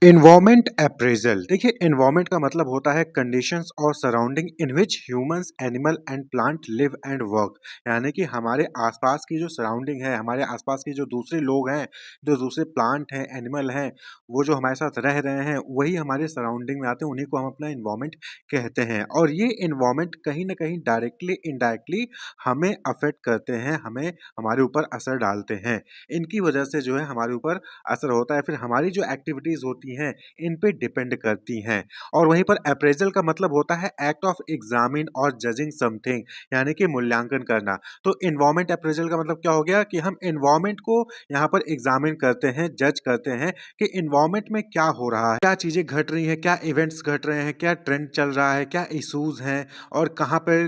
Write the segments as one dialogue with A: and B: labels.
A: Environment appraisal देखिए environment का मतलब होता है कंडीशंस और surrounding in which humans animal and plant live and work. यानी कि हमारे आसपास की जो सराउंडिंग है, हमारे आसपास के जो दूसरे लोग हैं, जो दूसरे प्लांट हैं, एनिमल हैं, वो जो हमारे साथ रह रहे हैं, वही हमारे सराउंडिंग में आते हैं, उन्हीं को हम अपना इन्वायरमेंट कहते हैं। और ये इन्वायरमेंट कहीं ना कहीं डायरेक्टली इनडायरेक्टली हमें अफेक्ट करते हैं, हमें हमारे ऊपर असर डालते हैं। इनकी वजह से जो है हमारे ऊपर असर होता है, फिर हमारी जो एक्टिविटीज़ होती हैं, इन पे डिपेंड करती हैं। और वहीं पर अप्रेज़ल का मतलब होता है एक्ट ऑफ एग्ज़ामिन और जजिंग समथिंग, यानी कि मूल्यांकन करना। तो एनवायरनमेंट अप्रेज़ल का मतलब क्या हो गया कि हम एनवायरनमेंट को यहाँ पर एग्ज़ामिन करते हैं, जज करते हैं कि एनवायरनमेंट में क्या हो रहा है, क्या चीज़ें घट रही हैं, क्या इवेंट्स घट रहे हैं, क्या ट्रेंड चल रहा है, क्या इश्यूज़ हैं और कहाँ पे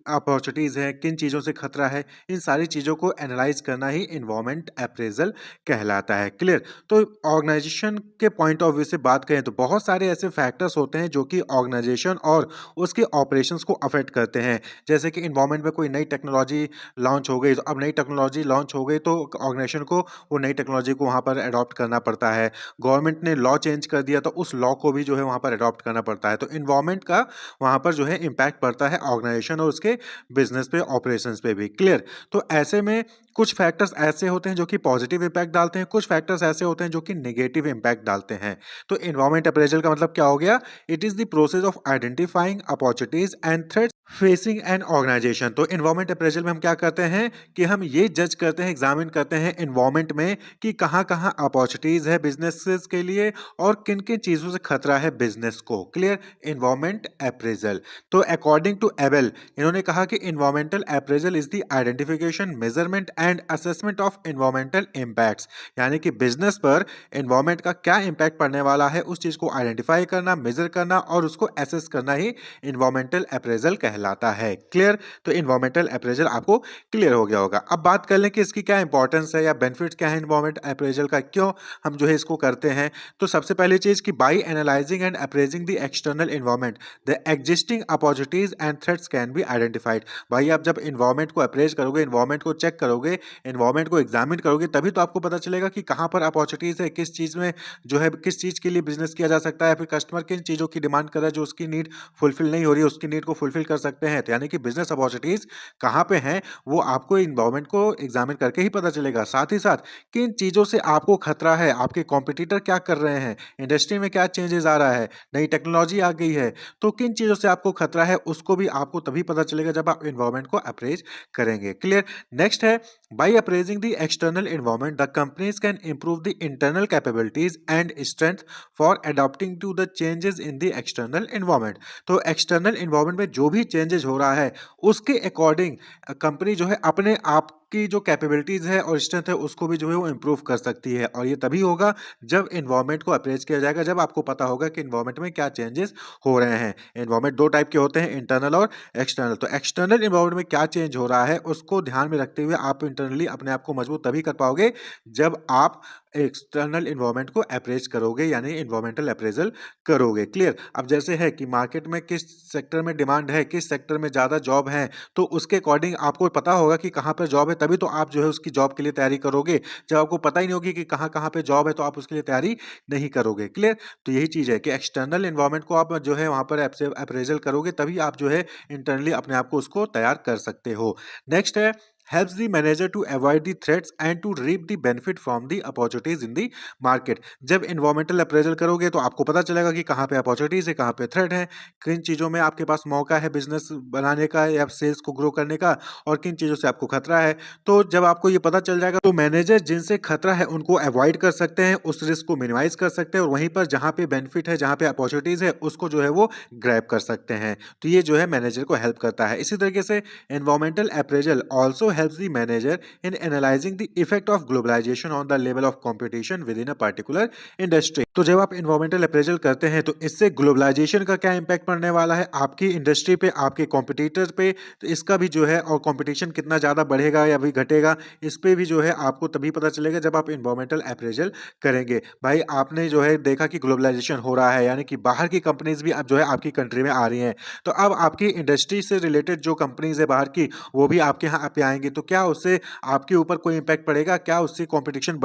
A: अपॉर्चुनिटीज़ हैं, किन चीज़ों से खतरा है। इन सारी चीज़ों को एनालाइज़ करना ही एनवायरनमेंट अप्रेज़ल कहलाता है। क्लियर? तो ऑर्गेनाइजेशन के पॉइंट ऑफ व्यू से बात करें तो बहुत सारे ऐसे फैक्टर्स होते हैं जो कि ऑर्गेनाइजेशन और उसके ऑपरेशंस को अफेक्ट करते हैं। जैसे कि एनवायरनमेंट में कोई नई टेक्नोलॉजी लॉन्च हो गई, तो अब नई टेक्नोलॉजी लॉन्च हो गई तो ऑर्गेनाइजेशन को वो नई टेक्नोलॉजी को वहाँ पर अडॉप्ट करना पड़ता है। गवर्नमेंट ने लॉ चेंज कर दिया तो उस लॉ को भी जो है वहाँ पर अडॉप्ट करना पड़ता है। तो एनवायरनमेंट का वहाँ पर जो है इम्पैक्ट पड़ता है ऑर्गेनाइजेशन और उसके बिजनेस पे, ऑपरेशंस पे भी। क्लियर? तो ऐसे में कुछ फैक्टर्स ऐसे होते हैं जो कि पॉजिटिव इम्पैक्ट डालते हैं, कुछ फैक्टर्स ऐसे होते हैं जो कि नेगेटिव इम्पैक्ट डालते हैं। तो एनवायरनमेंट अप्रेजल का मतलब क्या हो गया? It is the process of identifying opportunities and threats facing an organisation. तो एनवायरनमेंट अप्रेजल में हम क्या करते हैं कि हम ये जज करते हैं, एग्जामिन करते हैं एनवायरनमेंट में कि कहाँ कहाँ अपॉर्चुनिटीज है बिजनेसेस के लिए और किन किन चीज़ों से खतरा है बिजनेस को। क्लियर? Environment appraisal. तो अकॉर्डिंग टू एबेल, इन्होंने कहा कि environmental appraisal is the identification, measurement and assessment of environmental impacts. यानी कि बिजनेस पर इन्वायरमेंट का क्या इम्पैक्ट पड़ने वाला है उस चीज को आइडेंटिफाई करना, मेजर करना और उसको एसेस करना ही इन्वायरमेंटल अप्रेजल कहलाता है। क्लियर? तो इन्वायरमेंटल अप्रेजल आपको क्लियर हो गया होगा। अब बात कर लें कि इसकी क्या इंपॉर्टेंस है या बेनिफिट्स क्या है इन्वायरमेंट अप्रेजल का, क्यों हम जो है इसको करते हैं। तो सबसे पहली चीज कि by analysing and appraising the external environment the existing opportunities and threats can be identified. भाई आप जब इन्वायरमेंट को अप्रेज करोगे, इन्वायरमेंट को चेक करोगे, इन्वायरमेंट को एग्जामिन करोगे, तभी तो आपको पता चलेगा कि कहाँ पर अपॉर्चुनिटीज है, किस चीज में जो है किस चीज के लिए बिजनेस किया जा सकता है, फिर कस्टमर किन चीजों की डिमांड कर रहा है, जो उसकी नीड फुलफिल नहीं हो रही है उसकी नीड को फुलफिल कर सकते हैं। तो यानी कि बिजनेस अपॉर्चुनिटीज कहाँ पे हैं वो आपको इन्वायरमेंट को एग्जामिन करके ही पता चलेगा। साथ ही साथ किन चीजों से आपको खतरा है, आपके कॉम्पिटिटर क्या कर रहे हैं, इंडस्ट्री में क्या चेंजेस आ रहा है, नई टेक्नोलॉजी आ गई है, तो किन चीजों से आपको खतरा है उसको भी आपको तभी पता चलेगा जब आप इन्वायरमेंट को अप्रेज करेंगे। क्लियर? नेक्स्ट है by appraising the external environment the companies can improve the internal capabilities and strength for adopting to the changes in the external environment. तो एक्सटर्नल इन्वायरमेंट में जो भी चेंजेस हो रहा है उसके अकॉर्डिंग कंपनी जो है अपने आप की जो कैपेबिलिटीज है और स्ट्रेंथ है उसको भी जो है वो इंप्रूव कर सकती है। और ये तभी होगा जब इन्वायरमेंट को अप्रेज किया जाएगा, जब आपको पता होगा कि इन्वायरमेंट में क्या चेंजेस हो रहे हैं। इन्वायरमेंट दो टाइप के होते हैं, इंटरनल और एक्सटर्नल। तो एक्सटर्नल इन्वायरमेंट में क्या चेंज हो रहा है उसको ध्यान में रखते हुए आप इंटरनली अपने आप को मजबूत तभी कर पाओगे जब आप एक्सटर्नल इन्वायरमेंट को अप्रेज करोगे, यानी इन्वायरमेंटल अप्रेजल करोगे। क्लियर? अब जैसे है कि मार्केट में किस सेक्टर में डिमांड है, किस सेक्टर में ज्यादा जॉब है, तो उसके अकॉर्डिंग आपको पता होगा कि कहाँ पर जॉब है, तभी तो आप जो है उसकी जॉब के लिए तैयारी करोगे। जब आपको पता ही नहीं होगी कि कहाँ कहाँ पे जॉब है तो आप उसके लिए तैयारी नहीं करोगे। क्लियर? तो यही चीज है कि एक्सटर्नल इन्वायरमेंट को आप जो है वहां पर अप्रेजल करोगे, तभी आप जो है इंटरनली अपने आप को उसको तैयार कर सकते हो। नेक्स्ट है helps the manager to avoid the threats and to reap the benefit from the opportunities in the market। जब environmental appraisal करोगे तो आपको पता चलेगा कि कहाँ पे अपॉर्चुनिटीज है, कहाँ पे थ्रेट है, किन चीजों में आपके पास मौका है बिजनेस बनाने का या सेल्स को ग्रो करने का और किन चीजों से आपको खतरा है। तो जब आपको ये पता चल जाएगा तो मैनेजर जिनसे खतरा है उनको अवॉइड कर सकते हैं, उस रिस्क को मिनिमाइज कर सकते हैं और वहीं पर जहाँ पे बेनिफिट है, जहाँ पे अपॉर्चुनिटीज है उसको जो है वो ग्रैब कर सकते हैं। तो ये जो है मैनेजर को हेल्प करता है। इसी तरीके से environmental appraisal also helps the manager in analyzing the effect of globalization on the level of competition within a particular industry। तो जब आप environmental appraisal करते हैं तो इससे ग्लोबलाइजेशन का क्या इम्पैक्ट पड़ने वाला है आपकी इंडस्ट्री पे, आपके कॉम्पिटिटर पे, तो इसका भी जो है और कंपटीशन कितना ज़्यादा बढ़ेगा या भी घटेगा, इस पे भी जो है आपको तभी पता चलेगा जब आप environmental appraisal करेंगे। भाई आपने जो है देखा कि ग्लोबलाइजेशन हो रहा है, यानी कि बाहर की कंपनीज भी अब जो है आपकी कंट्री में आ रही हैं, तो अब आपकी इंडस्ट्री से रिलेटेड जो कंपनीज है बाहर की वो भी आपके यहाँ पे आएंगी। जाएँगे तो क्या उससे आपके ऊपर कोई इम्पैक्ट पड़ेगा? क्या उससे कॉम्पिटिशन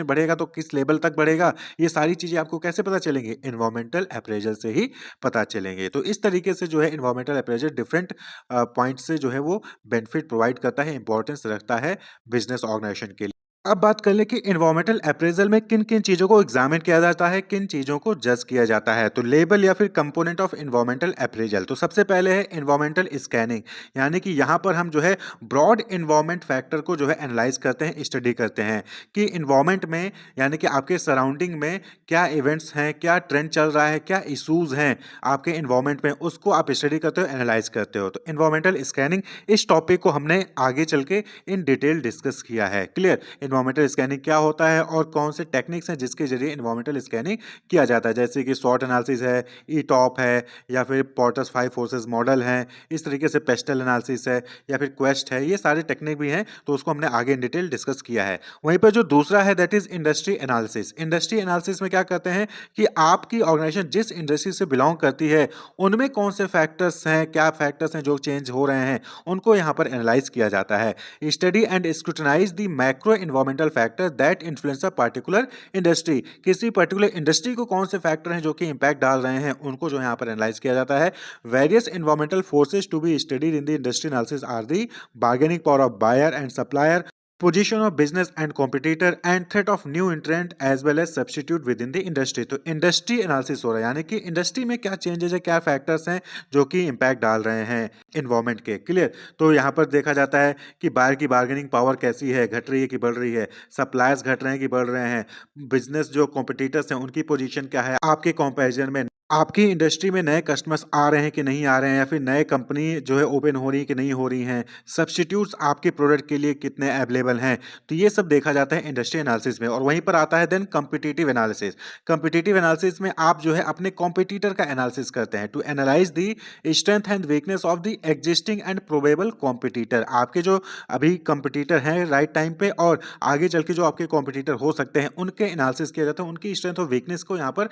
A: बढ़ेगा तो किस लेवल तक बढ़ेगा? ये सारी चीज़ें आपको कैसे पता चलेंगी? एनवायरमेंटल अप्रेज़ल से ही पता चलेंगे। तो इस तरीके से जो है एनवायरमेंटल अप्रेज़ल डिफरेंट पॉइंट से जो है वो बेनिफिट प्रोवाइड करता है, इम्पोर्टेंस रखता है बिज़नेस ऑर्गेनाइज़ेशन के लिए। अब बात कर लें कि एनवायरमेंटल अप्रेज़ल में किन-किन चीज़ों को एग्ज़ामिन किया जाता है, किन चीज़ों को जज किया जाता है। तो लेबल या फिर कंपोनेंट ऑफ एनवायरमेंटल अप्रेज़ल। तो सबसे पहले है एनवायरमेंटल स्कैनिंग, यानी कि यहाँ पर हम जो है ब्रॉड एनवायरनमेंट फैक्टर को जो है एनालाइज़ करते हैं, स्टडी करते हैं कि एनवायरनमेंट में यानी कि आपके सराउंडिंग में क्या इवेंट्स हैं, क्या ट्रेंड चल रहा है, क्या इश्यूज़ हैं आपके एनवायरनमेंट में, उसको आप स्टडी करते हो, एनालाइज़ करते हो। तो एनवायरमेंटल स्कैनिंग इस टॉपिक को हमने आगे चल के इन डिटेल डिस्कस किया है। क्लियर? एनवायरमेंटल स्कैनिंग क्या होता है और कौन से टेक्निक्स हैं जिसके ज़रिए एनवायरमेंटल स्कैनिंग किया जाता है, जैसे कि स्वॉट एनालिसिस है, ईटॉप है या फिर पॉटर्स 5 फोर्सेस मॉडल हैं, इस तरीके से पेस्टल एनालिसिस है या फिर क्वेस्ट है, ये सारे टेक्निक भी हैं, तो उसको हमने आगे इन डिटेल डिस्कस किया है। वहीं पर जो दूसरा है that is industry analysis. Industry analysis में क्या करते हैं कि आपकी ऑर्गेनाइजेशन जिस इंडस्ट्री से बिलॉन्ग करती है, उनमें कौन से फैक्टर्स हैं, क्या फैक्टर्स हैं जो चेंज हो रहे हैं, उनको यहाँ पर एनालाइज़ किया जाता है। Study and scrutinise the macro environmental factor that influence a particular industry. किसी पर्टिकुलर इंडस्ट्री को कौन से फैक्टर हैं जो कि इंपैक्ट डाल रहे हैं, उनको जो यहाँ पर एनालाइज़ किया जाता है। Various environmental forces to be studied in the industry analysis are the bargaining power of buyer and supplier, position of business and competitor and threat of new entrant as well as substitute within the industry। तो industry analysis हो रहा है, यानी कि industry में क्या changes है, क्या फैक्टर्स हैं जो कि इंपैक्ट डाल रहे हैं इन्वायरमेंट के। क्लियर? तो यहाँ पर देखा जाता है कि बायर की बार्गेनिंग पावर कैसी है, घट रही है कि बढ़ रही है, सप्लायर्स घट रहे हैं कि बढ़ रहे हैं, बिजनेस जो कॉम्पिटिटर्स हैं उनकी पोजीशन क्या है आपके कंपैरिजन में, आपकी इंडस्ट्री में नए कस्टमर्स आ रहे हैं कि नहीं आ रहे हैं या फिर नए कंपनी जो है ओपन हो रही है कि नहीं हो रही हैं, सब्स्टिट्यूट्स आपके प्रोडक्ट के लिए कितने अवेलेबल हैं, तो ये सब देखा जाता है इंडस्ट्री एनालिसिस में। और वहीं पर आता है then competitive analysis. Competitive analysis में आप जो है अपने कॉम्पिटिटर का एनालिसिस करते हैं to analyse the strength and weakness of the existing and probable competitor. आपके जो अभी कॉम्पिटिटर हैं राइट टाइम पे और आगे चल के जो आपके कॉम्पिटिटर हो सकते हैं, उनके एनालिसिस किया जाता है, उनकी स्ट्रेंथ और वीकनेस को यहाँ पर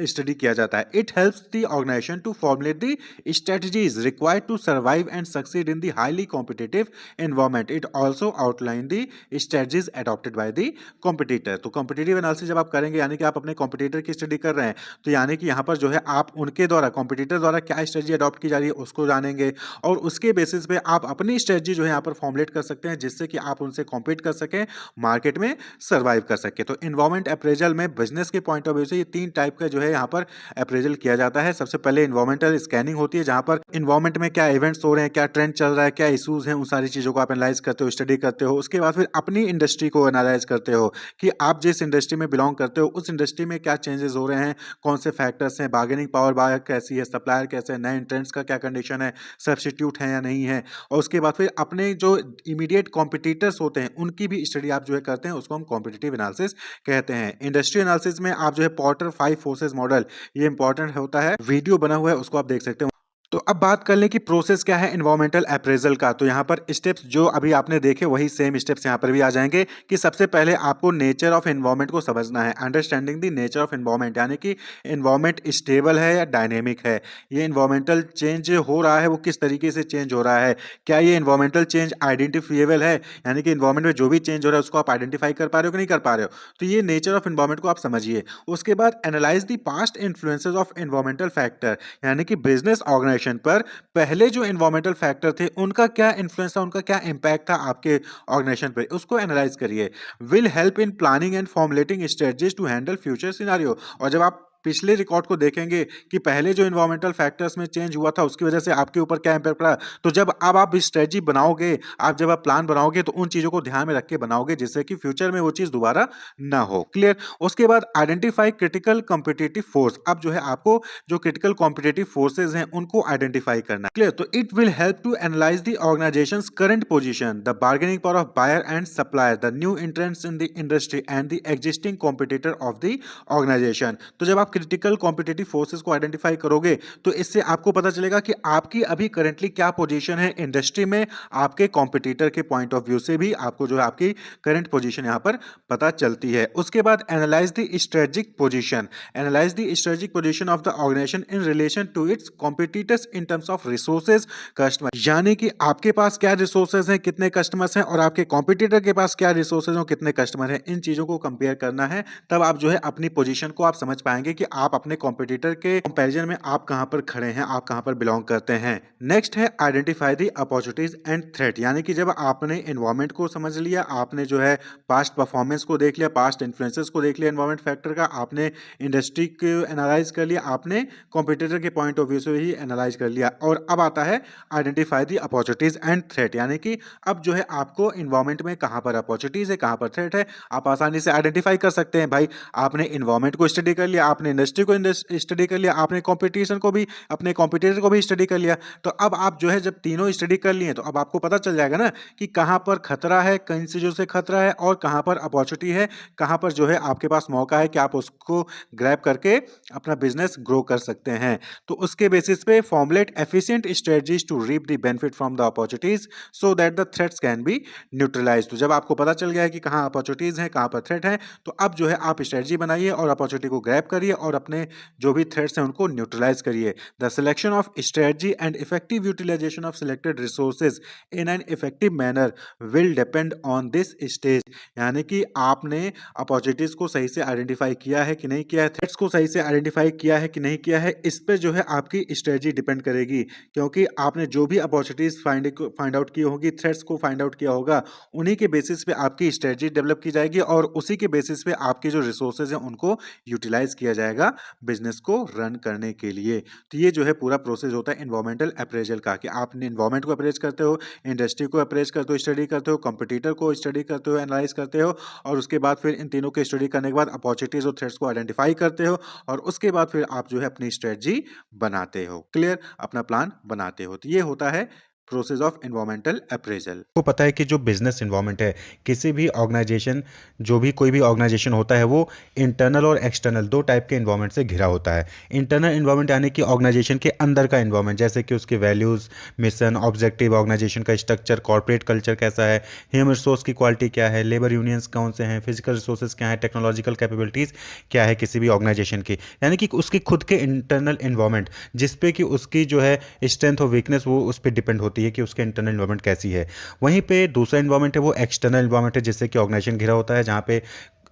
A: स्टडी किया जाता है। It helps the organization to formulate the strategies required to survive and succeed in the highly competitive environment. It also outline the strategies adopted by the competitor। तो competitive analysis जब आप करेंगे यानी कि आप अपने competitor की स्टडी कर रहे हैं, तो यानी कि यहाँ पर जो है आप उनके द्वारा competitor द्वारा क्या स्ट्रेटजी अडॉप्ट की जा रही है उसको जानेंगे और उसके बेसिस पे आप अपनी स्ट्रेटजी जो है यहाँ पर फॉर्मुलेट कर सकते हैं जिससे कि आप उनसे कॉम्पीट कर सकें, मार्केट में सर्वाइव कर सकें। तो इन्वायरमेंट अप्रेजल में बिजनेस के पॉइंट ऑफ व्यू से ये 3 टाइप का जो है यहाँ पर अप्रेजल किया जाता है। सबसे पहले एनवायरमेंटल स्कैनिंग होती है जहां पर एनवायरमेंट में क्या इवेंट्स हो रहे हैं, क्या ट्रेंड चल रहा है, क्या इश्यूज हैं, उन सारी चीजों को आप एनालाइज करते हो, स्टडी करते हो। उसके बाद फिर अपनी इंडस्ट्री को एनालाइज करते हो कि आप जिस इंडस्ट्री में बिलोंग करते हो उस इंडस्ट्री में क्या चेंजेस हो रहे हैं, कौन से फैक्टर्स हैं, बार्गेनिंग पावर बायर कैसी है, सप्लायर कैसे है, नए इंट्रेंट्स का क्या कंडीशन है, सब्स्टिट्यूट है या नहीं है। और उसके बाद फिर अपने जो इमीडिएट कॉम्पिटिटर्स होते हैं उनकी भी स्टडी आप जो है करते हैं, उसको हम कॉम्पिटिटिव एनालिसिस कहते हैं। इंडस्ट्री एनालिसिस में आप जो है पॉटर 5 फोर्सेस मॉडल, ये इंपॉर्टेंट होता है, वीडियो बना हुआ है उसको आप देख सकते हो। तो अब बात कर लें कि प्रोसेस क्या है एनवायरमेंटल अप्रेजल का। तो यहाँ पर स्टेप्स जो अभी आपने देखे वही सेम स्टेप्स यहाँ पर भी आ जाएंगे कि सबसे पहले आपको नेचर ऑफ एनवायरमेंट को समझना है, understanding the nature of environment, यानी कि एनवायरमेंट स्टेबल है या डायनेमिक है, ये एनवायरमेंटल चेंज हो रहा है वो किस तरीके से चेंज हो रहा है, क्या ये एनवायरमेंटल चेंज आइडेंटिफिएबल है, यानी कि एनवायरमेंट में जो भी चेंज हो रहा है उसको आप आइडेंटिफाई कर पा रहे हो कि नहीं कर पा रहे हो। तो ये नेचर ऑफ एनवायरमेंट को आप समझिए। उसके बाद analyse the past influences of environmental factor, यानी कि बिजनेस ऑर्गेनाइजेशन पर पहले जो एनवायरमेंटल फैक्टर थे उनका क्या इन्फ्लुएंस था, उनका क्या इंपैक्ट था आपके ऑर्गेनाइजेशन पे, उसको एनालाइज करिए। Will help in planning and formulating strategies to handle future scenario. और जब आप पिछले रिकॉर्ड को देखेंगे कि पहले जो एनवायरमेंटल फैक्टर्स में चेंज हुआ था उसकी वजह से आपके ऊपर क्या इंपैक्ट पड़ा, तो जब अब आप स्ट्रेटजी बनाओगे, जब आप प्लान बनाओगे तो उन चीजों को ध्यान में रख के बनाओगे जिससे कि फ्यूचर में वो चीज दोबारा ना हो। क्लियर? उसके बाद आइडेंटिफाई क्रिटिकल कॉम्पिटिटिव फोर्स। अब जो है आपको जो क्रिटिकल कॉम्पिटिटिव फोर्सेज हैं उनको आइडेंटिफाई करना है। क्लियर? तो it will help to analyse the organisation's current position, the bargaining power of buyer and supplier, the new entrants in the industry and the existing competitor of the organisation. तो जब आप critical competitive forces को identify करोगे तो इससे आपको पता चलेगा कि आपकी अभी करंटली क्या पोजीशन है इंडस्ट्री में, आपके कॉम्पिटिटर के पॉइंट ऑफ व्यू से भी आपको जो है आपकी करंट पोजीशन यहाँ पर पता चलती है। उसके बाद analyse the strategic position, analyse the strategic position of the organisation in relation to its competitors in terms of resources customer, यानी कि आपके पास क्या रिसोर्सेज हैं, कितने कस्टमर्स हैं, और आपके कॉम्पिटिटर के पास क्या रिसोर्सेज और कितने कस्टमर हैं, इन चीजों को कंपेयर करना है। तब आप जो है अपनी पोजीशन को आप समझ पाएंगे कि आप अपने कॉम्पिटिटर के कंपैरिजन में आप कहां पर खड़े हैं, आप कहां पर बिलोंग करते हैं। नेक्स्ट है identify the opportunities and threat, यानी कि जब आपने एनवायरमेंट को समझ लिया, आपने जो है पास्ट परफॉर्मेंस को देख लिया, पास्ट इन्फ्लुएंसेस को देख लिया एनवायरमेंट फैक्टर का, आपने इंडस्ट्री को एनालाइज कर लिया, आपने कॉम्पिटिटर के पॉइंट ऑफ व्यू से ही एनालाइज कर लिया, और अब आता है identify the opportunities and threat, यानी कि अब जो है आपको एनवायरमेंट में कहां पर अपॉर्चुनिटीज है, कहां पर थ्रेट है, आप आसानी से आइडेंटिफाई कर सकते हैं। भाई आपने एनवायरमेंट को स्टडी कर लिया, आपने इंडस्ट्री को स्टडी कर लिया, आपने कंपटीशन को भी, अपने कॉम्पिटिटर को भी स्टडी कर लिया, तो अब आप जो है जब तीनों स्टडी कर लिए तो अब आपको पता चल जाएगा ना कि कहां पर खतरा है, किन चीजों से खतरा है, और कहां पर अपॉर्चुनिटी है, कहां पर जो है आपके पास मौका है कि आप उसको ग्रैब करके अपना बिजनेस ग्रो कर सकते हैं। तो उसके बेसिस पे formulate efficient strategies to reap the benefit from the opportunities so that the threats can be neutralise. तो जब आपको पता चल गया है कि कहां अपॉर्चुनिटीज हैं, कहां पर थ्रेट है, तो अब जो है आप स्ट्रेटजी बनाइए और अपॉर्चुनिटी को ग्रैब करिए और अपने जो भी थ्रेट्स हैं उनको न्यूट्रलाइज करिए। The selection of strategy and effective utilisation of selected resources in an effective manner will depend on this stage, यानी कि आपने अपॉर्चुनिटीज को सही से आइडेंटिफाई किया है कि नहीं किया है, थ्रेट्स को सही से आइडेंटिफाई किया है कि नहीं किया है, इस पर जो है आपकी स्ट्रेटजी डिपेंड करेगी। क्योंकि आपने जो भी अपॉर्चुनिटीज फाइंड आउट की होगी, थ्रेट्स को फाइंड आउट किया होगा, उन्हीं के बेसिस पे आपकी स्ट्रेटजी डेवलप की जाएगी और उसी के बेसिस पे आपके जो रिसोर्सेज हैं उनको यूटिलाइज किया जाएगा बिजनेस को रन करने के लिए। तो ये जो है पूरा प्रोसेस होता है एनवायरमेंटल अप्रेजल का, कि आपने एनवायरमेंट को अप्रेज करते हो, इंडस्ट्री को अप्रेज करते हो, स्टडी करते हो, कंपटीटर को स्टडी करते हो, एनालाइज करते हो, और उसके बाद फिर इन तीनों के स्टडी करने के बाद अपॉर्चुनिटीज और थ्रेट्स को आइडेंटिफाई करते हो, और उसके बाद फिर आप जो है अपनी स्ट्रेटजी बनाते हो, क्लियर, अपना प्लान बनाते हो। तो ये होता है प्रोसेस ऑफ एनवायरमेंटल अप्रेजल।
B: को पता है कि जो बिजनेस इन्वायरमेंट है, किसी भी ऑर्गेनाइजेशन, जो भी कोई भी ऑर्गेनाइजेशन होता है, वो इंटरनल और एक्सटर्नल दो टाइप के इन्वायरमेंट से घिरा होता है। इंटरनल इन्वायरमेंट यानी कि ऑर्गेनाइजेशन के अंदर का इन्वायरमेंट, जैसे कि उसके वैल्यूज़, मिशन, ऑब्जेक्टिव, ऑर्गेनाइजेशन का स्ट्रक्चर, कॉर्पोरेट कल्चर कैसा है, ह्यूमन रिसोर्स की क्वालिटी क्या है, लेबर यूनियंस कौन से हैं, फिजिकल रिसोर्सेज क्या है, टेक्नोलॉजिकल कैपेबिलिटीज़ क्या है किसी भी ऑर्गेनाइजेशन की, यानी कि उसकी खुद के इंटरनल इन्वायरमेंट, जिसपे कि उसकी जो है स्ट्रेंथ और वीकनेस वो उस पर डिपेंड होती है कि उसके इंटरनल इन्वायरमेंट कैसी है। वहीं पे दूसरा इन्वायरमेंट है वो एक्सटर्नल इन्वायरमेंट है, जिससे कि ऑर्गेनाइजेशन घिरा होता है, जहाँ पे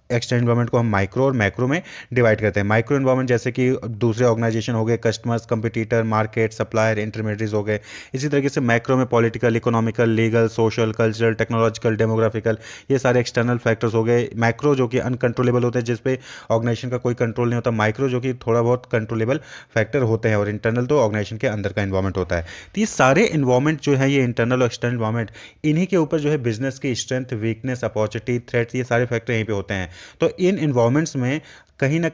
B: एक्सटर्नल इन्वायरमेंट को हम माइक्रो और मैक्रो में डिवाइड करते हैं। माइक्रो इन्वायरमेंट जैसे कि दूसरे ऑर्गेनाइजेशन हो गए, customers, competitor, market, supplier, intermediates हो गए। इसी तरीके से मैक्रो में political, economical, legal, social, cultural, technological, demographical, ये सारे एक्सटर्नल फैक्टर्स हो गए। मैक्रो जो कि अनकंट्रोलेबल होते हैं, जिस पे ऑर्गेनाइजेशन का कोई कंट्रोल नहीं होता। माइक्रो जो कि थोड़ा बहुत कंट्रोलेबल फैक्टर होते हैं, और इंटरनल तो ऑर्गेनाइजेशन के अंदर का इन्वायरमेंट होता है। तो ये सारे इन्वायरमेंट जो है, ये इंटरनल और एक्सटर्नल इन्वायरमेंट, इन्हीं के ऊपर जो है बिजनेस की स्ट्रेंथ, वीकनेस, अपॉर्चुनिटी, थ्रेट्स, ये सारे फैक्टर यहीं पे होते हैं। तो इन इन्वायरमेंट्स में कहीं ना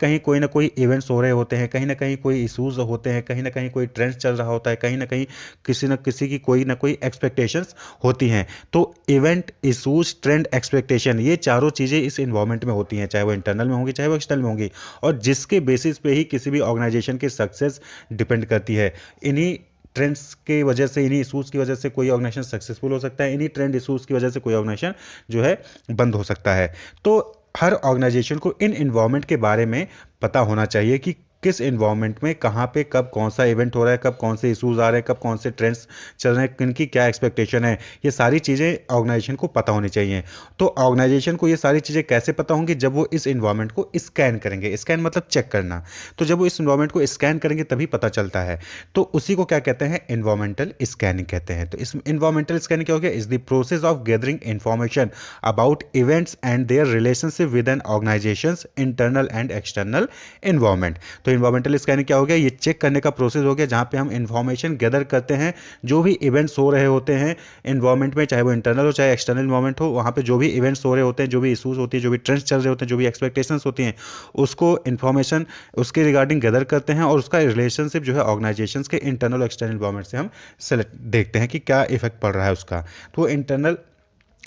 B: कोई इवेंट्स हो रहे होते हैं, कहीं ना कहीं कोई इश्यूज होते हैं, कहीं ना कहीं कोई ट्रेंड चल रहा होता है, कहीं ना कहीं किसी न किसी की कोई ना कोई एक्सपेक्टेशंस होती हैं। तो इवेंट, इश्यूज, ट्रेंड, एक्सपेक्टेशन, ये चारों चीज़ें इस इन्वायरमेंट में होती हैं, चाहे वो इंटरनल में होंगी, चाहे वो एक्सटर्नल में होंगी, और जिसके बेसिस पे ही किसी भी ऑर्गेनाइजेशन की सक्सेस डिपेंड करती है। इन्हीं ट्रेंड्स की वजह से, इन्हीं इशूज़ की वजह से कोई ऑर्गेनाइजेशन सक्सेसफुल हो सकता है, इन्हीं ट्रेंड इशूज़ की वजह से कोई ऑर्गेनाइजेशन जो है बंद हो सकता है। तो हर ऑर्गेनाइजेशन को इन इन्वायरमेंट के बारे में पता होना चाहिए कि किस इन्वायरमेंट में कहाँ पे कब कौन सा इवेंट हो रहा है, कब कौन से इश्यूज आ रहे हैं, कब कौन से ट्रेंड्स चल रहे हैं, किनकी क्या एक्सपेक्टेशन है, ये सारी चीज़ें ऑर्गेनाइजेशन को पता होनी चाहिए। तो ऑर्गेनाइजेशन को ये सारी चीज़ें कैसे पता होंगी? जब वो इस इन्वायरमेंट को स्कैन करेंगे। स्कैन मतलब चेक करना। तो जब वो इस इन्वायरमेंट को स्कैन करेंगे तभी पता चलता है। तो उसी को क्या कहते हैं? इन्वायरमेंटल स्कैनिंग कहते हैं। तो इस इन्वायरमेंटल स्कैनिंग क्या हो गया? Is the process of gathering information about events and their relationship with an organisation's internal and external environment. तो इन्वायरमेंटल स्कैनिंग क्या हो गया? ये चेक करने का प्रोसेस हो गया, जहां पे हम इंफॉर्मेशन गैदर करते हैं, जो भी इवेंट्स हो रहे होते हैं इन्वायरमेंट में, चाहे वो इंटरनल हो चाहे एक्सटर्नल इन्वायरमेंट हो, वहां पे जो भी इवेंट्स हो रहे होते हैं, जो भी इशूज होती है, जो भी ट्रेंड्स चल रहे होते हैं, जो भी एक्सपेक्टेशंस होती हैं, उसको इन्फॉर्मेशन उसके रिगार्डिंग गैदर करते हैं, और उसका रिलेशनशिप जो है ऑर्गेनाइजेशन के इंटरनल और एक्सटर्नल इन्वायरमेंट से हम सेलेक्ट देखते हैं कि क्या इफेक्ट पड़ रहा है उसका। तो इंटरनल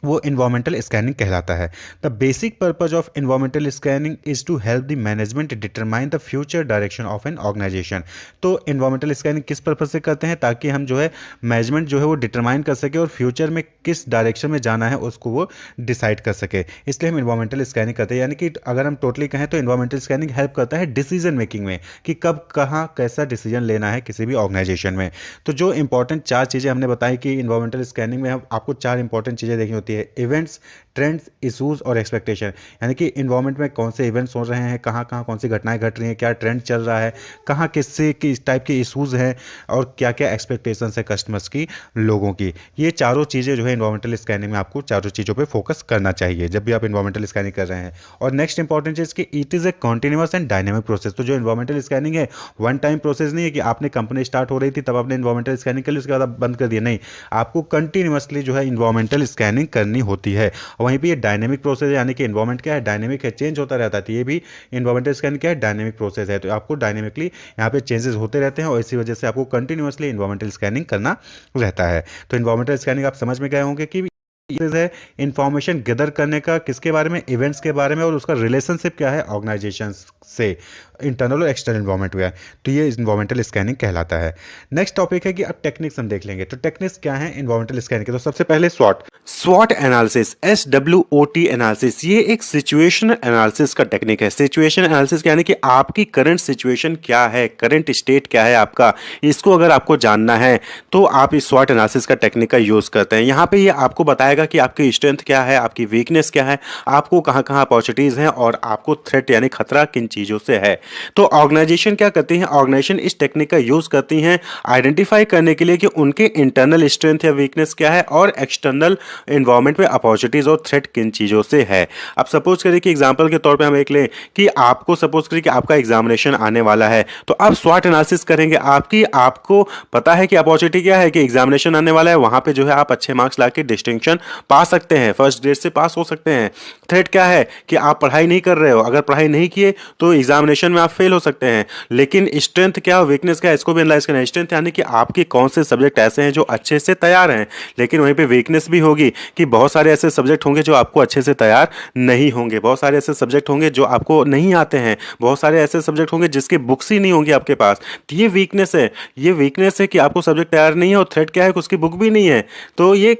B: वो इन्वायरमेंटल स्कैनिंग कहलाता है। The basic purpose of environmental scanning is to help the management determine the future direction of an organisation. तो इन्वायरमेंटल स्कैनिंग किस पर्पज से करते हैं, ताकि हम जो है मैनेजमेंट जो है वो डिटरमाइन कर सके और फ्यूचर में किस डायरेक्शन में जाना है उसको वो डिसाइड कर सके, इसलिए हम इन्वायरमेंटल स्कैनिंग करते हैं। यानी कि अगर हम टोटली कहें तो इन्वायरमेंटल स्कैनिंग हेल्प करता है डिसीजन मेकिंग में, कि कब कहाँ कैसा डिसीजन लेना है किसी भी ऑर्गेनाइजेशन में। तो जो इंपॉर्टेंट चार चीज़ें हमने बताई कि इन्वायरमेंटल स्कैनिंग में हम आपको चार इंपॉर्टेंट चीज़ें देखनी होती है: इवेंट्स, ट्रेंड्स, इशूज और एक्सपेक्टेशन। यानी कि इन्वायरमेंट में कौन से इवेंट्स हो रहे हैं, कहाँ कहाँ कौन सी घटनाएं घट रही हैं, क्या ट्रेंड चल रहा है, कहाँ किससे किस टाइप के इशूज हैं, और क्या क्या एक्सपेक्टेशंस है कस्टमर्स की, लोगों की। ये चारों चीज़ें जो है इन्वायरमेंटल स्कैनिंग में आपको चारों चीज़ों पे फोकस करना चाहिए जब भी आप इन्वायरमेंटल स्कैनिंग कर रहे हैं। और नेक्स्ट इंपॉर्टेंट चीज़ कि it is a continuous and dynamic process. तो जो इन्वायरमेंटल स्कैनिंग है वन टाइम प्रोसेस नहीं है कि आपने कंपनी स्टार्ट हो रही थी तब आपने इन्वायरमेंटल स्कैनिंग कर ली उसके बाद आप बंद कर दिया, नहीं, आपको कंटिन्यूअसली जो है इन्वायरमेंटल स्कैनिंग करनी होती है। वहीं पे ये डायनेमिक प्रोसेस है, यानी कि इन्वायरमेंट क्या है, डायनेमिक है, चेंज होता रहता है। तो ये भी इन्वायरमेंटल स्कैनिंग क्या है, डायनेमिक प्रोसेस है। तो आपको डायनेमिकली यहाँ पे चेंजेस होते रहते हैं और इसी वजह से आपको कंटिन्यूअसली इन्वायरमेंटल स्कैनिंग करना रहता है। तो इन्वायरमेंटल स्कैनिंग आप समझ में गए होंगे कि है इंफॉर्मेशन गैदर करने का किसके बारे में, इवेंट्स के बारे में, और उसका रिलेशनशिप क्या है ऑर्गेनाइजेशन से, इंटरनल और एक्सटर्नल इन्वायरमेंट में। तो ये इन्वायरमेंटल स्कैनिंग कहलाता है। नेक्स्ट टॉपिक है कि अब टेक्निक्स हम देख लेंगे। तो टेक्निक्स क्या है इन्वायरमेंटल स्कैनिंग के? तो सबसे पहले स्वॉट,
A: स्वॉट एनालिसिस, SWOT एनालिसिस, ये एक सिचुएशन एनालिसिस का टेक्निक है। सिचुएशन एनालिसिस यानी कि आपकी करंट सिचुएशन क्या है, करंट स्टेट क्या है आपका, इसको अगर आपको जानना है तो आप इस स्वॉट एनालिसिस का टेक्निक का यूज़ करते हैं। यहाँ पे ये आपको बताएगा कि आपकी स्ट्रेंथ क्या है, आपकी वीकनेस क्या है, आपको कहाँ कहाँ अपॉर्चुनिटीज़ हैं और आपको थ्रेट यानी खतरा किन चीज़ों से है। तो ऑर्गेनाइजेशन क्या करती हैं, ऑर्गेनाइजेशन इस टेक्निक का यूज़ करती हैं आइडेंटिफाई करने के लिए कि उनके इंटरनल स्ट्रेंथ या वीकनेस क्या है और एक्सटर्नल इन्वायरमेंट में अपॉर्चुनिटीज और थ्रेट किन चीज़ों से है। अब सपोज करें कि एग्जांपल के तौर पे हम एक लें कि आपको सपोज करें कि आपका एग्जामिनेशन आने वाला है, तो आप स्वॉट एनालिसिस करेंगे। आपको पता है कि अपॉर्चुनिटी क्या है कि एग्जामिनेशन आने वाला है, वहां पे जो है आप अच्छे मार्क्स लाके डिस्टिंक्शन पा सकते हैं, फर्स्ट ग्रेड से पास हो सकते हैं। थ्रेट क्या है कि आप पढ़ाई नहीं कर रहे हो, अगर पढ़ाई नहीं किए तो एग्जामिनेशन में आप फेल हो सकते हैं। लेकिन स्ट्रेंथ क्या, वीकनेस क्या, इसको भी एनालाइज करना है। स्ट्रेंथ यानी कि आपके कौन से सब्जेक्ट ऐसे हैं जो अच्छे से तैयार हैं, लेकिन वहीं पे वीकनेस भी होगी कि बहुत सारे ऐसे सब्जेक्ट होंगे जो आपको अच्छे से तैयार नहीं होंगे, बहुत सारे ऐसे सब्जेक्ट होंगे जो आपको नहीं आते हैं, बहुत सारे ऐसे सब्जेक्ट होंगे जिसके बुक्स ही नहीं होंगी आपके पास। तो ये वीकनेस है, ये वीकनेस है कि आपको सब्जेक्ट तैयार नहीं है, और थ्रेट क्या है कि उसकी बुक भी नहीं है। तो ये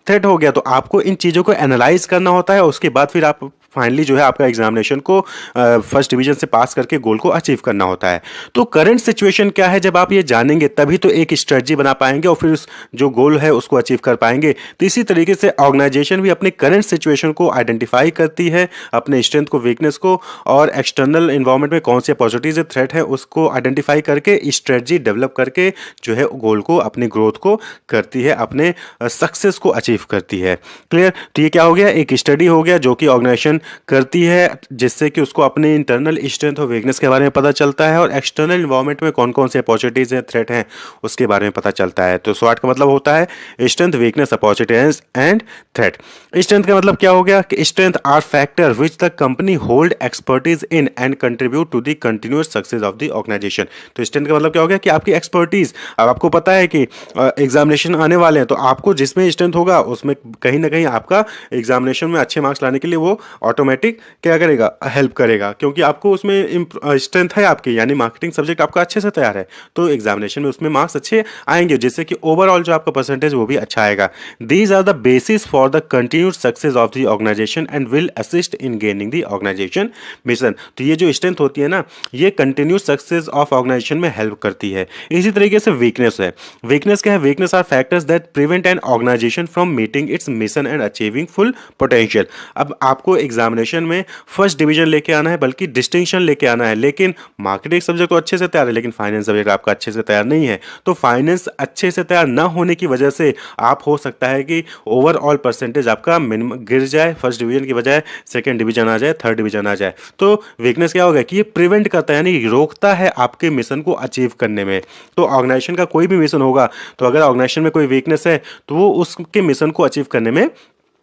A: थ्रेट हो गया। तो आपको इन चीज़ों को एनालाइज करना होता है, उसके बाद फिर आप फाइनली जो है आपका एग्जामिनेशन को फर्स्ट डिवीजन से पास करके गोल को अचीव करना होता है। तो करंट सिचुएशन क्या है, जब आप ये जानेंगे तभी तो एक स्ट्रेटजी बना पाएंगे और फिर उस जो गोल है उसको अचीव कर पाएंगे। तो इसी तरीके से ऑर्गेनाइजेशन भी अपने करंट सिचुएशन को आइडेंटिफाई करती है, अपने स्ट्रेंथ को, वीकनेस को, और एक्सटर्नल इन्वायरमेंट में कौन सी अपॉर्चुनिटीज थ्रेट है उसको आइडेंटिफाई करके स्ट्रेटजी डेवलप करके जो है गोल को, अपनी ग्रोथ को करती है, अपने सक्सेस को अचीव करती है। क्लियर? तो ये क्या हो गया, एक स्टडी हो गया जो कि ऑर्गेनाइजेशन करती है, जिससे कि उसको अपने इंटरनल स्ट्रेंथ और वीकनेस के बारे में पता चलता है और एक्सटर्नल इन्वायरमेंट में कौन कौन से अपॉर्चुनिटीज हैं, थ्रेट हैं, उसके बारे में पता चलता है। तो स्वॉट का मतलब होता है strength, weakness, opportunities and threat. Strength का मतलब क्या हो गया कि strength are factor which the company hold expertise in and contribute to the continuous success of the organisation. तो स्ट्रेंथ का मतलब क्या हो गया कि आपकी एक्सपर्टीज, अब आपको पता है कि एग्जामिनेशन आने वाले हैं, तो आपको जिसमें स्ट्रेंथ होगा उसमें कहीं ना कहीं आपका एग्जामिनेशन में अच्छे मार्क्स लाने के लिए वो ऑटोमेटिक क्या करेगा, हेल्प करेगा, क्योंकि आपको उसमें स्ट्रेंथ है आपकी, यानी मार्केटिंग सब्जेक्ट आपका अच्छे से तैयार है, तो एग्जामिनेशन में उसमें मार्क्स अच्छे आएंगे, जिससे कि ओवरऑल जो आपका परसेंटेज वो भी अच्छा आएगा। These are the basis for the continued success of the organisation and will assist in gaining the organisation mission. तो ये जो स्ट्रेंथ होती है ना, ये कंटिन्यूड सक्सेस ऑफ ऑर्गेनाइजेशन में हेल्प करती है। इसी तरीके से वीकनेस है। वीकनेस क्या है, weakness are factors that prevent an organisation from meeting its mission and achieving full potential. अब आपको एग्जामिनेशन में फर्स्ट डिवीजन लेके आना है, बल्कि डिस्टिंक्शन लेके आना है, लेकिन मार्केटिंग सब्जेक्ट तो अच्छे से तैयार है, लेकिन फाइनेंस सब्जेक्ट आपका अच्छे से तैयार नहीं है। तो फाइनेंस अच्छे से तैयार ना होने की वजह से आप हो सकता है कि ओवरऑल परसेंटेज आपका मिनिमम गिर जाए, फर्स्ट डिवीजन की बजाय सेकंड डिवीजन आ जाए, थर्ड डिवीजन आ जाए। तो वीकनेस क्या होगा कि ये प्रिवेंट करता है, यानी रोकता है आपके मिशन को अचीव करने में। तो ऑर्गेनाइजेशन का कोई भी मिशन होगा, तो अगर ऑर्गेनाइजेशन में कोई वीकनेस है तो वो उसके मिशन को अचीव करने में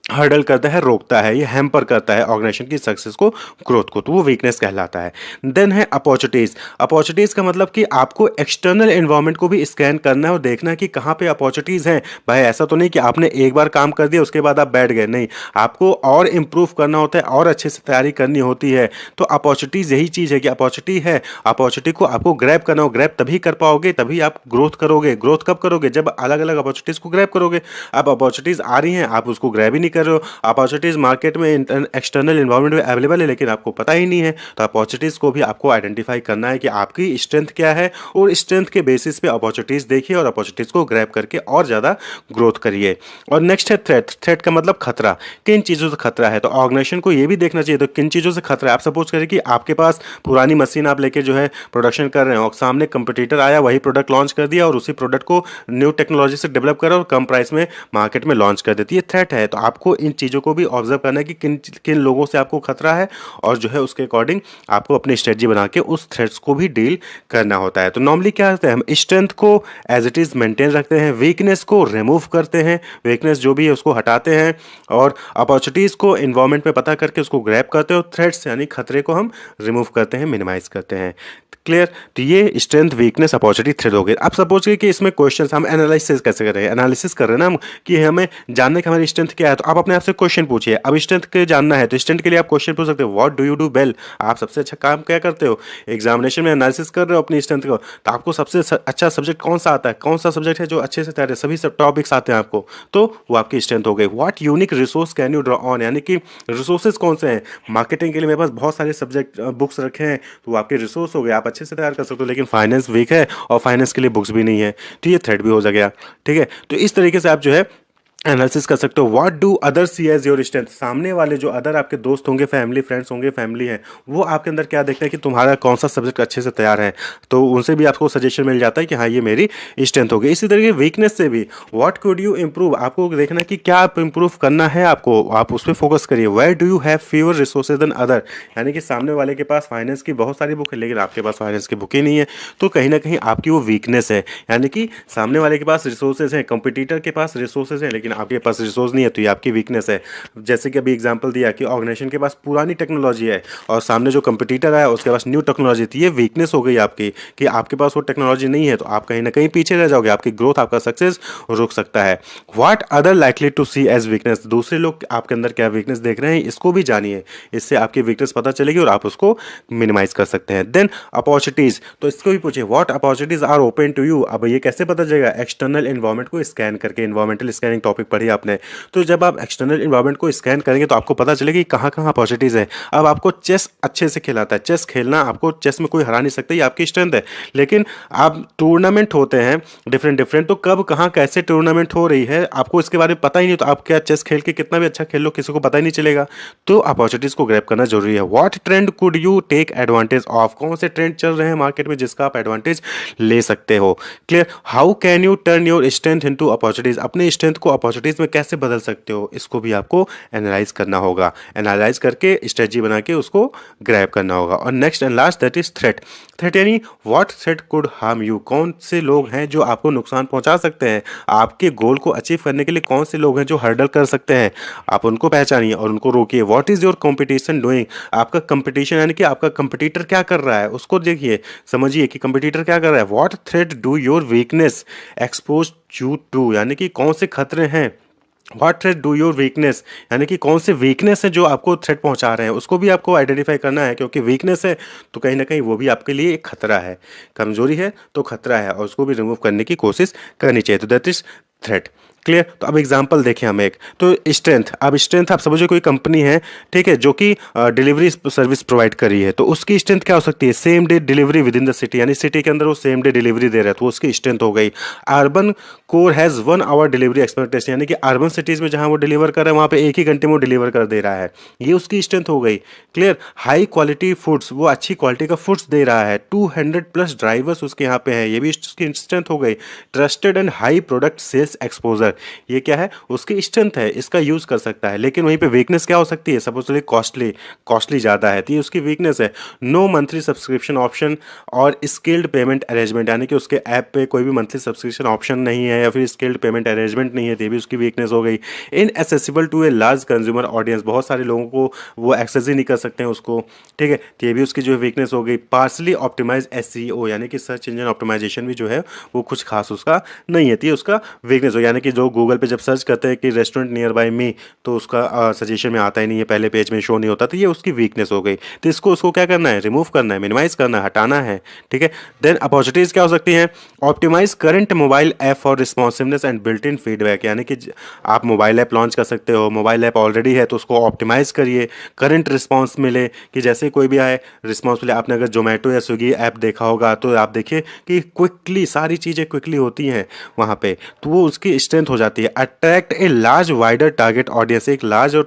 A: हर्डल करता है, रोकता है, ये हैम्पर करता है ऑर्गेनाइजेशन की सक्सेस को, ग्रोथ को, तो वो वीकनेस कहलाता है। देन है अपॉर्चुनिटीज। अपॉर्चुनिटीज का मतलब कि आपको एक्सटर्नल एनवायरनमेंट को भी स्कैन करना है और देखना है कि कहाँ पे अपॉर्चुनिटीज हैं। भाई ऐसा तो नहीं कि आपने एक बार काम कर दिया उसके बाद आप बैठ गए, नहीं, आपको और इम्प्रूव करना होता है और अच्छे से तैयारी करनी होती है। तो अपॉर्चुनिटीज यही चीज़ है कि अपॉर्चुनिटी है, अपॉर्चुनिटी को आपको ग्रैब करना हो, ग्रैब तभी कर पाओगे, तभी आप ग्रोथ करोगे। ग्रोथ कब करोगे? जब अलग अलग अपॉर्चुनिटीज को ग्रैब करोगे। अब अपॉर्चुनिटीज आ रही हैं, आप उसको ग्रैब ही नहीं कर रहे हो, अपॉर्चुनिटीज मार्केट में एक्सटर्नल इन्वायरमेंट में अवेलेबल है लेकिन आपको पता ही नहीं है। तो अपॉर्चुनिटीज को भी आपको आइडेंटिफाई करना है कि आपकी स्ट्रेंथ क्या है, और स्ट्रेंथ के बेसिस पे अपॉर्चुनिटीज देखिए और अपॉर्चुनिटीज को ग्रैब करके और ज़्यादा ग्रोथ करिए। और नेक्स्ट है थ्रेट। थ्रेट का मतलब खतरा, किन चीज़ों से खतरा है, तो ऑर्गेनाइजेशन को ये भी देखना चाहिए तो किन चीज़ों से खतरा है। आप सपोज करें कि आपके पास पुरानी मशीन आप लेके जो है प्रोडक्शन कर रहे हैं और सामने कंपटीटर आया, वही प्रोडक्ट लॉन्च कर दिया और उसी प्रोडक्ट को न्यू टेक्नोलॉजी से डेवलप करा और कम प्राइस में मार्केट में लॉन्च कर देती है। थ्रेट है, तो आपको इन चीज़ों को भी ऑब्जर्व करना है कि किन किन लोगों से आपको खतरा है, और जो है उसके अकॉर्डिंग आपको अपनी स्ट्रेटजी बना के उस थ्रेट्स को भी डील करना होता है। तो नॉर्मली क्या होता है, हम स्ट्रेंथ को एज इट इज़ मेंटेन रखते हैं, वीकनेस को रिमूव करते हैं, वीकनेस जो भी है उसको हटाते हैं, और अपॉर्चुनिटीज़ को इन्वायरमेंट में पता करके उसको ग्रैब करते हैं, और थ्रेट्स यानी खतरे को हम रिमूव करते हैं, मिनिमाइज करते हैं। क्लियर? तो ये स्ट्रेंथ, वीकनेस, अपॉर्चुनिटी, थ्रेट हो गए। आप सपोज करिए कि इसमें क्वेश्चन हम एनालिसिस कैसे कर रहे हैं, एनालिसिस कर रहे हैं ना हम, कि हमें जानने का हमारी स्ट्रेंथ क्या है, तो आप अपने आप से क्वेश्चन पूछिए। अब स्ट्रेंथ के जानना है तो स्ट्रेंथ के लिए आप क्वेश्चन पूछ सकते हो, what do you do well, आप सबसे अच्छा काम क्या करते हो। एग्जामिनेशन में एनालिसिस कर रहे हो अपनी स्ट्रेंथ को, तो आपको सबसे अच्छा सब्जेक्ट कौन सा आता है, कौन सा सब्जेक्ट है जो अच्छे से तैयार है, सभी सब टॉपिक्स आते हैं आपको, तो वो आपकी स्ट्रेंथ हो गई। What unique resource can you draw on, यानी कि रिसोर्सेज कौन से हैं। मार्केटिंग के लिए मेरे पास बहुत सारे सब्जेक्ट बुक्स रखे हैं, तो वो आपके रिसोर्स हो गए, आप अच्छे से तैयार कर सकते हो। लेकिन फाइनेंस वीक है और फाइनेंस के लिए बुक्स भी नहीं है, तो ये थ्रेड भी हो गया। ठीक है, तो इस तरीके से आप जो है एनालिसिस कर सकते हो। What do other see as your strength, सामने वाले जो अदर आपके दोस्त होंगे, फैमिली फ्रेंड्स होंगे, फैमिली है, वो आपके अंदर क्या देखते हैं कि तुम्हारा कौन सा सब्जेक्ट अच्छे से तैयार है, तो उनसे भी आपको सजेशन मिल जाता है कि हाँ ये मेरी स्ट्रेंथ होगी। इसी तरीके वीकनेस से भी व्हाट कुड यू इम्प्रूव, आपको देखना है कि क्या आप इम्प्रूव करना है आपको, आप उस पर फोकस करिए। Where do you have fewer resources than other, यानी कि सामने वाले के पास फाइनेंस की बहुत सारी बुक है लेकिन आपके पास फाइनेंस की बुक ही नहीं है, तो कहीं ना कहीं आपकी वो वीकनेस है। यानी कि सामने वाले के पास रिसोर्सेज हैं, कंपटीटर के पास रिसोर्सेज हैं लेकिन आपके पास रिसोर्स नहीं है, तो ये आपकी वीकनेस है। जैसे कि अभी एग्जांपल दिया कि ऑर्गेनाइजेशन के पास पुरानी टेक्नोलॉजी है और सामने जो कंपटीटर आया उसके पास न्यू टेक्नोलॉजी थी, ये वीकनेस हो गई आपकी कि आपके पास वो टेक्नोलॉजी नहीं है, तो आप कहीं ना कहीं पीछे रह जाओगे, आपकी ग्रोथ, आपका सक्सेस रुक सकता है। What other likely to see as weakness, दूसरे लोग आपके अंदर क्या वीकनेस देख रहे हैं इसको भी जानिए, इससे आपकी वीकनेस पता चलेगी और आप उसको मिनिमाइज कर सकते हैं। देन अपॉर्चुनिटीज, तो इसको भी पूछिए what opportunities are open to you. अब ये कैसे पता चलेगा, एक्सटर्नल एनवायरनमेंट को स्कैन करके, एनवायरमेंटल स्कैनिंग टॉपिक पढ़ी आपने, तो जब आप एक्सटर्नल इन्वायरमेंट को स्कैन करेंगे तो आपको पता चलेगा कि कहाँ कहाँ अपॉर्चुनिटीज़ है। अब आपको चेस अच्छे से खिलाता है, चेस खेलना, आपको चेस में कोई हरा नहीं सकता, ये आपकी स्ट्रेंथ है। लेकिन आप टूर्नामेंट होते हैं डिफरेंट डिफरेंट, तो कब कहाँ कैसे टूर्नामेंट हो रही है आपको इसके बारे में पता ही नहीं, तो आप क्या चेस खेल के कितना भी अच्छा खेल लो किसी को पता ही नहीं चलेगा। तो अपॉर्चुनिटीज़ को ग्रैब करना जरूरी है। What trend could you take advantage of, कौन से ट्रेंड चल रहे हैं मार्केट में जिसका आप एडवांटेज ले सकते हो। Clear? How can U turn your strength into opportunities, अपने स्ट्रेंथ को अपॉर्चुनिटीज में कैसे बदल सकते हो, इसको भी आपको एनालाइज करना होगा। एनालाइज करके स्ट्रेटजी बना के उसको ग्रैब करना होगा। और next and last that is threat. Threat यानी what threat could harm you, कौन से लोग हैं जो आपको नुकसान पहुंचा सकते हैं, आपके गोल को अचीव करने के लिए कौन से लोग हैं जो हर्डल कर सकते हैं, आप उनको पहचानिए और उनको रोकिए। What is your competition doing, आपका कंपटीशन यानी कि आपका कंपटीटर क्या कर रहा है उसको देखिए, समझिए कि कंपटीटर क्या कर रहा है। What threat do your weakness expose you to, यानी कि कौन से खतरे हैं। What threat do your weakness, यानी कि कौन से वीकनेस है जो आपको थ्रेट पहुंचा रहे हैं, उसको भी आपको आइडेंटिफाई करना है, क्योंकि वीकनेस है तो कहीं ना कहीं वो भी आपके लिए एक खतरा है, कमजोरी है तो खतरा है, और उसको भी रिमूव करने की कोशिश करनी चाहिए। तो दैट इज थ्रेट। क्लियर? तो अब एग्जांपल देखें हम एक, तो स्ट्रेंथ, अब स्ट्रेंथ आप समझो कोई कंपनी है, ठीक है, जो कि डिलीवरी सर्विस प्रोवाइड कर रही है, तो उसकी स्ट्रेंथ क्या हो सकती है, same day delivery with in the city, यानी सिटी के अंदर वो सेम डे डिलीवरी दे रहा है, तो उसकी स्ट्रेंथ हो गई। Urban core has 1 hour delivery expectation, यानी कि अर्बन सिटीज़ में जहाँ वो डिलीवर कर रहा है वहाँ पे एक ही घंटे में वो डिलीवर कर दे रहा है, ये उसकी स्ट्रेंथ हो गई। क्लियर? हाई क्वालिटी फूड्स, वो अच्छी क्वालिटी का फूड्स दे रहा है, 200+ ड्राइवर्स उसके यहाँ पे हैं, ये भी उसकी स्ट्रेंथ हो गई। Trusted and high product sales less exposure, ये क्या है, उसकी स्ट्रेंथ है, इसका यूज़ कर सकता है। लेकिन वहीं पे वीकनेस क्या हो सकती है, सपोजली कॉस्टली कॉस्टली ज़्यादा है, तो ये उसकी वीकनेस है। नो मंथली सब्सक्रिप्शन ऑप्शन और स्किल्ड पेमेंट अरेंजमेंट, यानी कि उसके ऐप पे कोई भी मंथली सब्सक्रिप्शन ऑप्शन नहीं है या फिर स्किल्ड पेमेंट अरेंजमेंट नहीं है, तो ये भी उसकी वीकनेस हो गई। Inaccessible to a large consumer audience, बहुत सारे लोगों को वो एक्सेस ही नहीं कर सकते हैं उसको, ठीक है, तो ये भी उसकी जो वीकनेस हो गई। पार्सली ऑप्टिमाइज एसईओ, यानी कि सर्च इंजन ऑप्टिमाइजेशन भी जो है वो कुछ खास उसका नहीं है, तो ये उसका वीकनेस हो, यानी कि जो गूगल पे जब सर्च करते हैं कि रेस्टोरेंट नियर बाय मी, तो उसका सजेशन में आता ही नहीं है, पहले पेज में शो नहीं होता, तो ये उसकी वीकनेस हो गई। तो इसको उसको क्या करना है, रिमूव करना है, मिनिमाइज करना है, हटाना है, ठीक है। देन अपॉर्चुनिटीज क्या हो सकती हैं, optimise current mobile app for responsiveness and built in feedback, यानी कि आप मोबाइल ऐप लॉन्च कर सकते हो, मोबाइल ऐप ऑलरेडी है तो उसको ऑप्टिमाइज करिए, करंट रिस्पॉन्स मिले, कि जैसे कोई भी आए रिस्पॉन्स मिले। आपने अगर जोमेटो या स्विगी ऐप देखा होगा तो आप देखिए कि क्विकली सारी चीज़ें क्विकली होती हैं वहाँ पे, तो वो उसकी स्ट्रेंथ हो जाती है। Attract a large wider target audience, एक लार्ज और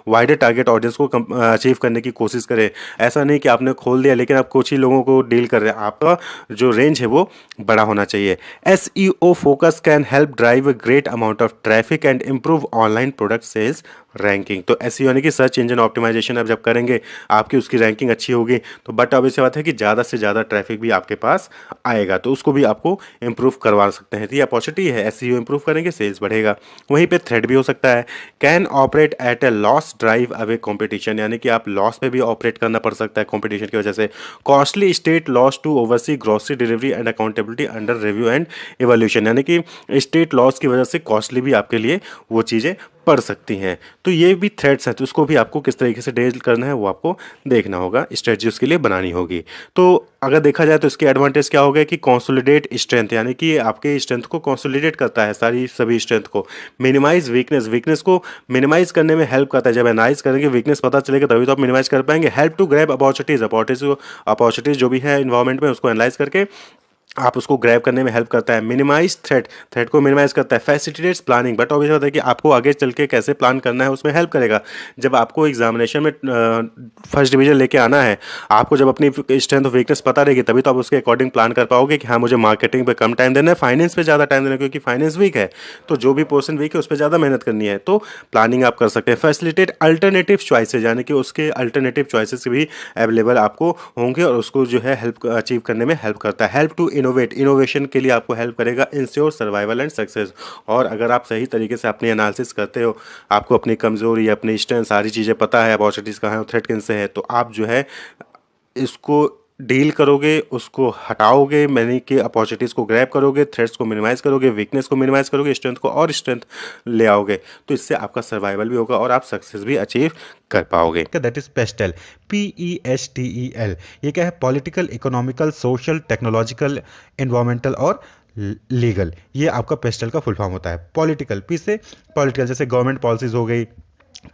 A: वाइडर टारगेट ऑडियंस को अचीव करने की कोशिश करें। ऐसा नहीं कि आपने खोल दिया लेकिन आप कुछ ही लोगों को डील कर रहे हैं, आपका जो रेंज है वो बड़ा होना चाहिए। SEO focus can help drive a great amount of traffic and improve online product sales ranking. तो SEO यानी कि सर्च इंजन ऑप्टिमाइजेशन आप जब करेंगे आपकी उसकी रैंकिंग अच्छी होगी, तो बट अब ऐसी बात है कि ज़्यादा से ज़्यादा ट्रैफिक भी आपके पास आएगा, तो उसको भी आपको इंप्रूव करवा सकते हैं। तो ये अपॉर्चुनिटी है, SEO इंप्रूव करेंगे सेल्स बढ़ेगा। वहीं पे थ्रेड भी हो सकता है, can operate at A loss drive away competition, यानी कि आप लॉस पे भी ऑपरेट करना पड़ सकता है कॉम्पिटिशन की वजह से। Costly state laws to oversee grocery delivery and accountability under review and evolution, यानी कि स्टेट लॉस की वजह से कॉस्टली भी आपके लिए वो चीज़ें पड़ सकती हैं। तो ये भी थ्रेड्स हैं, तो उसको भी आपको किस तरीके से डील करना है वो आपको देखना होगा, स्ट्रेटजी उसके लिए बनानी होगी। तो अगर देखा जाए तो इसके एडवांटेज क्या हो गया कि कंसोलिडेट स्ट्रेंथ, यानी कि आपके स्ट्रेंथ को कंसोलिडेट करता है, सारी सभी स्ट्रेंथ को। मिनिमाइज वीकनेस, वीकनेस को मिनिमाइज करने में हेल्प करता है। जब एनालाइज करेंगे वीकनेस पता चलेगा तभी तो आप मिनिमाइज कर पाएंगे। Help to grab opportunities, opportunities जो भी है इन्वायरमेंट में उसको एनालाइज करके आप उसको ग्रैब करने में हेल्प करता है। मिनिमाइज थ्रेट, थ्रेट को मिनिमाइज करता है। फैसिलिटेट्स प्लानिंग, बट ऑब्वियस होता है कि आपको आगे चल के कैसे प्लान करना है उसमें हेल्प करेगा। जब आपको एग्जामिनेशन में फर्स्ट डिवीजन लेके आना है, आपको जब अपनी स्ट्रेंथ और वीकनेस पता रहेगी तभी तो आप उसके अकॉर्डिंग प्लान कर पाओगे कि हाँ मुझे मार्केटिंग पे कम टाइम देना है, फाइनेंस पे ज़्यादा टाइम देना है, क्योंकि फाइनेंस वीक है तो जो भी पोर्सन वीक है उस पर ज़्यादा मेहनत करनी है, तो प्लानिंग आप कर सकते हैं। फैसिलिटेट अल्टरनेटिव चॉइसेज, यानी कि उसके अल्टरनेटिव चॉइसेस भी अवेलेबल आपको होंगे और उसको जो है हेल्प अचीव करने में हेल्प करता है। हेल्प टू इनोवेट, इनोवेशन के लिए आपको हेल्प करेगा। इंश्योर सर्वाइवल एंड सक्सेस, और अगर आप सही तरीके से अपनी एनालिसिस करते हो, आपको अपनी कमजोरी अपनी स्ट्रेंथ सारी चीज़ें पता है, अपॉर्चुनिटीज़ कहाँ है, थ्रेट किन से है, तो आप जो है इसको डील करोगे, उसको हटाओगे, मैंने कि अपॉर्चुनिटीज़ को ग्रैब करोगे, थ्रेट्स को मिनिमाइज करोगे, वीकनेस को मिनिमाइज करोगे, स्ट्रेंथ को और स्ट्रेंथ ले आओगे, तो इससे आपका सर्वाइवल भी होगा और आप सक्सेस भी अचीव कर पाओगे।
B: That is pastel, PESTEL। ये क्या है, political, economical, social, technological, environmental और लीगल। ये आपका पेस्टल का फुल फॉर्म होता है। पॉलिटिकल, पी से पॉलिटिकल, जैसे गवर्नमेंट पॉलिसीज हो गई,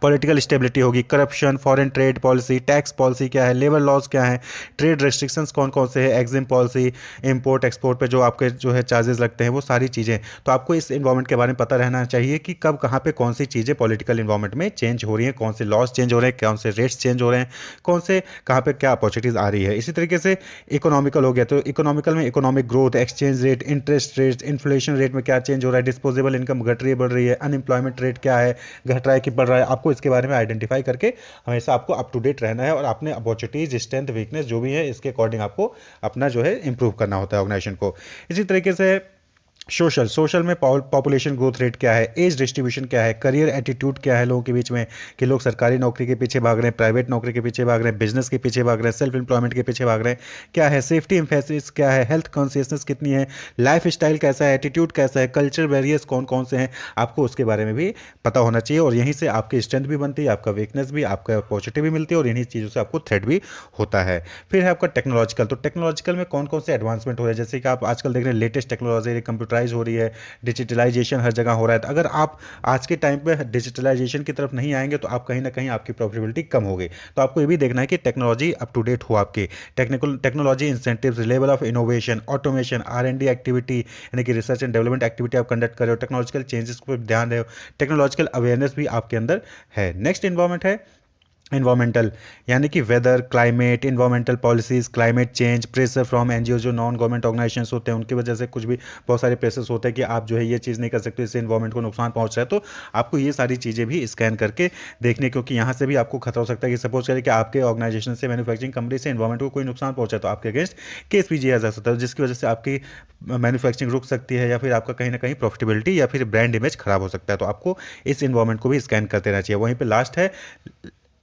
B: पॉलिटिकल स्टेबिलिटी होगी, corruption, foreign trade policy, tax policy क्या है, लेबर लॉज क्या है, ट्रेड रेस्ट्रिक्शंस कौन कौन से हैं, एग्जिम पॉलिसी, इंपोर्ट एक्सपोर्ट पे जो आपके जो है चार्जेस लगते हैं, वो सारी चीज़ें। तो आपको इस इन्वायरमेंट के बारे में पता रहना चाहिए कि कब कहाँ पे कौन सी चीज़ें पॉलिटिकल इन्वायरमेंट में चेंज हो रही हैं, कौन से लॉज चेंज हो रहे हैं, कौन से रेट्स चेंज हो रहे हैं, कौन से कहाँ पे क्या अपॉर्चुनिटीज़ आ रही है। इसी तरीके से इकोनॉमिकल हो गया, तो इकोनॉमिकल में economic growth, exchange rate, interest rate, inflation rate में क्या चेंज हो रहा है, डिस्पोजेबल इनकम घट रही है बढ़ रही है, अनएम्प्लॉयमेंट रेट क्या है, घट रहा है कि बढ़ रहा है। आपको इसके बारे में आइडेंटिफाई करके हमेशा आपको अप टू डेट रहना है और अपने अपॉर्चुनिटीज, स्ट्रेंथ, वीकनेस जो भी है इसके अकॉर्डिंग आपको अपना जो है इंप्रूव करना होता है ऑर्गेनाइजेशन को। इसी तरीके से सोशल, सोशल में पॉपुलेशन ग्रोथ रेट क्या है, एज डिस्ट्रीब्यूशन क्या है, करियर एटीट्यूड क्या है लोगों के बीच में, कि लोग सरकारी नौकरी के पीछे भाग रहे हैं, प्राइवेट नौकरी के पीछे भाग रहे हैं, बिजनेस के पीछे भाग रहे हैं, सेल्फ एम्प्लॉयमेंट के पीछे भाग रहे हैं, क्या है, सेफ्टी एम्फेसिस क्या है, हेल्थ कॉन्शियसनेस कितनी है, लाइफ स्टाइल कैसा है, एटीट्यूड कैसा है, कल्चर बैरियर्स कौन कौन से हैं, आपको उसके बारे में भी पता होना चाहिए। और यहीं से आपकी स्ट्रेंथ भी बनती है, आपका वीकनेस भी, आपका पॉजिटिव भी मिलती है और इन्हीं चीज़ों से आपको थ्रेट भी होता है। फिर है आपका टेक्नोलॉजिकल, तो टेक्नोलॉजिकल में कौन कौन से एडवांसमेंट हो रहे हैं, जैसे कि आप आजकल देख रहे हैं लेटेस्ट टेक्नोलॉजी कंप्यूटराइज हो रही है, डिजिटलाइजेशन हर जगह हो रहा है। तो अगर आप आज के टाइम पे डिजिटलाइजेशन की तरफ नहीं आएंगे तो आप कहीं ना कहीं आपकी प्रॉफिटेबिलिटी कम होगी। तो आपको ये भी देखना है कि टेक्नोलॉजी अप टू डेट हो, आपकी technology incentives, level of innovation, automation, R&D activity, यानी कि रिसर्च एंड डेवलपमेंट एक्टिविटी आप कंडक्ट कर रहे हो, टेक्नोलॉजिकल चेंजेस पर ध्यान रहे हो, टेक्नोलॉजिकल अवेयरनेस भी आपके अंदर है। नेक्स्ट इन्वायरमेंट है इन्वामेंटल यानी कि weather, climate, environmental policies, climate change, pressure from NGO जो नॉन गवर्नमेंट ऑर्गेनाइजेशंस होते हैं उनकी वजह से कुछ भी बहुत सारे प्रेशर्स होते हैं कि आप जो है ये चीज़ नहीं कर सकते, इससे इन्वामेंट को नुकसान पहुंच रहा है। तो आपको ये सारी चीज़ें भी स्कैन करके देखने, क्योंकि यहाँ से भी आपको खतरा हो सकता है कि सपोज करें कि आपके ऑर्गेनाइजेशन से, मैन्युफैक्चरिंग कंपनी से इन्वामेंट को कोई नुकसान पहुंचा तो आपके अगेंस्ट केस भी किया जा सकता है, जिसकी वजह से आपकी मैन्युफैक्चरिंग रुक सकती है या फिर आपका कहीं ना कहीं प्रॉफिटेबिलिटी या फिर ब्रांड इमेज खराब हो सकता है। तो आपको इस इन्वायरमेंट को भी स्कैन करते रहना चाहिए। वहीं पे लास्ट है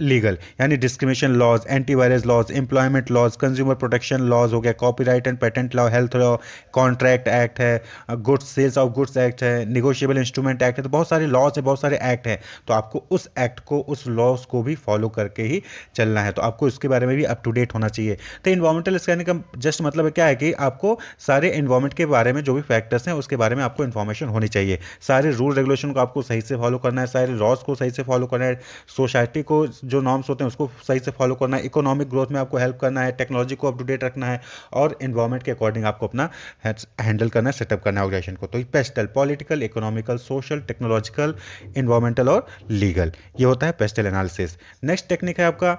B: लीगल, यानी discrimination laws, antivirus laws, employment laws, consumer protection laws हो गया, copyright and patent law, health law, contract act है, goods sales of goods act है, निगोशिएबल इंस्ट्रूमेंट एक्ट है। तो बहुत सारे लॉज है, बहुत सारे एक्ट हैं। तो आपको उस एक्ट को, उस लॉज को भी फॉलो करके ही चलना है। तो आपको इसके बारे में भी अप टू डेट होना चाहिए। तो इन्वायरमेंटल स्कैनिंग का जस्ट मतलब क्या है कि आपको सारे इन्वायरमेंट के बारे में जो भी फैक्टर्स हैं उसके बारे में आपको इन्फॉर्मेशन होनी चाहिए। सारे रूल रेगुलेशन को आपको सही से फॉलो करना है, सारे लॉज को सही से फॉलो करना है, सोसाइटी को जो नॉर्म्स होते हैं उसको सही से फॉलो करना है, इकोनॉमिक ग्रोथ में आपको हेल्प करना है, टेक्नोलॉजी को अप टू डेट रखना है और एनवायरमेंट के अकॉर्डिंग आपको अपना हैंडल करना है, सेटअप करना है ऑर्गेनाइजेशन को। तो PESTEL political, economical, social, technological, environmental और लीगल, ये होता है पेस्टल एनालिसिस। नेक्स्ट टेक्निक है आपका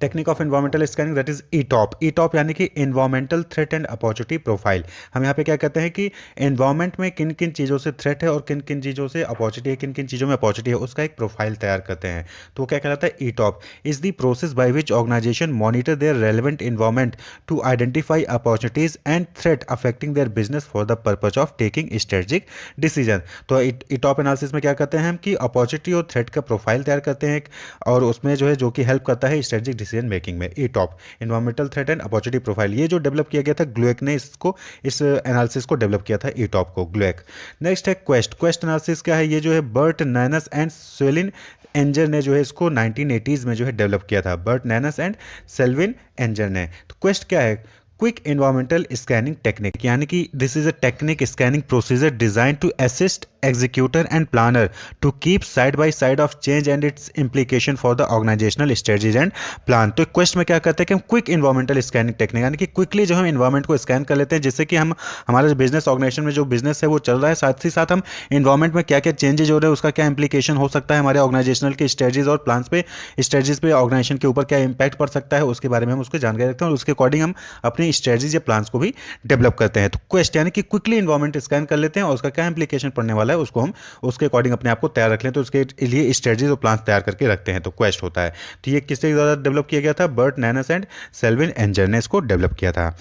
B: technique of environmental scanning, that is ETOP. ETOP यानी कि environmental threat and opportunity profile. हम यहाँ पे क्या कहते हैं कि एनवायरमेंट में किन किन चीज़ों से थ्रेट है और किन किन चीज़ों से अपॉर्चुनिटी है, किन किन चीज़ों में अपॉर्चुनिटी है, उसका एक प्रोफाइल तैयार करते हैं। तो वो क्या कहलाता है? ETOP is the process by which organisation monitor their relevant environment to identify opportunities and threat affecting their business for the purpose of taking strategic decision. तो ईटॉप एनालिसिस में क्या करते हैं हम कि अपॉर्चुनिटी और थ्रेट का प्रोफाइल तैयार करते हैं और उसमें जो है जो कि हेल्प करता है स्ट्रेटेजिक डिसीजन मेकिंग में। ETOP environmental threat and opportunity profile, ये जो डेवलप किया गया था ग्लूएक ने, इसको इस एनालिसिस को डेवलप किया था ईटॉप को, ग्लूएक। नेक्स्ट है क्वेस्ट। क्वेस्ट एनालिसिस क्या है? ये जो है बर्ट नैनस एंड सेलिन एंजर ने जो है इसको 1980s में जो है डेवलप किया था, बर्ट नैनस एंड सेल्विन एंजर ने। तो क्वेस्ट क्या है? क्विक एनवायरमेंटल स्कैनिंग टेक्निक, यानी कि this is a technique scanning procedure design to assist executor and planner to keep side by side of change and its implication for the organisational strategies and plan. तो QUEST में क्या करते हैं कि हम quick environmental scanning technique, यानी कि quickly जो हम एनवायरमेंट को स्कैन कर लेते हैं, जिससे कि हम हमारा बिजनेस ऑर्गेनाइजेशन में जो बिजनेस है वो चल रहा है, साथ ही साथ हम एनवायरमेंट में क्या क्या चेंजेज हो रहे हैं, उसका क्या इंप्लीकेशन हो सकता है हमारे ऑर्गेनाइजेशनल के स्ट्रेटजीज और प्लान्स पे, स्ट्रेटजीज पे ऑर्गेनाइजेशन के ऊपर क्या इंपैक्ट पड़ सकता है, उसके बारे में हम उसको जानकारी रखते हैं और उसके अकॉर्डिंग हम अपनी स्ट्रेटजीज या प्लान्स को भी डेवलप करते हैं। तो क्वेस्ट यानी कि क्विकली एनवायरमेंट स्कैन कर लेते हैं और उसका क्या इंप्लीकेशन पड़ने वाला है उसको हम उसके अकॉर्डिंग अपने आप को तैयार रख लें, तो उसके लिए स्ट्रेटजीज और प्लान तैयार करके रखते हैं। तो क्वेस्ट होता है। तो ये किसके द्वारा डेवलप किया गया था? बर्ट नैनस एंड सेल्विन एंजर ने इसको डेवलप किया था।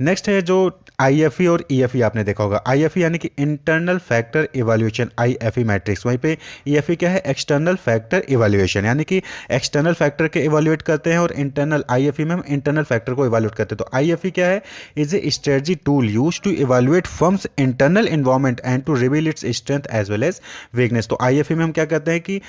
B: नेक्स्ट है जो आईएफई और ईएफई, आपने देखा होगा। आईएफई यानी कि इंटरनल फैक्टर इवैल्यूएशन, आईएफई मैट्रिक्स। वहीं पे ईएफई क्या है? एक्सटर्नल फैक्टर इवैल्यूएशन, यानी कि एक्सटर्नल फैक्टर के इवैल्यूएट करते हैं और इंटरनल, आईएफई में हम इंटरनल फैक्टर को इवैल्यूएट करते हैं। तो आईएफई क्या है? Is a strategy tool used to evaluate firm's internal environment and to reveal its strength as well as weakness. तो आईएफई में हम क्या करते हैं कि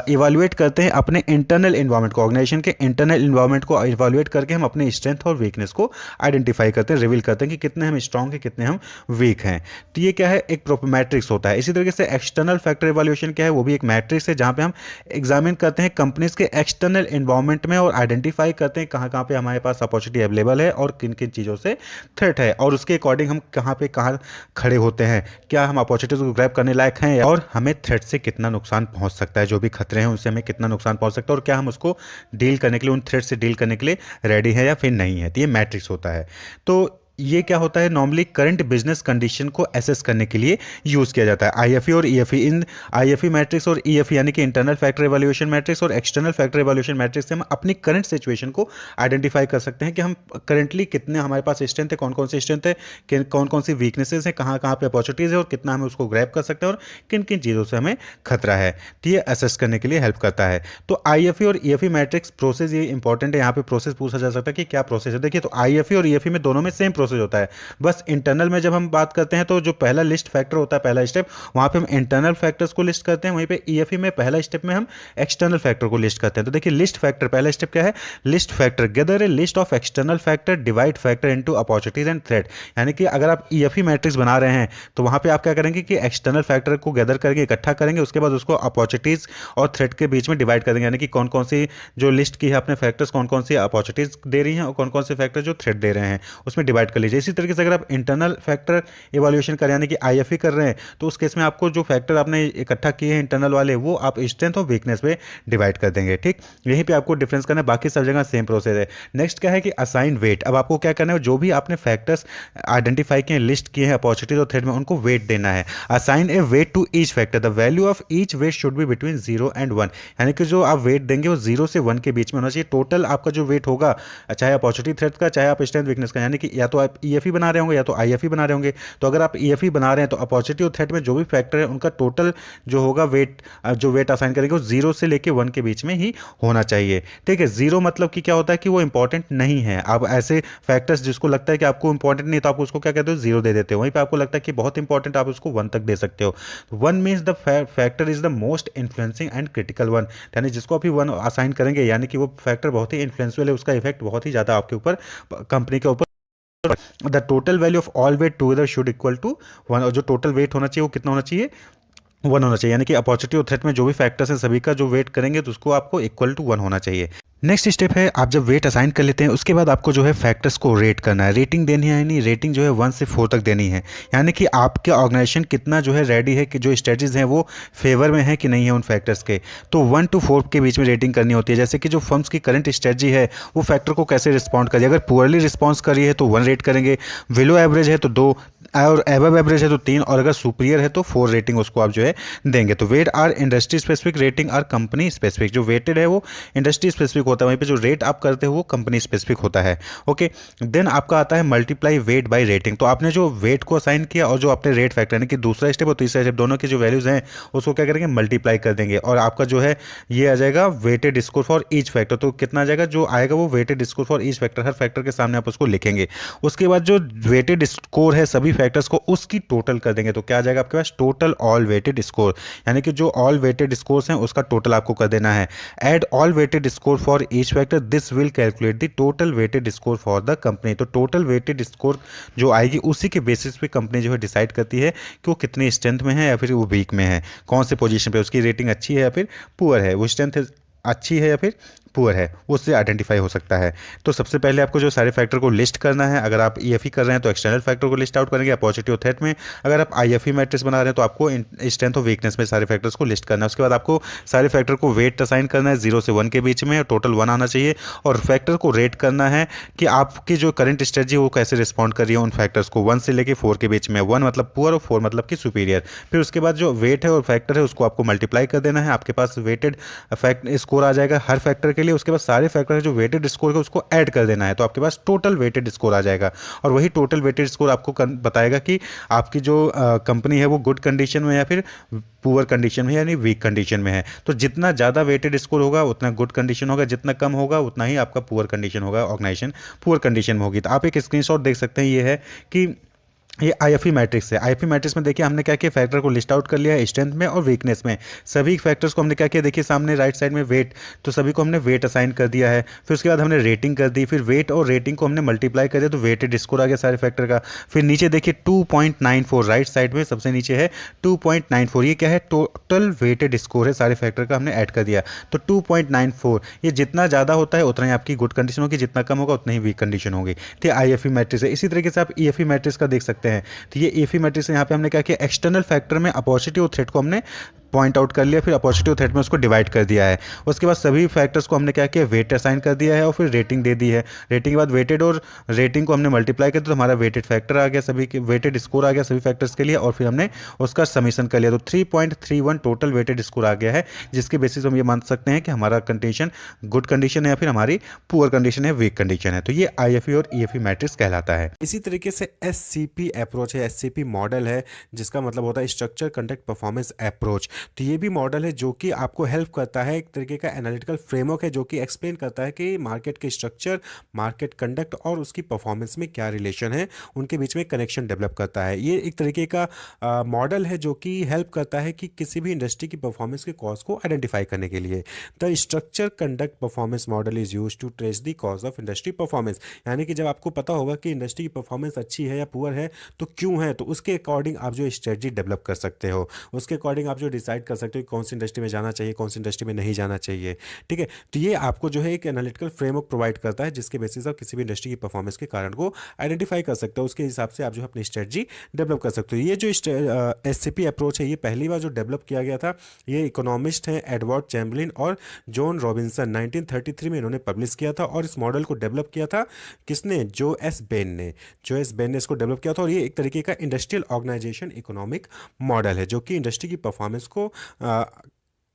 B: इवैल्यूएट करते हैं अपने इंटरनल एनवायरनमेंट को, ऑर्गेनाइजेशन के इंटरनल एनवायरनमेंट को इवैल्यूएट करके हम अपने स्ट्रेंथ और वीकनेस को आइडेंटिफाई करते हैं, रिवील करते हैं कि कितने हम स्ट्रांग हैं, कितने हम वीक हैं। तो ये क्या है? एक मैट्रिक्स होता है। इसी तरीके से एक्सटर्नल फैक्टर इवैल्यूएशन क्या है? वो भी एक मैट्रिक्स है जहां पे हम एग्जामिन करते हैं कंपनीज के एक्सटर्नल एनवायरनमेंट में और आइडेंटिफाई करते हैं कहां कहां पे हमारे पास अपॉर्चुनिटी अवेलेबल है और किन किन चीजों से थ्रेट है, और उसके अकॉर्डिंग हम कहां पे कहां खड़े होते हैं, क्या हम अपॉर्चुनिटीज को ग्रैब करने लायक हैं और हमें थ्रेट से कितना नुकसान पहुंच सकता है, जो भी खतरे हैं उनसे हमें कितना नुकसान पहुंच सकता है और क्या हम उसको डील करने के लिए, उन थ्रेट से डील करने के लिए रेडी है या फिर नहीं है। तो ये मैट्रिक्स होता है। तो ये क्या होता है? नॉर्मली करंट बिजनेस कंडीशन को एसेस करने के लिए यूज किया जाता है। आईएफई और ईएफई, इन आईएफई मैट्रिक्स और ईएफई यानी कि इंटरनल फैक्टर इवैल्यूएशन मैट्रिक्स और एक्सटर्नल फैक्टर इवैल्यूएशन मैट्रिक्स से हम अपनी करंट सिचुएशन को आइडेंटिफाई कर सकते हैं कि हम करंटली कितने हमारे पास स्ट्रेंथ है, कौन कौन सी स्ट्रेंथ है, कौन कौन सी वीकनेसेस है, कहाँ कहाँ पे अपॉर्चुनिटीज है और कितना हमें उसको ग्रैब कर सकते हैं और किन किन चीज़ों से हमें खतरा है। तो ये असेस करने के लिए हेल्प करता है। तो आईएफई और ईएफई मैट्रिक्स प्रोसेस, ये इंपॉर्टेंट है। यहाँ पे प्रोसेस पूछा जा सकता है कि क्या प्रोसेस है। देखिए, तो आईएफई और ईएफई में दोनों में सेम प्रोसेस होता है, बस इंटरनल में जब हम बात करते हैं तो जो पहला लिस्ट फैक्टर होता है, पहला स्टेप, वहां पे हम इंटरनल फैक्टर्स को लिस्ट करते हैं। वहीं पे ईएफई में पहला स्टेप में हम एक्सटर्नल फैक्टर को लिस्ट करते हैं। तो देखिए, लिस्ट फैक्टर, पहला स्टेप क्या है? List factor, gather A list of external factor, divide factor into opportunities and threat. यानी कि अगर आप ईएफई मैट्रिक्स बना रहे हैं तो वहां पे आप क्या करेंगे कि एक्सटर्नल फैक्टर को गैदर करके इकट्ठा करेंगे, उसके बाद उसको अपॉर्चुनिटीज और थ्रेट के बीच में डिवाइड कर देंगे, यानी कि कौन कौन सी जो लिस्ट की है अपने फैक्टर्स, कौन कौन सी अपॉर्चुनिटीज दे रही हैं और कौन कौन से फैक्टर जो थ्रेट दे रहे हैं, उसमें डिवाइड कर लीजिए। इसी तरीके से अगर आप इंटरनल फैक्टर इवैल्यूएशन कर यानी कि आईएफई कर रहे हैं तो उस केस में आपको जो फैक्टर आपने इकट्ठा किए हैं इंटरनल वाले वो आप स्ट्रेंथ और वीकनेस पे डिवाइड कर देंगे। ठीक, यहीं पे आपको डिफरेंस करना है, बाकी सब जगह सेम प्रोसेस है। नेक्स्ट क्या है कि असाइन वेट। अब आपको क्या करना है, जो भी आपने फैक्टर्स आइडेंटिफाई किए हैं, लिस्ट किए हैं अपॉर्चुनिटीज और थ्रेट में, उनको वेट देना है। Assign a weight to each factor, the value of each weight should be between 0 and 1, यानी कि जो आप वेट देंगे वो 0 से 1 के बीच में होना चाहिए। टोटल आपका जो वेट होगा, चाहे अपॉर्चुनिटी थ्रेट का चाहे आप स्ट्रेंथ वीकनेस का, यानी कि या तो आप ईएफई बना रहे होंगे या तो आईएफई बना रहे होंगे। तो अगर आप ईएफई बना रहे हैं तो अपॉर्चुनिटी और थ्रेट में जो भी फैक्टर है उनका टोटल जो होगा वेट, जो वेट असाइन करेंगे वो 0 से लेके 1 के बीच में ही होना चाहिए। ठीक है, 0 मतलब कि क्या होता है कि वो इंपॉर्टेंट नहीं है। आप ऐसे फैक्टर्स जिसको लगता है कि आपको इंपॉर्टेंट नहीं तो आप उसको क्या कहते हो, 0 दे देते हो। वहीं पे आपको लगता है कि बहुत इंपॉर्टेंट, आप उसको 1 तक दे सकते हो। 1 means the factor is the most influencing and critical one, यानी जिसको आप 1 असाइन करेंगे यानी कि वो फैक्टर बहुत ही इन्फ्लुएंसुअल है, उसका इफेक्ट बहुत ही ज्यादा आपके ऊपर, कंपनी के ऊपर। The total value of all weight together should equal to 1, और जो टोटल वेट होना चाहिए वो कितना होना चाहिए, 1 होना चाहिए। यानी कि अपॉर्चुनिटी और थ्रेट में जो भी फैक्टर्स हैं सभी का जो वेट करेंगे तो उसको आपको इक्वल टू 1 होना चाहिए। नेक्स्ट स्टेप है, आप जब वेट असाइन कर लेते हैं उसके बाद आपको जो है फैक्टर्स को रेट करना है। रेटिंग देनी है, यानी रेटिंग जो है 1 से 4 तक देनी है, यानी कि आपके ऑर्गेनाइजेशन कितना जो है रेडी है कि जो स्ट्रेटजीज हैं वो फेवर में है कि नहीं है उन फैक्टर्स के। तो 1 to 4 के बीच में रेटिंग करनी होती है। जैसे कि जो फर्म्स की करंट स्ट्रेटजी है वो फैक्टर को कैसे रिस्पॉन्ड करिए, अगर पुअरली रिस्पॉन्स करी है तो 1 रेट करेंगे, बिलो एवरेज है तो 2, और एबव एवरेज है तो 3, और अगर सुपीरियर है तो 4 रेटिंग उसको आप जो है देंगे। तो weight are industry specific, rating are company specific. जो वेटेड है वो इंडस्ट्री स्पेसिफिक होता है, वहीं पे जो रेट आप करते हो वो कंपनी स्पेसिफिक होता है। ओके, देन आपका आता है मल्टीप्लाई वेट बाय रेटिंग। तो आपने जो वेट को असाइन किया और जो आपने रेट फैक्टर यानी कि दूसरा स्टेप और तीसरा स्टेप दोनों की जो वैल्यूज हैं उसको क्या करेंगे, मल्टीप्लाई कर देंगे, और आपका जो है ये आ जाएगा weighted score for each factor. तो कितना आ जाएगा, जो आएगा वो weighted score for each factor, हर फैक्टर के सामने आप उसको लिखेंगे। उसके बाद जो वेटेड स्कोर है सभी फैक्टर्स को उसकी टोटल कर देंगे। तो क्या आ जाएगा आपके पास, टोटल ऑल वेटेड स्कोर, यानी कि जो ऑल वेटेड स्कोर्स हैं उसका टोटल आपको कर देना है। Add all weighted score for each factor, this will calculate the total weighted score for the company. तो टोटल वेटेड स्कोर जो आएगी उसी के बेसिस पे कंपनी जो है डिसाइड करती है कि वो कितनी स्ट्रेंथ में है या फिर वो वीक में है, कौन से पोजीशन पे उसकी रेटिंग अच्छी है या फिर पुअर है, वो स्ट्रेंथ अच्छी है या फिर पुअर है, उससे आइडेंटिफाई हो सकता है। तो सबसे पहले आपको जो सारे फैक्टर को लिस्ट करना है। अगर आप ईएफई कर रहे हैं तो एक्सटर्नल फैक्टर को लिस्ट आउट करेंगे अपॉर्चुनिटी और थ्रेट में। अगर आप आईएफई मैट्रिक्स बना रहे हैं तो आपको स्ट्रेंथ और वीकनेस में सारे फैक्टर्स को लिस्ट करना है। उसके बाद आपको सारे फैक्टर को वेट असाइन करना है 0 से 1 के बीच में, टोटल 1 आना चाहिए, और फैक्टर को रेट करना है कि आपकी जो करंट स्ट्रेटजी वो कैसे रिस्पॉन्ड कर रही है उन फैक्टर्स को 1 से लेकर 4 के बीच में। 1 मतलब पुअर और 4 मतलब कि सुपीरियर। फिर उसके बाद जो वेट है और फैक्टर है उसको आपको मल्टीप्लाई कर देना है, आपके पास वेटेड फैक्ट स्कोर आ जाएगा हर फैक्टर के लिए। उसके बाद सारे फैक्टर जो वेटेड स्कोर है उसको ऐड कर देना है, तो आपके पास टोटल वेटेड स्कोर आ जाएगा। और वही टोटल वेटेड स्कोर आपको बताएगा कि आपकी जो कंपनी है वो गुड कंडीशन में या फिर पुअर कंडीशन में यानी वीक कंडीशन में है। तो जितना ज़्यादा वेटेड स्कोर होगा उतना गुड कंडीशन होगा, जितना कम होगा उतना ही आपका पुअर कंडीशन होगा, ऑर्गेनाइजेशन पुअर कंडीशन में होगी। तो आप एक स्क्रीनशॉट देख सकते हैं, ये है कि ये आईएफई मैट्रिक्स है। आईएफई मैट्रिक्स में देखिए हमने क्या किया, फैक्टर को लिस्ट आउट कर लिया है स्ट्रेंथ में और वीकनेस में। सभी फैक्टर्स को हमने क्या किया, देखिए सामने राइट साइड में वेट, तो सभी को हमने वेट असाइन कर दिया है। फिर उसके बाद हमने रेटिंग कर दी, फिर वेट और रेटिंग को हमने मल्टीप्लाई कर दिया तो वेटेड स्कोर आ गया सारे फैक्टर का। फिर नीचे देखिए 2.94 राइट साइड में सबसे नीचे है 2.94, ये क्या है, टोटल वेटेड स्कोर है सारे फैक्टर का, हमने ऐड कर दिया। तो 2.94 ये जितना ज़्यादा होता है उतना ही आपकी गुड कंडीशन होगी, जितना कम होगा उतना ही वीक कंडीशन होगी। ठीक है, आईएफई मैट्रिक्स है। इसी तरीके से आप ईएफई मैट्रिक्स का देख सकते हैं। तो ये ईएफई मैट्रिक्स यहाँ पे हमने क्या किया, एक्सटर्नल फैक्टर में अपॉर्चुनिटी और थ्रेट को हमने पॉइंट आउट कर लिया, फिर अपॉर्चुनिटी और थ्रेट में उसको डिवाइड कर दिया है। उसके बाद सभी फैक्टर्स को हमने क्या किया, वेट असाइन कर दिया है और फिर रेटिंग दे दी है। रेटिंग के बाद वेटेड और रेटिंग को हमने मल्टीप्लाई कर दिया तो हमारा वेटेड फैक्टर आ गया, सभी के वेटेड स्कोर आ गया सभी फैक्टर्स के लिए, और फिर हमने उसका समीशन कर लिया तो 3.31 टोटल वेटेड स्कोर आ गया है, जिसके बेसिस हम ये मान सकते हैं कि हमारा कंडीशन गुड कंडीशन है या फिर हमारी पुअर कंडीशन है, वीक कंडीशन है। तो ये आईएफई और ईएफई मैट्रिक्स कहलाता है।
A: इसी तरीके से एससीपी अप्रोच है, एससीपी मॉडल है, जिसका मतलब होता है स्ट्रक्चर कंडक्ट परफॉर्मेंस अप्रोच। तो ये भी मॉडल है जो कि आपको हेल्प करता है, एक तरीके का एनालिटिकल फ्रेमवर्क है जो कि एक्सप्लेन करता है कि मार्केट के स्ट्रक्चर, मार्केट कंडक्ट और उसकी परफॉर्मेंस में क्या रिलेशन है, उनके बीच में कनेक्शन डेवलप करता है। ये एक तरीके का मॉडल है जो कि हेल्प करता है कि किसी भी इंडस्ट्री की परफॉर्मेंस के कॉज को आइडेंटिफाई करने के लिए। The structure conduct performance model is use to trace the cause of industry performance, यानी कि जब आपको पता होगा कि इंडस्ट्री की परफॉर्मेंस अच्छी है या पुअर है तो क्यों है, तो उसके अकॉर्डिंग आप जो स्ट्रेटजी डेवलप कर सकते हो, उसके अकॉर्डिंग आप जो डिसाइड कर सकते हो कि कौन सी इंडस्ट्री में जाना चाहिए, कौन सी इंडस्ट्री में नहीं जाना चाहिए। ठीक है, तो ये आपको जो है एक एनालिटिकल फ्रेमवर्क प्रोवाइड करता है, जिसके बेसिस आप किसी भी इंडस्ट्री की परफॉर्मेंस के कारण को आइडेंटिफाई कर सकते हो, उसके हिसाब से आप जो है अपनी स्ट्रेटजी डेवलप कर सकते हो। ये जो एससीपी अप्रोच है, ये पहली बार जो डेवलप किया गया था, ये इकोनॉमिस्ट हैं एडवर्ड चैम्बलिन और जॉन रॉबिन्सन 1933 में इन्होंने पब्लिश किया था, और इस मॉडल को डेवलप किया था किसने, जो एस बेन ने। जो एस बेन ने इसको डेवलप किया था, और ये एक तरीके का इंडस्ट्रियल ऑर्गेनाइजेशन इकोनॉमिक मॉडल है, जो कि इंडस्ट्री की परफॉर्मेंस को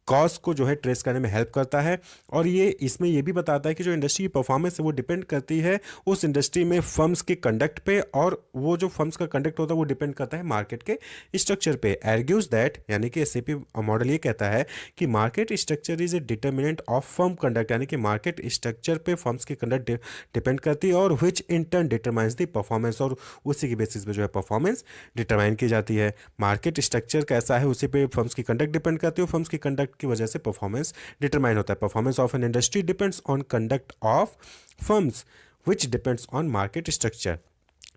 A: कॉस्ट को जो है ट्रेस करने में हेल्प करता है। और ये इसमें ये भी बताता है कि जो इंडस्ट्री की परफॉर्मेंस है वो डिपेंड करती है उस इंडस्ट्री में फर्म्स के कंडक्ट पे, और वो जो फर्म्स का कंडक्ट होता है वो डिपेंड करता है मार्केट के स्ट्रक्चर पे। एर्ग्यूज दैट, यानी कि एससीपी मॉडल ये कहता है कि market structure is a determinant of firm conduct, यानी कि मार्केट स्ट्रक्चर पे फर्म्स की कंडक्ट डिपेंड करती है, और which in turn determines the performance, और उसी के बेसिस पे जो है परफॉर्मेंस डिटरमाइन की जाती है। मार्केट स्ट्रक्चर कैसा है उसी पे फर्म्स की कंडक्ट डिपेंड करती है, और फर्म्स की कंडक्ट की वजह से परफॉर्मेंस डिटरमाइन होता है। Performance of an industry depends on conduct of firms which depends on market structure.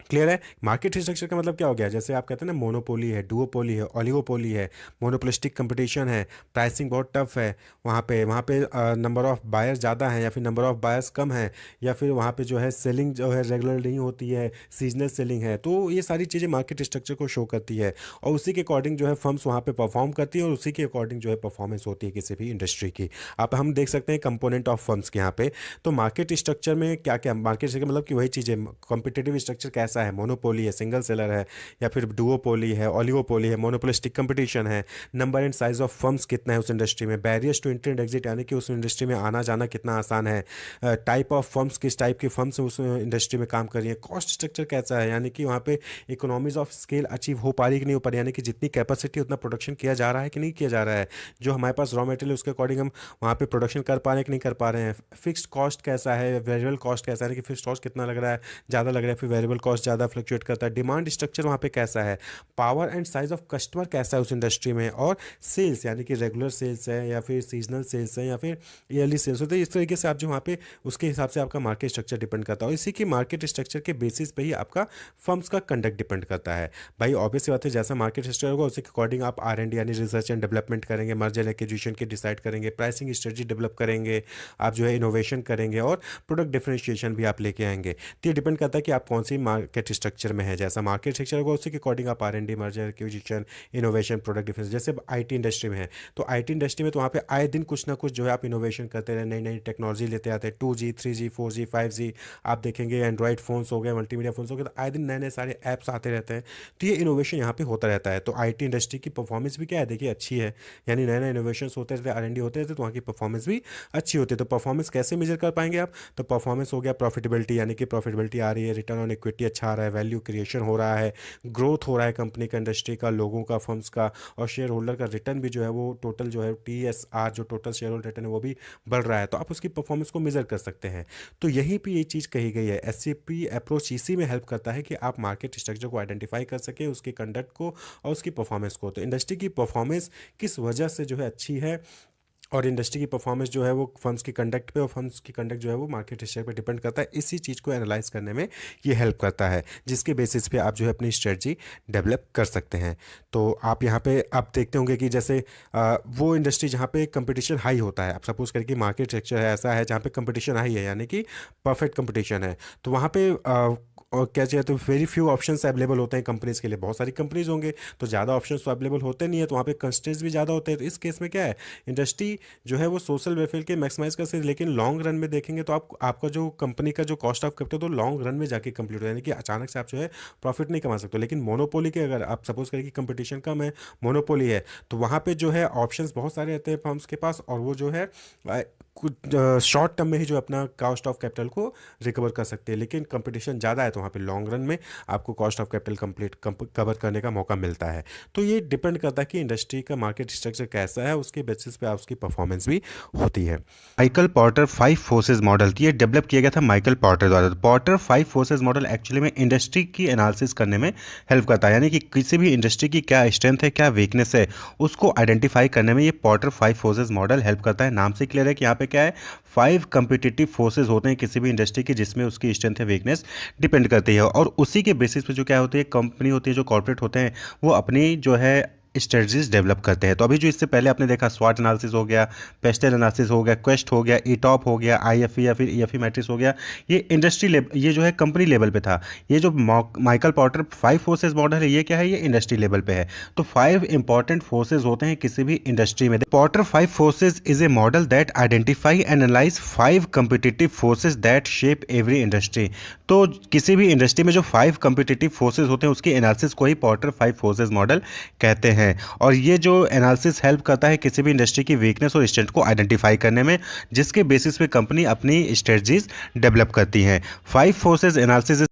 A: Clear है, मार्केट स्ट्रक्चर का मतलब क्या हो गया, जैसे आप कहते हैं ना मोनोपोली है, डुओपोली है, ओलिगोपोली है, मोनोपोलिस्टिक कंपटीशन है, प्राइसिंग बहुत टफ है, वहाँ पे नंबर ऑफ बायर्स ज़्यादा हैं या फिर नंबर ऑफ बायर्स कम है, या फिर वहाँ पे जो है सेलिंग जो है रेगुलर नहीं होती है, सीजनल सेलिंग है। तो ये सारी चीज़ें मार्केट स्ट्रक्चर को शो करती है, और उसी के अकॉर्डिंग जो है फर्म्स वहाँ पे परफॉर्म करती है, और उसी के अकॉर्डिंग जो है परफॉर्मेंस होती है किसी भी इंडस्ट्री की। आप हम देख सकते हैं कंपोनेंट ऑफ फर्म्स के यहाँ पे। तो मार्केट स्ट्रक्चर में क्या क्या, मार्केट स्ट्रक्चर मतलब कि वही चीज़ें, कॉम्पिटेटिव स्ट्रक्चर कैसा है, मोनोपोली है, सिंगल सेलर है, या फिर डुओपोली है, ओलिगोपोली है, मोनोपोलिस्टिक कंपटीशन है, number and size of firms कितना है उस इंडस्ट्री में, barriers to entry and exit, यानी कि उस इंडस्ट्री में आना जाना कितना आसान है, टाइप ऑफ फर्म्स, किस टाइप की फर्म्स उस इंडस्ट्री में काम कर रही है, कॉस्ट स्ट्रक्चर कैसा है, यानी कि वहाँ पे इकोनॉमीज ऑफ स्केल अचीव हो पा रही है कि नहीं हो पा रही, यानी कि जितनी कैपेसिटी उतना प्रोडक्शन किया जा रहा है कि नहीं किया जा रहा है, जो हमारे पास रॉ मटेरियल उसके अकॉर्डिंग हम वहाँ पे प्रोडक्शन कर पा रहे हैं कि नहीं कर पा रहे हैं, फिक्स्ड कॉस्ट कैसा है, वेरिएबल कॉस्ट कैसा है, कि फिक्स्ड कॉस्ट कितना लग रहा है, ज़्यादा लग रहा है, फिर वेरिएबल कॉस्ट ज़्यादा फ्लक्चुएट करता है, डिमांड स्ट्रक्चर वहाँ पे कैसा है, power and size of customer कैसा है उस इंडस्ट्री में, और सेल्स, यानी कि रेगुलर सेल्स है या फिर सीजनल सेल्स है या फिर ईयरली सेल्स होते हैं। इस तरीके से आप जो वहाँ पे उसके हिसाब से आपका मार्केट स्ट्रक्चर डिपेंड करता है, और इसी की मार्केट स्ट्रक्चर के बेसिस पे ही आपका फर्म्स का कंडक्ट डिपेंड करता है। भाई ऑब्वियस बात है, जैसा मार्केट स्ट्रक्चर होगा उसी के अकॉर्डिंग आप R&D यानी रिसर्च एंड डेवलपमेंट करेंगे, मर्जर एक्विजिशन की डिसाइड करेंगे, प्राइसिंग स्ट्रेटजी डेवलप करेंगे, आप जो है इनोवेशन करेंगे, और प्रोडक्ट डिफरेंशिएशन भी आप लेके आएंगे। तो ये डिपेंड करता है कि आप कौन सी मार्केट स्ट्रक्चर में है, जैसा मार्केट स्ट्रक्चर होगा उसी के अकॉर्डिंग आप R&D, merger acquisition, innovation, product difference. जैसे IT इंडस्ट्री में है, तो IT इंडस्ट्री में तो वहाँ पे आए दिन कुछ ना कुछ जो है आप इनोवेशन करते रहे, नई नई टेक्नोलॉजी लेते आते हैं, 2G 3G 4G 5G, आप देखेंगे एंड्रॉइड फ़ोन्स हो गए, मल्टीमीडिया फ़ोन्स हो गए, तो आए दिन नए नए सारे ऐप्स आते रहते हैं। तो ये इनोवेशन यहाँ पे होता रहता है। तो IT इंडस्ट्री की परफॉर्मेंस भी क्या है, देखिए अच्छी है, यानी नए नए इनोवेशन होते रहते हैं, R&D होते रहते हैं, तो वहाँ की परफॉर्मेंस भी अच्छी होती है। तो परफॉर्मेंस कैसे मेजर कर पाएंगे आप, तो परफॉर्मेंस हो गया प्रॉफिटेबिलिटी, यानी कि प्रॉफिटेबिलिटी आ रही है, रिटर्न ऑन इक्विटी अच्छा आ रहा है, वैल्यू क्रिएशन हो रहा है, ग्रोथ हो रहा है कंपनी का, इंडस्ट्री का, लोगों का, फर्म्स का, और शेयर होल्डर का रिटर्न भी जो है वो टोटल जो है TSR जो टोटल शेयर होल्डर रिटर्न है वो भी बढ़ रहा है। तो आप उसकी परफॉर्मेंस को मेजर कर सकते हैं। तो यहीं पे ये चीज़ कही गई है, एससीपी अप्रोच इसी में हेल्प करता है कि आप मार्केट स्ट्रक्चर को आइडेंटिफाई कर सके, उसके कंडक्ट को और उसकी परफॉर्मेंस को। तो इंडस्ट्री की परफॉर्मेंस किस वजह से जो है अच्छी है, और इंडस्ट्री की परफॉर्मेंस जो है वो फर्म्स की कंडक्ट पे, और फर्म्स की कंडक्ट जो है वो मार्केट शेयर पे डिपेंड करता है। इसी चीज़ को एनालाइज करने में ये हेल्प करता है, जिसके बेसिस पे आप जो है अपनी स्ट्रेटजी डेवलप कर सकते हैं। तो आप यहाँ पे आप देखते होंगे कि जैसे वो इंडस्ट्री जहाँ पे कंपटीशन हाई होता है, आप सपोज करें कि मार्केट स्ट्रक्चर है ऐसा है जहाँ पे कंपटीशन हाई है, यानी कि परफेक्ट कंपटीशन है, तो वहाँ पे और क्या चाहिए, तो वेरी फ्यू ऑप्शंस अवेलेबल होते हैं कंपनीज के लिए। बहुत सारी कंपनीज होंगे तो ज़्यादा ऑप्शंस तो अवेलेबल होते नहीं है, तो वहाँ पे कंस्ट्रेंट्स भी ज़्यादा होते हैं। तो इस केस में क्या है, इंडस्ट्री जो है वो सोशल वेलफेयर के मैक्सिमाइज कर सकती है, लेकिन लॉन्ग रन में देखेंगे तो आपका जो कंपनी का जो कॉस्ट ऑफ कैपिटल तो लॉन्ग रन में जाके कंप्लीट हो, यानी कि अचानक से आप जो है प्रॉफिट नहीं कमा सकते। लेकिन मोनोपोली के अगर आप सपोज करें कि कंपटीशन कम है, मोनोपोली है, तो वहाँ पे जो है ऑप्शंस बहुत सारे रहते हैं फर्म्स के पास, और वो जो है कुछ शॉर्ट टर्म में ही जो अपना कॉस्ट ऑफ कैपिटल को रिकवर कर सकते हैं। लेकिन कंपटीशन ज़्यादा है तो वहाँ पे लॉन्ग रन में आपको cost of capital complete cover करने का मौका मिलता है। तो ये डिपेंड करता है कि इंडस्ट्री का मार्केट स्ट्रक्चर कैसा है, उसके बेसिस पे उसकी परफॉर्मेंस भी होती है।
B: माइकल पॉर्टर 5 फोर्सेस मॉडल, ये डेवलप किया गया था माइकल पॉर्टर द्वारा। पॉर्टर 5 फोर्सेस मॉडल एक्चुअली में इंडस्ट्री की एनालिसिस करने में हेल्प करता है, यानी कि किसी भी इंडस्ट्री की क्या स्ट्रेंथ है, क्या वीकनेस है, उसको आइडेंटिफाई करने में ये पॉर्टर 5 फोर्सेस मॉडल हेल्प करता है। नाम से क्लियर है कि यहाँ पे क्या है, 5 कम्पिटिटिव फोर्सेज होते हैं किसी भी इंडस्ट्री की जिसमें उसकी स्ट्रेंथ है वीकनेस डिपेंड करती है, और उसी के बेसिस पे जो क्या होती है, कंपनी होती है, जो कॉर्पोरेट होते हैं वो अपनी जो है स्ट्रेटजीज डेवलप करते हैं। तो अभी जो इससे पहले आपने देखा स्वॉट एनालिसिस हो गया, पेस्टेल एनालिसिस हो गया, क्वेस्ट हो गया, ईटॉप हो गया, आईएफई या फिर ईएफई मैट्रिक्स हो गया, ये इंडस्ट्री लेवल, ये जो है कंपनी लेवल पे था। ये जो माइकल पॉर्टर 5 फोर्सेज मॉडल है, ये क्या है, ये इंडस्ट्री लेवल पे है। तो 5 इंपॉर्टेंट फोर्सेज होते हैं किसी भी इंडस्ट्री में। Porter 5 forces is a model that identify and analyse 5 competitive forces that shape every industry. तो किसी भी इंडस्ट्री में जो 5 कम्पिटिटिव फोर्सेज होते हैं उसकी एनालिसिस को ही पॉर्टर 5 फोर्सेज मॉडल कहते हैं। और ये जो एनालिसिस हेल्प करता है किसी भी इंडस्ट्री की वीकनेस और स्ट्रेंथ को आइडेंटिफाई करने में, जिसके बेसिस पे कंपनी अपनी स्ट्रेटजीज डेवलप करती हैं। 5 forces analysis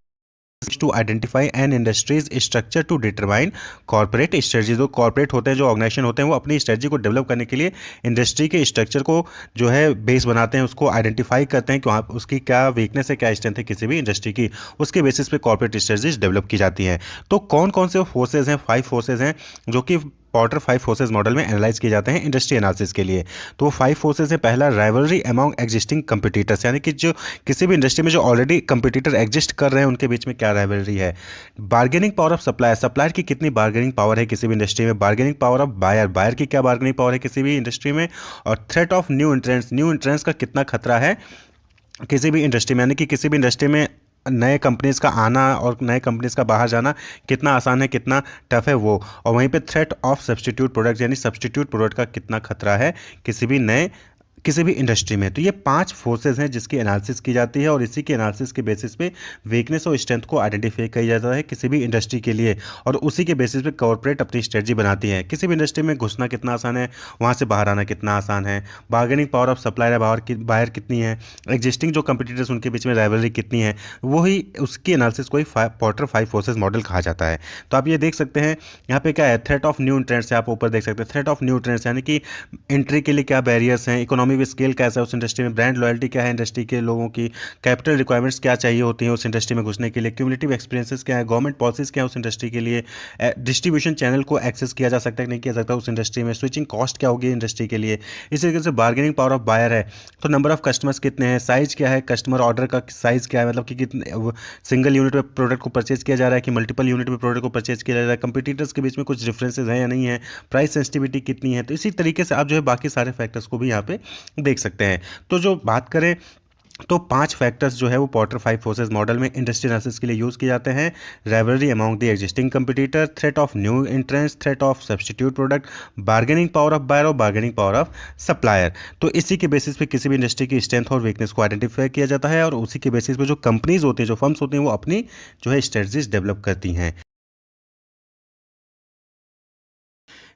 B: to identify an industry's structure to determine corporate strategy. जो कॉर्पोरेट होते हैं, जो ऑर्गेनाइजेशन होते हैं, वो अपनी स्ट्रेटजी को डेवलप करने के लिए इंडस्ट्री के स्ट्रक्चर को जो है बेस बनाते हैं, उसको आइडेंटिफाई करते हैं कि वहाँ उसकी क्या वीकनेस है, क्या स्ट्रेंथ है किसी भी इंडस्ट्री की, उसके बेसिस पे कॉर्पोरेट स्ट्रेटजीज डेवलप की जाती हैं। तो कौन कौन से फोर्सेज हैं, 5 फोर्सेज हैं जो कि पॉर्टर 5 फोर्सेज मॉडल में एनालाइज किए जाते हैं इंडस्ट्री एनालिसिस के लिए। तो वो 5 फोर्सेज है। पहला, राइवलरी अमॉन्ग एग्जिस्टिंग कंपटीटर्स, यानी कि जो किसी भी इंडस्ट्री में जो ऑलरेडी कंपटीटर एग्जिस्ट कर रहे हैं उनके बीच में क्या राइवलरी है। Bargaining power of supplier, supplier की कितनी बार्गेनिंग पावर है किसी भी इंडस्ट्री में। Bargaining power of buyer, buyer की क्या बार्गेनिंग पावर है किसी भी इंडस्ट्री में। और threat of new entrance, new entrance का कितना खतरा है किसी भी इंडस्ट्री में, यानी कि किसी भी इंडस्ट्री में नए कंपनीज का आना और नए कंपनीज का बाहर जाना कितना आसान है, कितना टफ है वो। और वहीं पे थ्रेट ऑफ सब्स्टिट्यूट प्रोडक्ट, यानी सब्स्टिट्यूट प्रोडक्ट का कितना खतरा है किसी भी इंडस्ट्री में। तो ये 5 फोर्सेज हैं जिसकी एनालिसिस की जाती है, और इसी के एनालिसिस के बेसिस पे वीकनेस और स्ट्रेंथ को आइडेंटिफाई किया जाता है किसी भी इंडस्ट्री के लिए, और उसी के बेसिस पे कॉर्पोरेट अपनी स्ट्रेटजी बनाती है। किसी भी इंडस्ट्री में घुसना कितना आसान है, वहाँ से बाहर आना कितना आसान है, बार्गेनिंग पावर ऑफ सप्लायर बाहर कितनी है, एग्जिस्टिंग जो कंपटीटर्स उनके बीच में राइवलरी कितनी है, वही उसकी एनालिसिस को ही पॉर्टर 5 फोर्सेज मॉडल कहा जाता है। तो आप ये देख सकते हैं यहाँ पे क्या है, थ्रेट ऑफ न्यू एंट्रेंट्स है, आप ऊपर देख सकते हैं थ्रेट ऑफ न्यू एंट्रेंट्स, यानी कि एंट्री के लिए क्या बैरियर्स हैं, इकोनॉमी स्केल कैसा है उस इंडस्ट्री में, ब्रांड लॉयल्टी क्या है इंडस्ट्री के लोगों की, कैपिटल रिक्वायरमेंट्स क्या चाहिए होती हैं उस इंडस्ट्री में घुसने के लिए, क्यूमुलेटिव एक्सपीरियंसेस क्या है, गवर्नमेंट पॉलिसीज क्या है उस इंडस्ट्री के लिए, डिस्ट्रीब्यूशन चैनल को एक्सेस किया जा सकता है कि नहीं किया सकता उस इंडस्ट्री में, स्विचिंग कॉस्ट क्या होगी इंडस्ट्री के लिए। इसी तरीके से बार्गेनिंग पावर ऑफ बायर है, तो नंबर ऑफ कस्टमर्स कितने हैं, साइज क्या है, कस्टमर ऑर्डर का साइज क्या है, मतलब कि कितने सिंगल यूनिट में प्रोडक्ट को परचेज किया जा रहा है कि मल्टीपल यूनिट में प्रोडक्ट को परचेज किया जा रहा है, कंपटीटर्स के बीच में कुछ डिफरेंसेस हैं या नहीं है, प्राइस सेंसिटिविटी कितनी है। तो इसी तरीके से आप जो है बाकी सारे फैक्टर्स को भी यहाँ पे देख सकते हैं। तो जो बात करें तो 5 फैक्टर्स जो है वो पॉर्टर 5 फोर्सेज मॉडल में इंडस्ट्री एनालिसिस के लिए यूज़ किए जाते हैं। Rivalry among the existing competitor, threat of new entrance, threat of substitute product, bargaining power of buyer और बार्गेनिंग पावर ऑफ सप्लायर। तो इसी के बेसिस पे किसी भी इंडस्ट्री की स्ट्रेंथ और वीकनेस को आइडेंटिफाई किया जाता है, और उसी के बेसिस पे जो कंपनीज होती हैं, जो फर्म्स होती हैं, वो अपनी जो है स्ट्रेटजीज डेवलप करती हैं।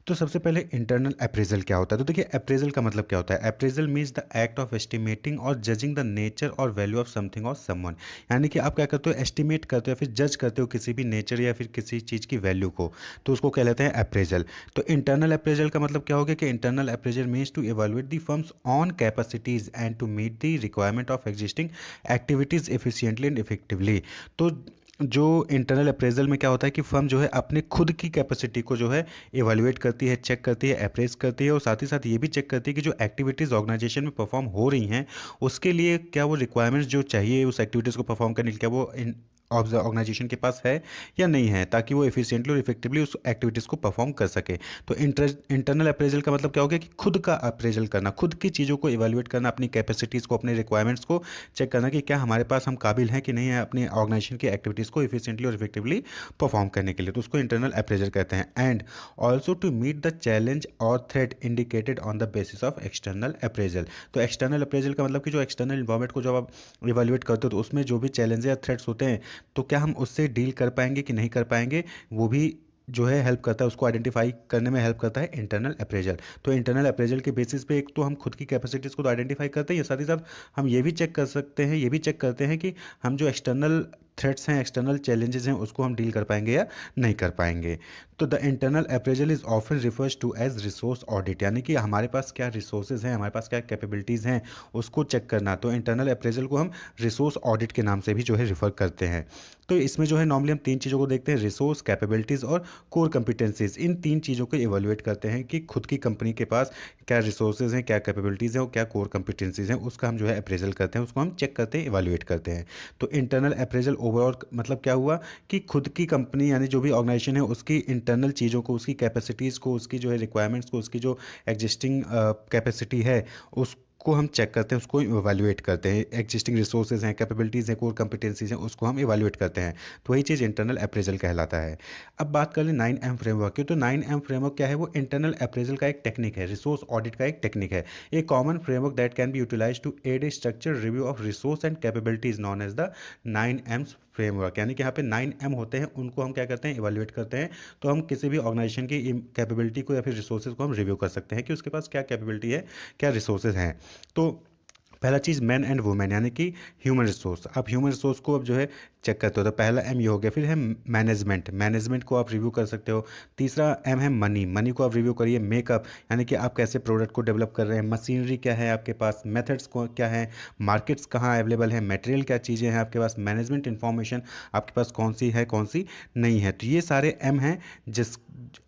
B: तो सबसे पहले इंटरनल अप्रेजल क्या होता है। तो देखिए, अप्रेजल का मतलब क्या होता है। Appraisal means the act of estimating और जजिंग द नेचर और वैल्यू ऑफ समथिंग और समवन, यानी कि आप क्या करते हो, एस्टिमेट करते हो या फिर जज करते हो किसी भी नेचर या फिर किसी चीज़ की वैल्यू को, तो उसको क्या लेते हैं, अप्रेजल। तो इंटरनल अप्रेजल का मतलब क्या होगा कि internal appraisal means to evaluate the firm's on capacities and to meet the requirement of existing activities efficiently and effectively. तो जो इंटरनल अप्रेजल में क्या होता है कि फर्म जो है अपने खुद की कैपेसिटी को जो है इवेलुएट करती है, चेक करती है, अप्रेज करती है, और साथ ही साथ ये भी चेक करती है कि जो एक्टिविटीज़ ऑर्गेनाइजेशन में परफॉर्म हो रही हैं उसके लिए क्या वो रिक्वायरमेंट्स जो चाहिए उस एक्टिविटीज़ को परफॉर्म करने के लिए, क्या वो ऑर्गेनाइजेशन के पास है या नहीं है, ताकि वो एफिशिएंटली और इफेक्टिवली उस एक्टिविटीज़ को परफॉर्म कर सके। तो इंटरनल अप्रेजल का मतलब क्या हो गया कि खुद का अप्रेजल करना, खुद की चीज़ों को इवेलुएट करना, अपनी कैपेसिटीज़ को, अपने रिक्वायरमेंट्स को चेक करना कि क्या हमारे पास हम काबिल हैं कि नहीं है अपनी ऑर्गेनाइजेशन की एक्टिविटीज़ को इफिशिएंटली और इफेक्टिवली परफॉर्म करने के लिए। तो उसको इंटरनल अप्रेजल कहते हैं। And also to meet the challenge और threat indicated on the basis of external appraisal. तो एक्सटर्नल अप्रेजल का मतलब कि जो एक्सटर्नल इन्वायरमेंट को जब आप इवेलुएट करते हो तो उसमें जो भी चैलेंज या थ्रेट्स होते हैं तो क्या हम उससे डील कर पाएंगे कि नहीं कर पाएंगे, वो भी जो है हेल्प करता है, उसको आइडेंटिफाई करने में हेल्प करता है इंटरनल अप्रेजल। तो इंटरनल अप्रेजल के बेसिस पे एक तो हम खुद की कैपेसिटीज़ को तो आइडेंटिफाई करते हैं, साथ ही साथ हम ये भी चेक कर सकते हैं, ये भी चेक करते हैं कि हम जो एक्सटर्नल थ्रेट्स हैं, एक्सटर्नल चैलेंजेस हैं, उसको हम डील कर पाएंगे या नहीं कर पाएंगे। तो the internal appraisal is often refers to as resource audit, यानी कि हमारे पास क्या रिसोर्सेज हैं, हमारे पास क्या कैपेबिलिटीज़ हैं, उसको चेक करना। तो इंटरनल अप्रेजल को हम रिसोर्स ऑडिट के नाम से भी जो है रिफर करते हैं। तो इसमें जो है नॉर्मली हम तीन चीज़ों को देखते हैं, रिसोर्स, कैपेबिलिटीज़ और कोर कंपिटेंसीज। इन तीन चीज़ों को इवेलुएट करते हैं कि खुद की कंपनी के पास क्या रिसोर्सेज हैं, क्या कैपेबिलिटीज़ हैं और क्या कोर कंपिटेंसीज हैं, उसका हम जो है अप्रेजल करते हैं, उसको हम चेक करते हैं, इवेलुएट करते हैं। तो इंटरनल अप्रेजल ओवरऑल मतलब क्या हुआ कि खुद की कंपनी यानी जो भी ऑर्गेनाइजेशन है उसकी इंटरनल चीज़ों को, उसकी कैपेसिटीज़ को, उसकी जो है रिक्वायरमेंट्स को, उसकी जो एग्जिस्टिंग कैपेसिटी है उसको हम चेक करते हैं, उसको इवेलुएट करते हैं। एग्जिस्टिंग रिसोर्सेज हैं, कैपेबिलिटीज़ हैं, कोर कंपिटेंसीज हैं, उसको हम इवेलुएट करते हैं। तो वही चीज़ इंटरनल अप्रेजल कहलाता है। अब बात कर लें 9M फ्रेमवर्क की। तो 9M फ्रेमवर्क क्या है, वो इंटरनल अप्रेजल का एक टेक्निक है, रिसोर्स ऑडिट का एक टेक्निक है। A common framework that can be utilize to aid a structure review of resource and capabilities known as the 9M framework. यानी कि यहाँ पे 9M होते हैं, उनको हम क्या करते हैं, इवेलुएट करते हैं। तो हम किसी भी ऑर्गेनाइजेशन की कैपेबिलिटी को या फिर रिसोर्सेज को हम रिव्यू कर सकते हैं कि उसके पास क्या कैपेबिलिटी है, क्या रिसोर्सेज हैं। तो पहला चीज़ मैन एंड वुमेन, यानी कि ह्यूमन रिसोर्स। आप ह्यूमन रिसोर्स को अब जो है चेक करते हो, तो पहला एम ये हो गया। फिर है मैनेजमेंट, मैनेजमेंट को आप रिव्यू कर सकते हो। तीसरा एम है मनी, मनी को आप रिव्यू करिए। मेकअप, यानी कि आप कैसे प्रोडक्ट को डेवलप कर रहे हैं। मशीनरी क्या है आपके पास, मेथड्स क्या है, मार्केट्स कहाँ अवेलेबल है, मटेरियल क्या चीज़ें हैं आपके पास, मैनेजमेंट इन्फॉर्मेशन आपके पास कौन सी है, कौन सी नहीं है। तो ये सारे एम हैं जिस,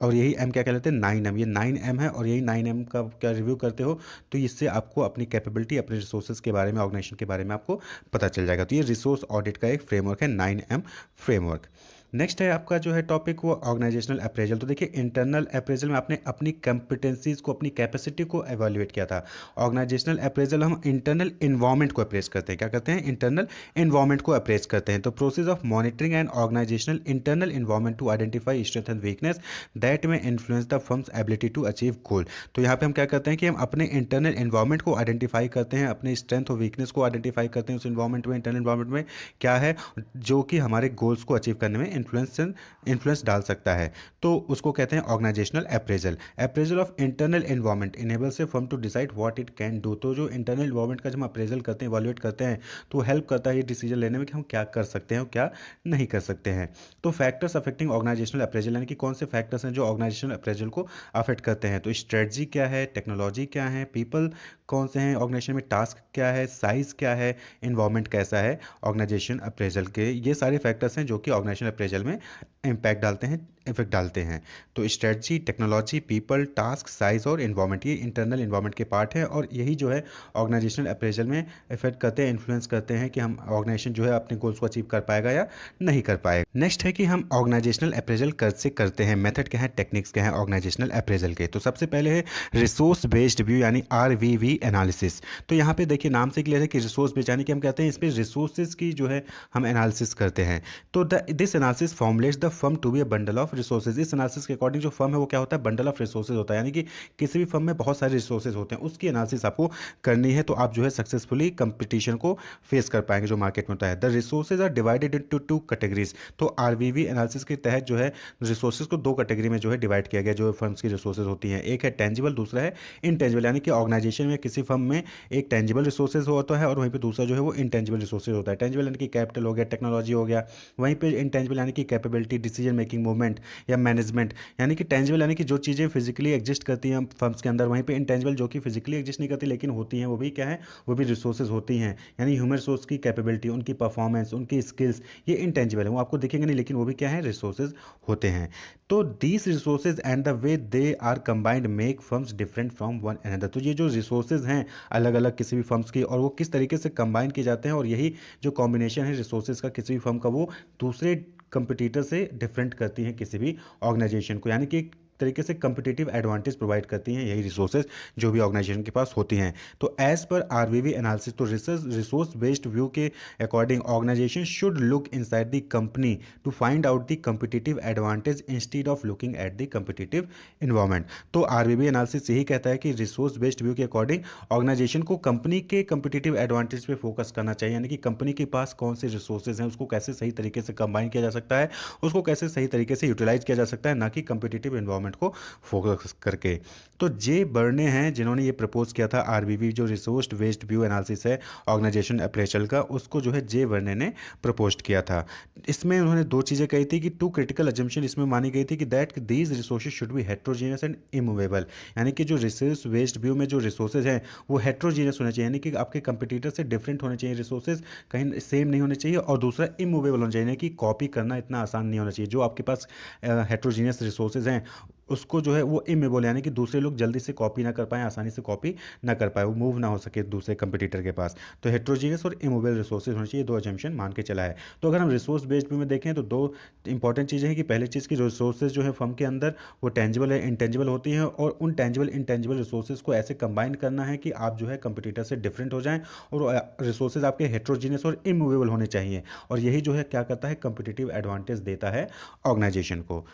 B: और यही एम क्या कहलाते हैं, 9M। ये 9M है और यही 9M का क्या रिव्यू करते हो, तो इससे आपको अपनी कैपेबिलिटी, अपने रिसोर्सेज के बारे में, ऑर्गेनाइजेशन के बारे में आपको पता चल जाएगा। तो ये रिसोर्स ऑडिट का एक फ्रेमवर्क है, 9M फ्रेमवर्क। नेक्स्ट है आपका जो है टॉपिक वो ऑर्गेनाइजेशनल अप्रेजल। तो देखिए इंटरनल अप्रेजल में आपने अपनी कैपेसिटीज़ को, अपनी कैपेसिटी को एवेल्युएट किया था। ऑर्गेनाइजेशनल अप्रेजल हम इंटरनल इन्वायरमेंट को अप्रेज करते हैं। क्या करते हैं, इंटरनल इन्वायरमेंट को अप्रेज करते हैं। तो process of monitoring and organizational internal environment to identify strength and weakness that may influence the firm's ability to achieve goal. तो यहाँ पे हम क्या करते हैं कि हम अपने इंटरनल इन्वायरमेंट को आइडेंटिफाई करते हैं, अपने स्ट्रेंथ और वीकनेस को आइडेंटिफाई करते हैं। उस इन्वायरमेंट में, इंटरनल इन्वायरमेंट में क्या है जो कि हमारे गोल्स को अचीव करने में इन्फ्लुएंस डाल सकता है। तो उसको कहते हैं organisational appraisal. Appraisal of internal environment enables a firm to decide what it can do. तो जो इंटरनल एनवायरनमेंट का जब हम अप्रेजल करते हैं, इवैल्यूएट करते हैं, तो हेल्प करता है ये डिसीजन लेने में कि हम क्या कर सकते हैं और क्या नहीं कर सकते हैं। तो फैक्टर्स अफेक्टिंग ऑर्गेनाइजेशनल अप्रेजल, यानी कि कौन से फैक्टर्स हैं जो ऑर्गेनाइजेशनल अप्रेजल को अफेक्ट करते हैं। तो स्ट्रेटजी क्या है, टेक्नोलॉजी क्या है, पीपल कौन से हैं ऑर्गेनाइजेशन में, टास्क क्या है, साइज क्या है, इन्वायरमेंट कैसा है ऑर्गेनाइजेशन अप्रेजल के। ये सारे फैक्टर्स हैं जो कि ऑर्गेनाइजेशन अप्रेजल में इम्पैक्ट डालते हैं, इफेक्ट डालते हैं। तो strategy, technology, people, task, size और इन्वायरमेंट, ये इंटरनल इन्वायरमेंट के पार्ट हैं और यही जो है ऑर्गेनाइजेशनल अप्रेजल में इफेक्ट करते हैं, इन्फ्लुएंस करते हैं कि हम ऑर्गेनाइजेशन जो है अपने गोल्स को अचीव कर पाएगा या नहीं कर पाएगा। नेक्स्ट है कि हम ऑर्गेनाइजेशनल अप्रेजल कैसे करते हैं, मेथड क्या है, टेक्निक्स क्या है ऑर्गेनाइजेशनल अप्रेजल के। तो सबसे पहले है रिसोर्स बेस्ड व्यू यानी RVV एनालिसिस। तो यहाँ पे देखिए नाम से क्लियर है कि रिसोर्स बेस्ड, यानी कि हम कहते हैं इस पे रिसोर्सेज की जो है हम एनालिसिस करते हैं। तो this analysis formulates the firm to be a bundle of resources. इस एनालिसिस के अकॉर्डिंग जो फर्म है वो क्या होता है, बंडल ऑफ रिसोर्सेज होता है। यानी कि किसी भी फर्म में बहुत सारे रिसोर्सेज होते हैं, उसकी एनालिसिस आपको करनी है, तो आप जो है सक्सेसफुली कंपटीशन को फेस कर पाएंगे जो मार्केट में होता है। The resources are divided into two categories. तो RVV एनालिसिस के तहत जो है रिसोर्सेज को दो कैटेगरी में जो है डिवाइड किया गया, जो फर्म्स की रिसोर्सेज होती हैं। एक है टेंजिबल, दूसरा है इनटेंजिबल। यानी कि ऑर्गेनाइजेशन में किसी फर्म में एक टेंजिबल रिसोर्सेज होता है और वहीं पे दूसरा जो है वो इनटेंजिबल रिसोर्सेज होता है। टेंजिबल यानी कि कैपिटल हो गया, टेक्नोलॉजी हो गया, वहीं पे इनटेंजिबल यानी कि कैपेबिलिटी, डिसीजन मेकिंग, मूवमेंट या मैनेजमेंट। यानी कि टेंजिबल यानी कि जो चीज़ें फिजिकली एग्जिस्ट करती हैं फर्म्स के अंदर, वहीं पे इनटेंजिबल जो कि फिजिकली एग्जिस्ट नहीं करती लेकिन होती हैं, वो भी क्या है, वो भी रिसोर्सेज होती हैं। यानी ह्यूमन रिसोर्स की कैपेबिलिटी, उनकी परफॉर्मेंस, उनकी स्किल्स, ये इनटेंजिबल है, वो आपको दिखेंगे नहीं लेकिन वो भी क्या है, रिसोर्सेज होते हैं। तो these resources and the way they are combined make firms different from one another. तो ये जो रिसोर्सेज हैं अलग अलग किसी भी फर्म्स की, और वो किस तरीके से कंबाइन किए जाते हैं, और यही जो कॉम्बिनेशन है रिसोर्सेज का किसी भी फर्म का, वो दूसरे कंपटीटर से डिफरेंट करती हैं किसी भी ऑर्गेनाइजेशन को। यानी कि एक तरीके से कंपिटेटिव एडवांटेज प्रोवाइड करती हैं यही रिसोर्सेज जो भी ऑर्गेनाइजेशन के पास होती हैं। तो एज पर RVV एनालिसिस, तो रिसोर्स बेस्ड व्यू के according organisation should look inside the company to find out the competitive advantage instead of looking at the competitive environment. तो RVV एनालिसिस यही कहता है कि रिसोर्स बेस्ड व्यू के according organisation को company के competitive advantage पे फोकस करना चाहिए। यानी कि कंपनी के पास कौन से रिसोर्सेज हैं, उसको कैसे सही तरीके से कंबाइन किया जा सकता है, उसको कैसे सही तरीके से यूटिलाइज किया जा सकता है, ना कि कंपिटेटिव इन्वायरमेंट इन्वायरमेंट को फोकस करके। तो जे बर्ने हैं जिन्होंने ये प्रपोज किया था आरबीवी, जो रिसोर्स वेस्ट व्यू एनालिसिस है ऑर्गेनाइजेशन अप्रेजल का, उसको जो है जे बर्ने ने प्रपोज किया था। इसमें उन्होंने दो चीज़ें कही थी कि टू क्रिटिकल अजम्पशन इसमें मानी गई थी कि that these resources should be heterogeneous and immovable, यानी कि जो रिसोर्स वेस्ट व्यू में जो रिसोर्सेज हैं वो हेट्रोजीनियस होने चाहिए, यानी कि आपके कंपटीटर से डिफरेंट होने चाहिए रिसोर्सेज, कहीं सेम नहीं होने चाहिए। और दूसरा इमूवेबल होना चाहिए, यानी कि कॉपी करना इतना आसान नहीं होना चाहिए। जो आपके पास हेट्रोजीनियस रिसोर्सेज हैं उसको जो है वो इमेबल, यानी कि दूसरे लोग जल्दी से कॉपी ना कर पाए, आसानी से कॉपी ना कर पाए, वो मूव ना हो सके दूसरे कंपटीटर के पास। तो हेट्रोजीनियस और इमूवेबल रिसोर्सेज होने चाहिए, दो अजम्पशन मान के चला है। तो अगर हम रिसोर्स बेस्ड व्यू में देखें तो दो इंपॉर्टेंट चीज़ें हैं कि पहली चीज़ की रिसोर्सेज जो है फर्म के अंदर वो टेंजिबल है इंटेंजिबल होती हैं, और उन टेंजिबल इंटेंजिबल रिसोर्सेज को ऐसे कंबाइन करना है कि आप जो है कंपटीटर से डिफरेंट हो जाएं, और रिसोर्सेज आपके हेट्रोजीनियस और इमूवेबल होने चाहिए। और यही जो है क्या करता है, कंपटीटिव एडवांटेज देता है ऑर्गेनाइजेशन को।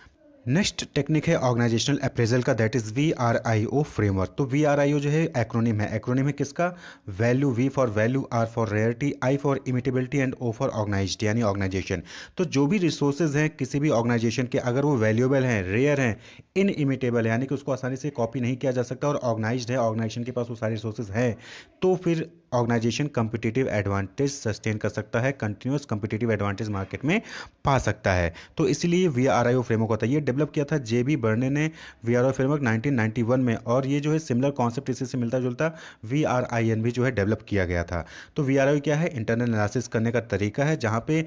B: नेक्स्ट टेक्निक है ऑर्गेनाइजेशनल अप्रेजल का, दैट इज VRIO फ्रेमवर्क। तो VRIO जो है एक्रोनिम है किसका, value, V for value, R for rarity, I for imitability and O for organized, यानी ऑर्गेनाइजेशन। तो जो भी रिसोर्सेज हैं किसी भी ऑर्गेनाइजेशन के, अगर वो वैल्यूएबल हैं, रेयर हैं, इनइमिटेबल है, यानी कि उसको आसानी से कॉपी नहीं किया जा सकता, और ऑर्गेनाइज्ड है, ऑर्गेनाइजेशन के पास वो सारे रिसोर्सेज हैं, तो फिर ऑर्गेनाइजेशन कंपिटिटिव एडवांटेज सस्टेन कर सकता है, कंटिन्यूस कंपिटिटिव एडवांटेज मार्केट में पा सकता है। तो इसलिए VRIO फ्रेमवर्क होता है। ये डेवलप किया था जेबी बर्ने ने VRIO फ्रेमवर्क 1991 में, और ये जो है सिमिलर कॉन्सेप्ट इसी से मिलता जुलता VRIN भी जो है डेवलप किया गया था। तो VRIO क्या है, इंटरनल एनालिसिस करने का तरीका है, जहाँ पे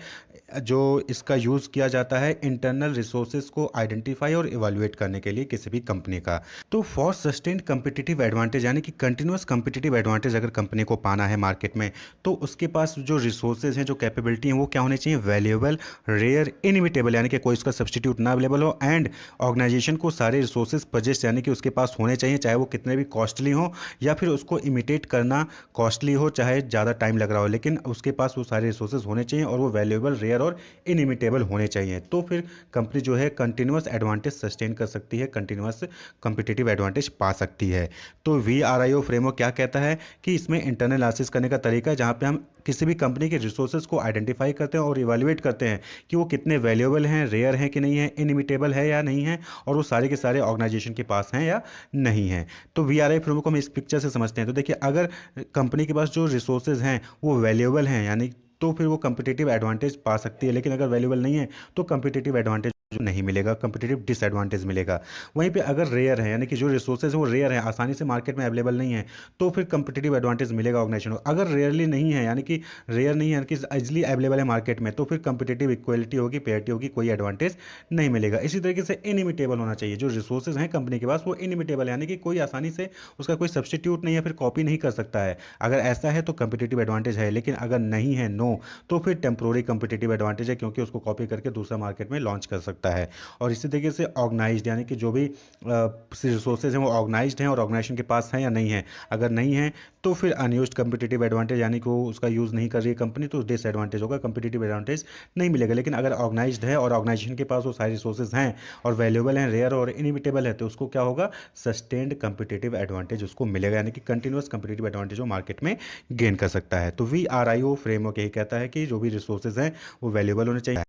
B: जो इसका यूज़ किया जाता है इंटरनल रिसोर्सेज को आइडेंटिफाई और इवेलुएट करने के लिए किसी भी कंपनी का। तो फॉर सस्टेन्ड कंपिटिटिव एडवांटेज, यानी कि कंटिन्यूस कंपिटिटिव एडवांटेज अगर कंपनी को पाना है मार्केट में, तो उसके पास जो रिसोर्सेज हैं, जो कैपेबिलिटी हैं, वो क्या होनी चाहिए, वैल्यूएबल, रेयर, इनइमिटेबल, यानी कि कोई इसका सब्सटीट्यूट ना अवेलेबल हो, एंड ऑर्गेनाइजेशन को सारे रिसोर्सेज पजेस्ट, यानी कि उसके पास होने चाहिए, चाहे वो कितने भी कॉस्टली हो, या फिर उसको इमिटेट करना कॉस्टली हो, चाहे ज़्यादा टाइम लग रहा हो, लेकिन उसके पास वो सारे रिसोर्सेज होने चाहिए, और वो वैल्यूएबल, रेयर और इनइमिटेबल होने चाहिए। तो फिर कंपनी जो है कंटिन्यूस एडवांटेज सस्टेन कर सकती है, कंटिन्यूस कंपिटिटिव एडवांटेज पा सकती है। तो VRIO फ्रेमवर्क क्या कहता है कि इसमें इंटरनल एनालिसिस करने का तरीका है, जहाँ पे हम किसी भी कंपनी के रिसोर्सेज को आइडेंटिफाई करते हैं और इवेल्युएट करते हैं कि वो कितने वैल्यूएबल हैं, रेयर हैं कि नहीं है, इनइमिटेबल है या नहीं है, और वो सारे के सारे ऑर्गेनाइजेशन के पास हैं या नहीं है। तो VRIO फ्रेमवर्क को हम इस पिक्चर से समझते हैं। तो देखिए, अगर कंपनी के पास जो रिसोर्सेज हैं वो वैल्यूएबल हैं, यानी तो फिर वो कंपिटिटिव एडवांटेज पा सकती है, लेकिन अगर वैल्यूएबल नहीं है तो कंपिटिटिव एडवांटेज नहीं मिलेगा, कंपिटिटिव डिसएडवांटेज मिलेगा। वहीं पे अगर रेयर है, यानी कि जो रिसोर्सेज है वो रेयर है, आसानी से मार्केट में अवेलेबल नहीं है, तो फिर कंपिटिटिव एडवांटेज मिलेगा ऑर्गेनाइजेशन को। अगर रेयरली नहीं है, यानी कि रेयर नहीं है, यानी कि इजिली अवेलेबल है मार्केट में, तो फिर कंपिटिटिव इक्वलिटी होगी, पेरिटी होगी, कोई एडवांटेज नहीं मिलेगा। इसी तरीके से इनइमिटेबल होना चाहिए, जो रिसोर्सेज हैं कंपनी के पास वो इनइमिटेबल, यानी कि कोई आसानी से उसका कोई सब्सटीट्यूट नहीं है, फिर कॉपी नहीं कर सकता है। अगर ऐसा है तो कंपिटिटिव एडवांटेज है, लेकिन अगर नहीं है, नो, तो फिर टेम्पोररी कंपिटिटिव एडवांटेज है, क्योंकि उसको कॉपी करके दूसरा मार्केट में लॉन्च कर सकता है। और इसी तरीके से ऑर्गेनाइज्ड, यानी कि जो भी रिसोर्सेज हैं वो ऑर्गेनाइज्ड हैं और ऑर्गेनाइजेशन के पास हैं या नहीं है, अगर नहीं है तो फिर अनयूज्ड कंपिटिटिव एडवांटेज, यानी कि वो उसका यूज़ नहीं कर रही है कंपनी, तो डिसएडवांटेज होगा, कंपिटिटिव एडवांटेज नहीं मिलेगा। लेकिन अगर ऑर्गेनाइज्ड है और ऑर्गेनाइजेशन के पास वो सारे रिसोर्सेज हैं और वैल्यूएबल हैं, रेयर और इनिमिटेबल है, तो उसको क्या होगा, सस्टेन्ड कंपिटिटिव एडवांटेज उसको मिलेगा, यानी कि कंटिन्यूस कंपिटिटिव एडवांटेज वो मार्केट में गेन कर सकता है। तो VRIO फ्रेमवर्क यही कहता है कि जो भी रिसोर्सेज हैं वो वैल्यूएबल होने चाहिए।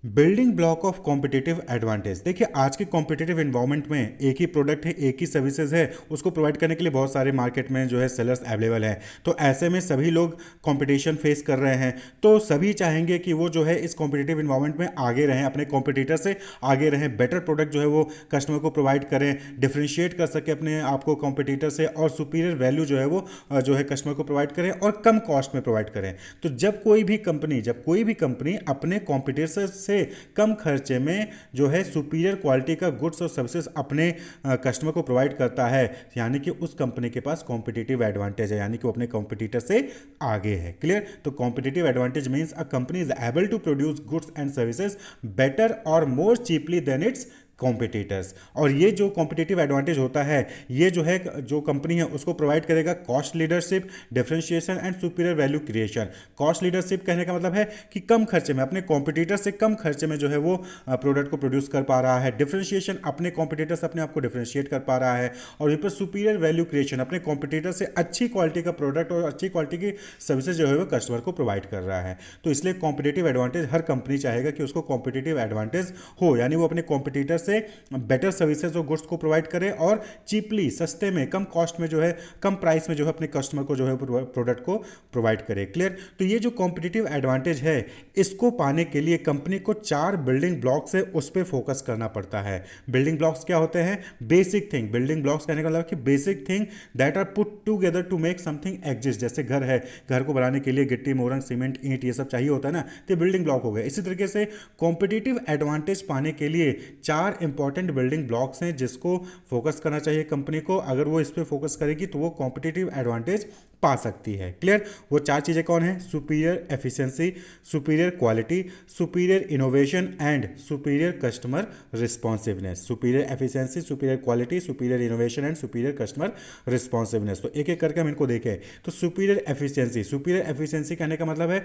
B: Building block of competitive advantage, देखिए आज के कॉम्पिटिटिव इन्वायरमेंट में एक ही प्रोडक्ट है, एक ही सर्विसेज है, उसको प्रोवाइड करने के लिए बहुत सारे मार्केट में जो है सेलर्स अवेलेबल हैं। तो ऐसे में सभी लोग कंपटीशन फेस कर रहे हैं, तो सभी चाहेंगे कि वो जो है इस कॉम्पिटिटिव इन्वायरमेंट में आगे रहें, अपने कॉम्पिटिटर से आगे रहें, बेटर प्रोडक्ट जो है वो कस्टमर को प्रोवाइड करें, डिफ्रेंशिएट कर सके अपने आप को कॉम्पिटिटर से, और सुपीरियर वैल्यू जो है वो जो है कस्टमर को प्रोवाइड करें और कम कॉस्ट में प्रोवाइड करें। तो जब कोई भी कंपनी अपने कॉम्पिटिटर से कम खर्चे में जो है सुपीरियर क्वालिटी का गुड्स और सर्विसेज अपने कस्टमर को प्रोवाइड करता है, यानी कि उस कंपनी के पास कॉम्पिटिटिव एडवांटेज है, यानी कि वो अपने कॉम्पिटिटर से आगे है। क्लियर? तो competitive advantage means a company is able to produce goods and services better और more cheaply than its competitors. और ये जो कॉम्पिटिटिव एडवांटेज होता है, ये जो है जो कंपनी है उसको प्रोवाइड करेगा cost leadership, differentiation and superior value creation. Cost leadership कहने का मतलब है कि कम खर्चे में, अपने कॉम्पिटिटर से कम खर्चे में जो है वो प्रोडक्ट को प्रोड्यूस कर पा रहा है। डिफरेंशिएशन, अपने कॉम्पिटिटर से अपने आप को डिफरेंशिएट कर पा रहा है। और यहाँ पर सुपीरियर वैल्यू क्रिएशन, अपने कॉम्पिटिटर से अच्छी क्वालिटी का प्रोडक्ट और अच्छी क्वालिटी की सर्विसेज जो है वो कस्टमर को प्रोवाइड कर रहा है। तो इसलिए कॉम्पिटिटिव एडवांटेज हर कंपनी चाहेगा कि उसको कॉम्पिटिटिव एडवांटेज हो, यानी वो अपने कॉम्पिटिटर से बेटर सर्विसेज और गुड्स को प्रोवाइड करे और चीपली, सस्ते में, कम कॉस्ट में जो है, कम प्राइस में जो है अपने कस्टमर को जो है प्रोडक्ट को प्रोवाइड करे। क्लियर? तो ये जो कॉम्पिटिटिव एडवांटेज है, इसको पाने के लिए कंपनी को 4 बिल्डिंग ब्लॉक्स है उस पर फोकस करना पड़ता है। बिल्डिंग ब्लॉक्स क्या होते हैं? Basic thing. बिल्डिंग ब्लॉक्स कहने का मतलब कि basic thing that are put together to make something exist. जैसे घर है, घर को बनाने के लिए गिट्टी, मोरंग, सीमेंट, ईंट ये सब चाहिए होता है ना, तो बिल्डिंग ब्लॉक हो गए। इसी तरीके से कॉम्पिटिटिव एडवांटेज पाने के लिए 4 इंपॉर्टेंट बिल्डिंग ब्लॉक्स हैं जिसको फोकस करना चाहिए कंपनी को। अगर वो इस पर फोकस करेगी तो वो कॉम्पिटिटिव एडवांटेज पा सकती है। क्लियर? वो 4 चीजें कौन है? Superior efficiency, superior quality, superior innovation and superior customer responsiveness. Superior efficiency, superior quality, superior innovation and superior customer responsiveness. तो एक एक करके हम इनको देखें। तो सुपीरियर एफिशिएंसी, सुपीरियर एफिशिएंसी कहने का मतलब है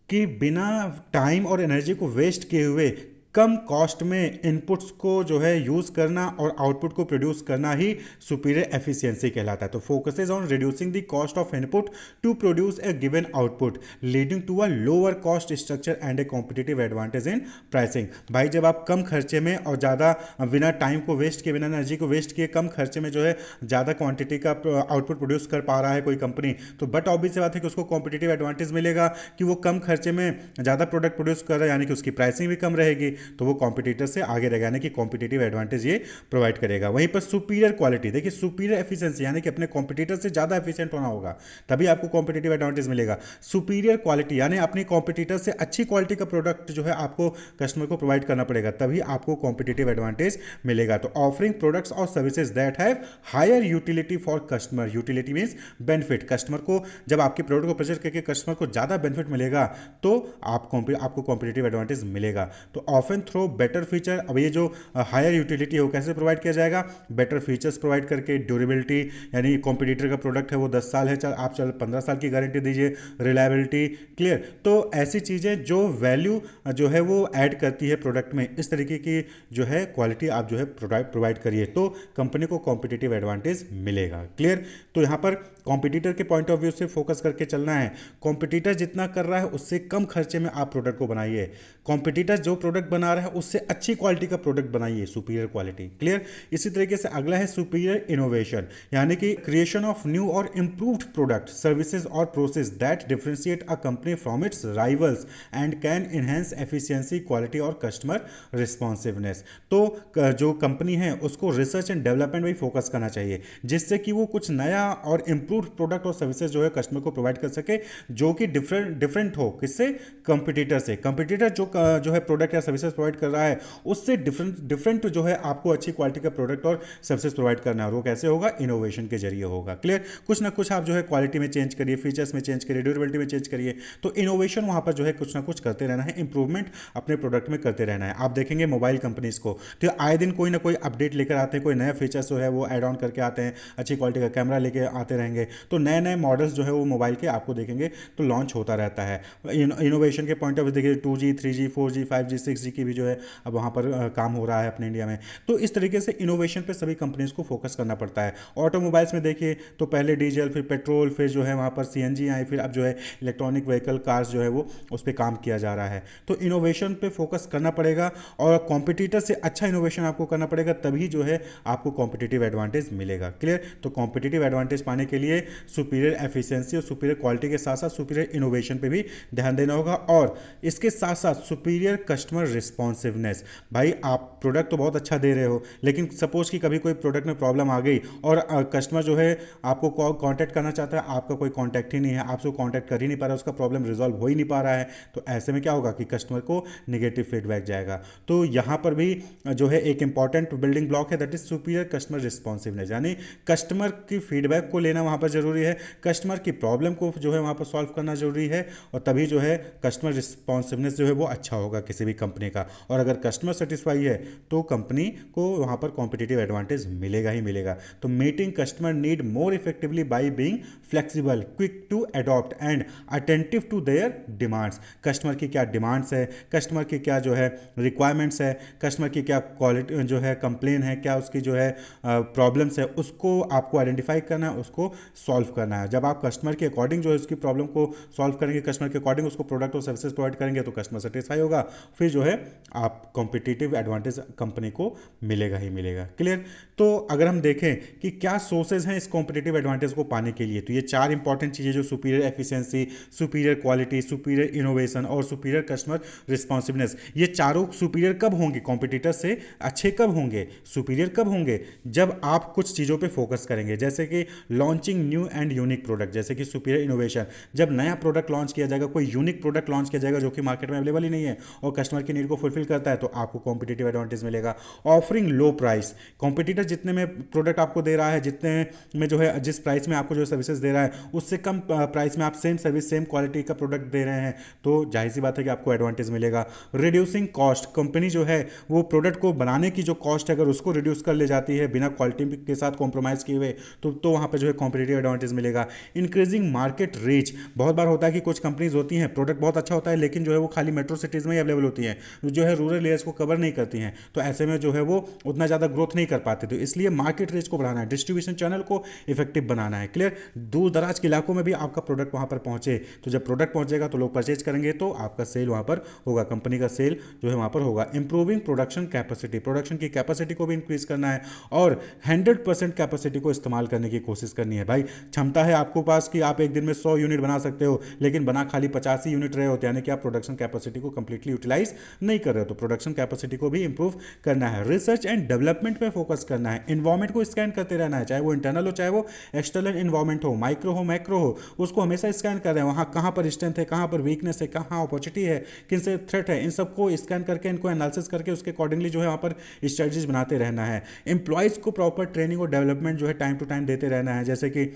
B: कि बिना टाइम और एनर्जी को वेस्ट किए हुए कम कॉस्ट में इनपुट्स को जो है यूज करना और आउटपुट को प्रोड्यूस करना ही सुपीरियर एफिशिएंसी कहलाता है। तो focuses on reducing the cost of input to produce a given output leading to a lower cost structure and a competitive advantage in pricing. भाई जब आप कम खर्चे में और ज़्यादा बिना टाइम को वेस्ट किए, बिना एनर्जी को वेस्ट किए, कम खर्चे में जो है ज़्यादा क्वांटिटी का आउटपुट प्रोड्यूस कर पा रहा है कोई कंपनी, तो बट ऑब्वियस सी बात है कि उसको कॉम्पिटिटिव एडवांटेज मिलेगा कि वो कम खर्चे में ज़्यादा प्रोडक्ट प्रोड्यूस कर रहा है, यानी कि उसकी प्राइसिंग भी कम रहेगी, तो वो कॉम्पिटिटर से आगे रहेगा, यानी कि कॉम्पिटिटिव एडवांटेज ये प्रोवाइड करेगा। वहीं पर सुपीरियर क्वालिटी, देखिए सुपीरियर एफिशिएंसी यानी कि अपने कॉम्पिटिटर से ज़्यादा एफिशिएंट होना होगा, तभी आपको कॉम्पिटिटिव एडवांटेज मिलेगा। सुपीरियर क्वालिटी यानी अपनी कॉम्पिटिटर से अच्छी क्वालिटी का प्रोडक्ट जो है आपको कस्टमर को प्रोवाइड करना पड़ेगा, तभी आपको कॉम्पिटिटिव एडवांटेज मिलेगा। तो ऑफरिंग प्रोडक्ट्स और services that have higher utility for customer. Utility means benefit. Customer को जब आपके प्रोडक्ट को परचेज करके कस्टमर को ज़्यादा बेनिफिट मिलेगा तो आपको कॉम्पिटिटिव एडवांटेज मिलेगा। तो ऑफन थ्रो बेटर फीचर। अब ये जो हायर यूटिलिटी है वो कैसे प्रोवाइड किया जाएगा? बेटर फीचर्स प्रोवाइड करके। ड्यूरेबिलिटी यानी कॉम्पिटिटर का प्रोडक्ट है वो 10 साल है, आप 15 साल की गारंटी दीजिए। रिलायबिलिटी। क्लियर? तो ऐसी चीज़ें जो वैल्यू जो है वो ऐड करती है प्रोडक्ट में, इस तरीके की जो है क्वालिटी आप जो है प्रोवाइड करिए तो कंपनी को कॉम्पिटिटिव एडवांटेज मिलेगा। क्लियर? तो यहाँ पर कॉम्पिटिटर के पॉइंट ऑफ व्यू से फोकस करके चलना है। कॉम्पिटिटर जितना कर रहा है उससे कम खर्चे में आप प्रोडक्ट को बनाइए। कॉम्पिटिटर जो प्रोडक्ट बना रहा है उससे अच्छी क्वालिटी का प्रोडक्ट बनाइए, सुपीरियर क्वालिटी। क्लियर? इसी तरीके से अगला है सुपीरियर इनोवेशन, यानी कि क्रिएशन ऑफ न्यू और इंप्रूव्ड प्रोडक्ट, सर्विसेज और process that differentiate a company from its rivals and can enhance efficiency, quality और कस्टमर रिस्पॉन्सिवनेस। तो जो कंपनी है उसको रिसर्च एंड डेवलपमेंट में फोकस करना चाहिए, जिससे कि वो कुछ नया और इंप्रूव्ड प्रोडक्ट और सर्विसेज जो है कस्टमर को प्रोवाइड कर सके, जो कि डिफरेंट हो। किससे? कंपटीटर से। कंपटीटर जो है प्रोडक्ट या सर्विसेज प्रोवाइड कर रहा है उससे डिफरेंट जो है आपको अच्छी क्वालिटी का प्रोडक्ट और सर्विसेज प्रोवाइड करना है, और वो कैसे होगा? इनोवेशन के जरिए होगा। क्लियर? कुछ ना कुछ आप जो है क्वालिटी में चेंज करिए, फीचर्स में चेंज करिए, ड्यूरेबिलिटी में चेंज करिए। तो इनोवेशन वहां पर जो है कुछ ना कुछ करते रहना है, इंप्रूवमेंट अपने प्रोडक्ट में करते रहना है। आप देखेंगे मोबाइल कंपनीज को तो आए दिन कोई ना कोई अपडेट लेकर आते हैं, कोई नया फीचर्स जो है वो एड ऑन करके आते हैं, अच्छी क्वालिटी का कैमरा लेके आते रहेंगे, तो नए नए मॉडल्स जो है वो मोबाइल के आपको देखेंगे तो लॉन्च होता रहता है। इनोवेशन के पॉइंट ऑफ व्यू देखिए 2G 3G 4G 5G 6G की भी जो है अब वहाँ पर काम हो रहा है अपने इंडिया में। तो इस तरीके से इनोवेशन पे सभी कंपनीज को फोकस करना पड़ता है। ऑटोमोबाइल्स में देखिए तो पहले डीजल, फिर पेट्रोल, फिर जो है वहाँ पर CNG आई, फिर अब जो है इलेक्ट्रॉनिक व्हीकल कार्स जो है वो उस पर काम किया जा रहा है। तो इनोवेशन पे फोकस करना पड़ेगा और कॉम्पिटिटर से अच्छा इनोवेशन आपको करना पड़ेगा, तभी जो है आपको कॉम्पिटिटिव एडवांटेज मिलेगा। क्लियर? तो कॉम्पिटिटिव एडवांटेज पाने के लिए सुपीरियर एफिशिएंसी और सुपीरियर क्वालिटी के साथ साथ सुपीरियर इनोवेशन पे भी ध्यान देना होगा, और इसके साथ साथ सुपीरियर कस्टमर रिस्पॉन्सिवनेस। भाई आप प्रोडक्ट तो बहुत अच्छा दे रहे हो, लेकिन सपोज कि कभी कोई प्रोडक्ट में प्रॉब्लम आ गई और कस्टमर जो है आपको कांटेक्ट करना चाहता है, आपका कोई कांटेक्ट ही नहीं है, आपसे कांटेक्ट कर ही नहीं पा रहा, उसका प्रॉब्लम रिजॉल्व हो ही नहीं पा रहा है, तो ऐसे में क्या होगा कि कस्टमर को नेगेटिव फीडबैक जाएगा। तो यहाँ पर भी जो है एक इंपॉर्टेंट बिल्डिंग ब्लॉक है, that is superior customer responsiveness, यानी कस्टमर की फीडबैक को लेना वहाँ पर जरूरी है, कस्टमर की प्रॉब्लम को जो है वहाँ पर सॉल्व करना जरूरी है, और तभी जो है कस्टमर रिस्पॉन्सिवनेस जो है वो अच्छा होगा किसी भी कंपनी का। और अगर कस्टमर सेटिस्फाई है तो कंपनी को वहाँ पर कॉम्पिटिटिव एडवांटेज मिलेगा ही मिलेगा। तो meeting customer need more effectively by being flexible, quick to adopt and attentive to their demands. Customer की क्या डिमांड्स है, कस्टमर की क्या जो है रिक्वायरमेंट्स है, कस्टमर की क्या क्वालिटी जो है कंप्लेन है, क्या उसकी जो है प्रॉब्लम्स है, उसको आपको आइडेंटिफाई करना है, उसको सॉल्व करना है। जब आप कस्टमर के अकॉर्डिंग जो है उसकी प्रॉब्लम को सॉल्व करेंगे, कस्टमर के अकॉर्डिंग उसको प्रोडक्ट और सर्विसेज प्रोवाइड करेंगे, तो कस्टमर सेटिस्फाई सेटिस्फाई होगा, फिर जो है आप कॉम्पिटिटिव एडवांटेज कंपनी को मिलेगा ही मिलेगा। क्लियर। तो अगर हम देखें कि क्या सोर्सेज हैं इस कॉम्पिटिटिव एडवांटेज को पाने के लिए, तो ये 4 इंपॉर्टेंट चीज़ें जो superior efficiency, superior quality, superior innovation और सुपीरियर कस्टमर रिस्पॉन्सिवनेस, ये चारों सुपीरियर कब होंगे कॉम्पिटिटर से, अच्छे कब होंगे, सुपीरियर कब होंगे, जब आप कुछ चीज़ों पे फोकस करेंगे, जैसे कि launching new and unique product, जैसे कि सुपीरियर इनोवेशन, जब नया प्रोडक्ट लॉन्च किया जाएगा, कोई यूनिक प्रोडक्ट लॉन्च किया जाएगा जो कि मार्केट में अवेलेबल ही नहीं है और कस्टमर की नीड को फुलफिल करता है, तो आपको कॉम्पिटिटिव एडवांटेज मिलेगा। ऑफरिंग लो प्राइस, कॉम्पिटिटर जितने में प्रोडक्ट आपको दे रहा है, जितने में जो है जिस प्राइस में आपको जो सर्विसेज दे रहा है उससे कम प्राइस में आप सेम सर्विस सेम क्वालिटी का प्रोडक्ट दे रहे हैं, तो जाहिर सी बात है कि आपको एडवांटेज मिलेगा। रिड्यूसिंग कॉस्ट, कंपनी जो है वो प्रोडक्ट को बनाने की जो कॉस्ट है अगर उसको रिड्यूस कर ले जाती है बिना क्वालिटी के साथ कॉम्प्रोमाइज़ किए हुए, तो वहाँ पर जो है कॉम्पिटिटिव एडवांटेज मिलेगा। इंक्रीजिंग मार्केट रीच, बहुत बार होता है कि कुछ कंपनीज होती हैं प्रोडक्ट बहुत अच्छा होता है लेकिन जो है वो खाली मेट्रो सिटीज़ में ही अवेलेबल होती हैं, जो है रूरल एरियाज को कवर नहीं करती हैं, तो ऐसे में जो है वो उतना ज़्यादा ग्रोथ नहीं कर पाते, तो इसलिए मार्केट रीच को बढ़ाना है, डिस्ट्रीब्यूशन चैनल को इफेक्टिव बनाना है। क्लियर। दूर दराज के इलाकों में भी आपका प्रोडक्ट वहाँ पर पहुँचे, तो जब प्रोडक्ट पहुँचेगा तो लोग परचेज करेंगे, तो आपका सेल वहाँ पर होगा, कंपनी का सेल जो है वहाँ पर होगा। इंप्रूविंग प्रोडक्शन कैपेसिटी, प्रोडक्शन की कैपेसिटी को भी इंक्रीज करना है और 100% कैपेसिटी को इस्तेमाल करने की कोशिश करनी है। भाई क्षमता है आपको पास कि आप एक दिन में 100 यूनिट बना सकते हो, लेकिन बना खाली 50 ही यूनिट रहे होते हैं, यानी कि आप प्रोडक्शन कैपेसिटी को कंप्लीटली यूटिलाइज नहीं कर रहे हो, तो प्रोडक्शन कैपेसिटी को भी इंप्रूव करना है। रिसर्च एंड डेवलपमेंट पे फोकस करना है, इन्वायरमेंट को स्कैन करते रहना है, चाहे वो इंटरनल हो चाहे वो एक्सटर्नल इन्वायरमेंट हो, माइक्रो हो मैक्रो हो, उसको हमेशा स्कैन कर रहे हैं, वहाँ कहाँ पर स्ट्रेंथ है, कहाँ पर वीकनेस है, कहाँ अपॉर्चुनिटी है, किन से थ्रेट है, इन सबको स्कैन करके इनको एनालिसिस करके उसके अकॉर्डिंगली जो है वहाँ पर स्ट्रेटजीज बनाते रहना है। एम्प्लॉयज़ को प्रॉपर ट्रेनिंग और डेवलपमेंट जो है टाइम टू टाइम देते रहना है, जैसे कि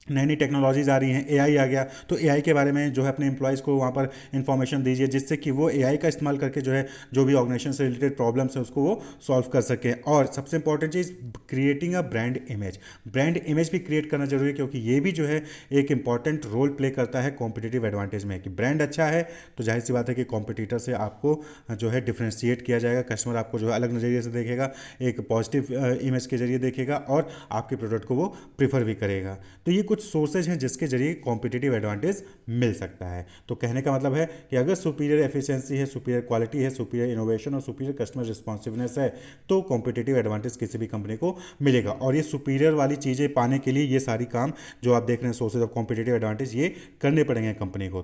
B: नई नई टेक्नोलॉजीज आ रही हैं, एआई आ गया, तो एआई के बारे में जो है अपने एम्प्लॉयज़ को वहाँ पर इन्फॉर्मेशन दीजिए जिससे कि वो एआई का इस्तेमाल करके जो है जो भी ऑर्गेनाइजेशन से रिलेटेड प्रॉब्लम्स है उसको वो सॉल्व कर सकें। और सबसे important cheese creating a brand image, brand image भी क्रिएट करना जरूरी है, क्योंकि ये भी जो है एक इंपॉर्टेंट रोल प्ले करता है कॉम्पिटिटिव एडवांटेज में, कि ब्रांड अच्छा है तो जाहिर सी बात है कि कॉम्पिटिटर से आपको जो है डिफ्रेंशिएट किया जाएगा, कस्टमर आपको जो है अलग नज़रिए से देखेगा, एक पॉजिटिव इमेज के जरिए देखेगा और आपके प्रोडक्ट को वो प्रीफर भी करेगा। तो ये कुछ सोर्सेज हैं जिसके जरिए कॉम्पिटिटिव एडवांटेज मिल सकता है। तो कहने का मतलब है कि अगर सुपीरियर एफिशिएंसी है, सुपीरियर क्वालिटी है, सुपीरियर इनोवेशन और सुपीरियर कस्टमर रिस्पॉन्सिवनेस है, तो कॉम्पिटिटिव एडवांटेज किसी भी कंपनी को मिलेगा। और ये सुपीरियर वाली चीज़ें पाने के लिए ये सारी काम जो आप देख रहे हैं सोर्सेज ऑफ कॉम्पिटिटिव एडवांटेज ये करने पड़ेंगे कंपनी को,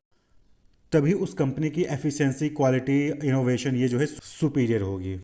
B: तभी उस कंपनी की एफिशिएंसी, क्वालिटी, इनोवेशन ये जो है सुपीरियर होगी।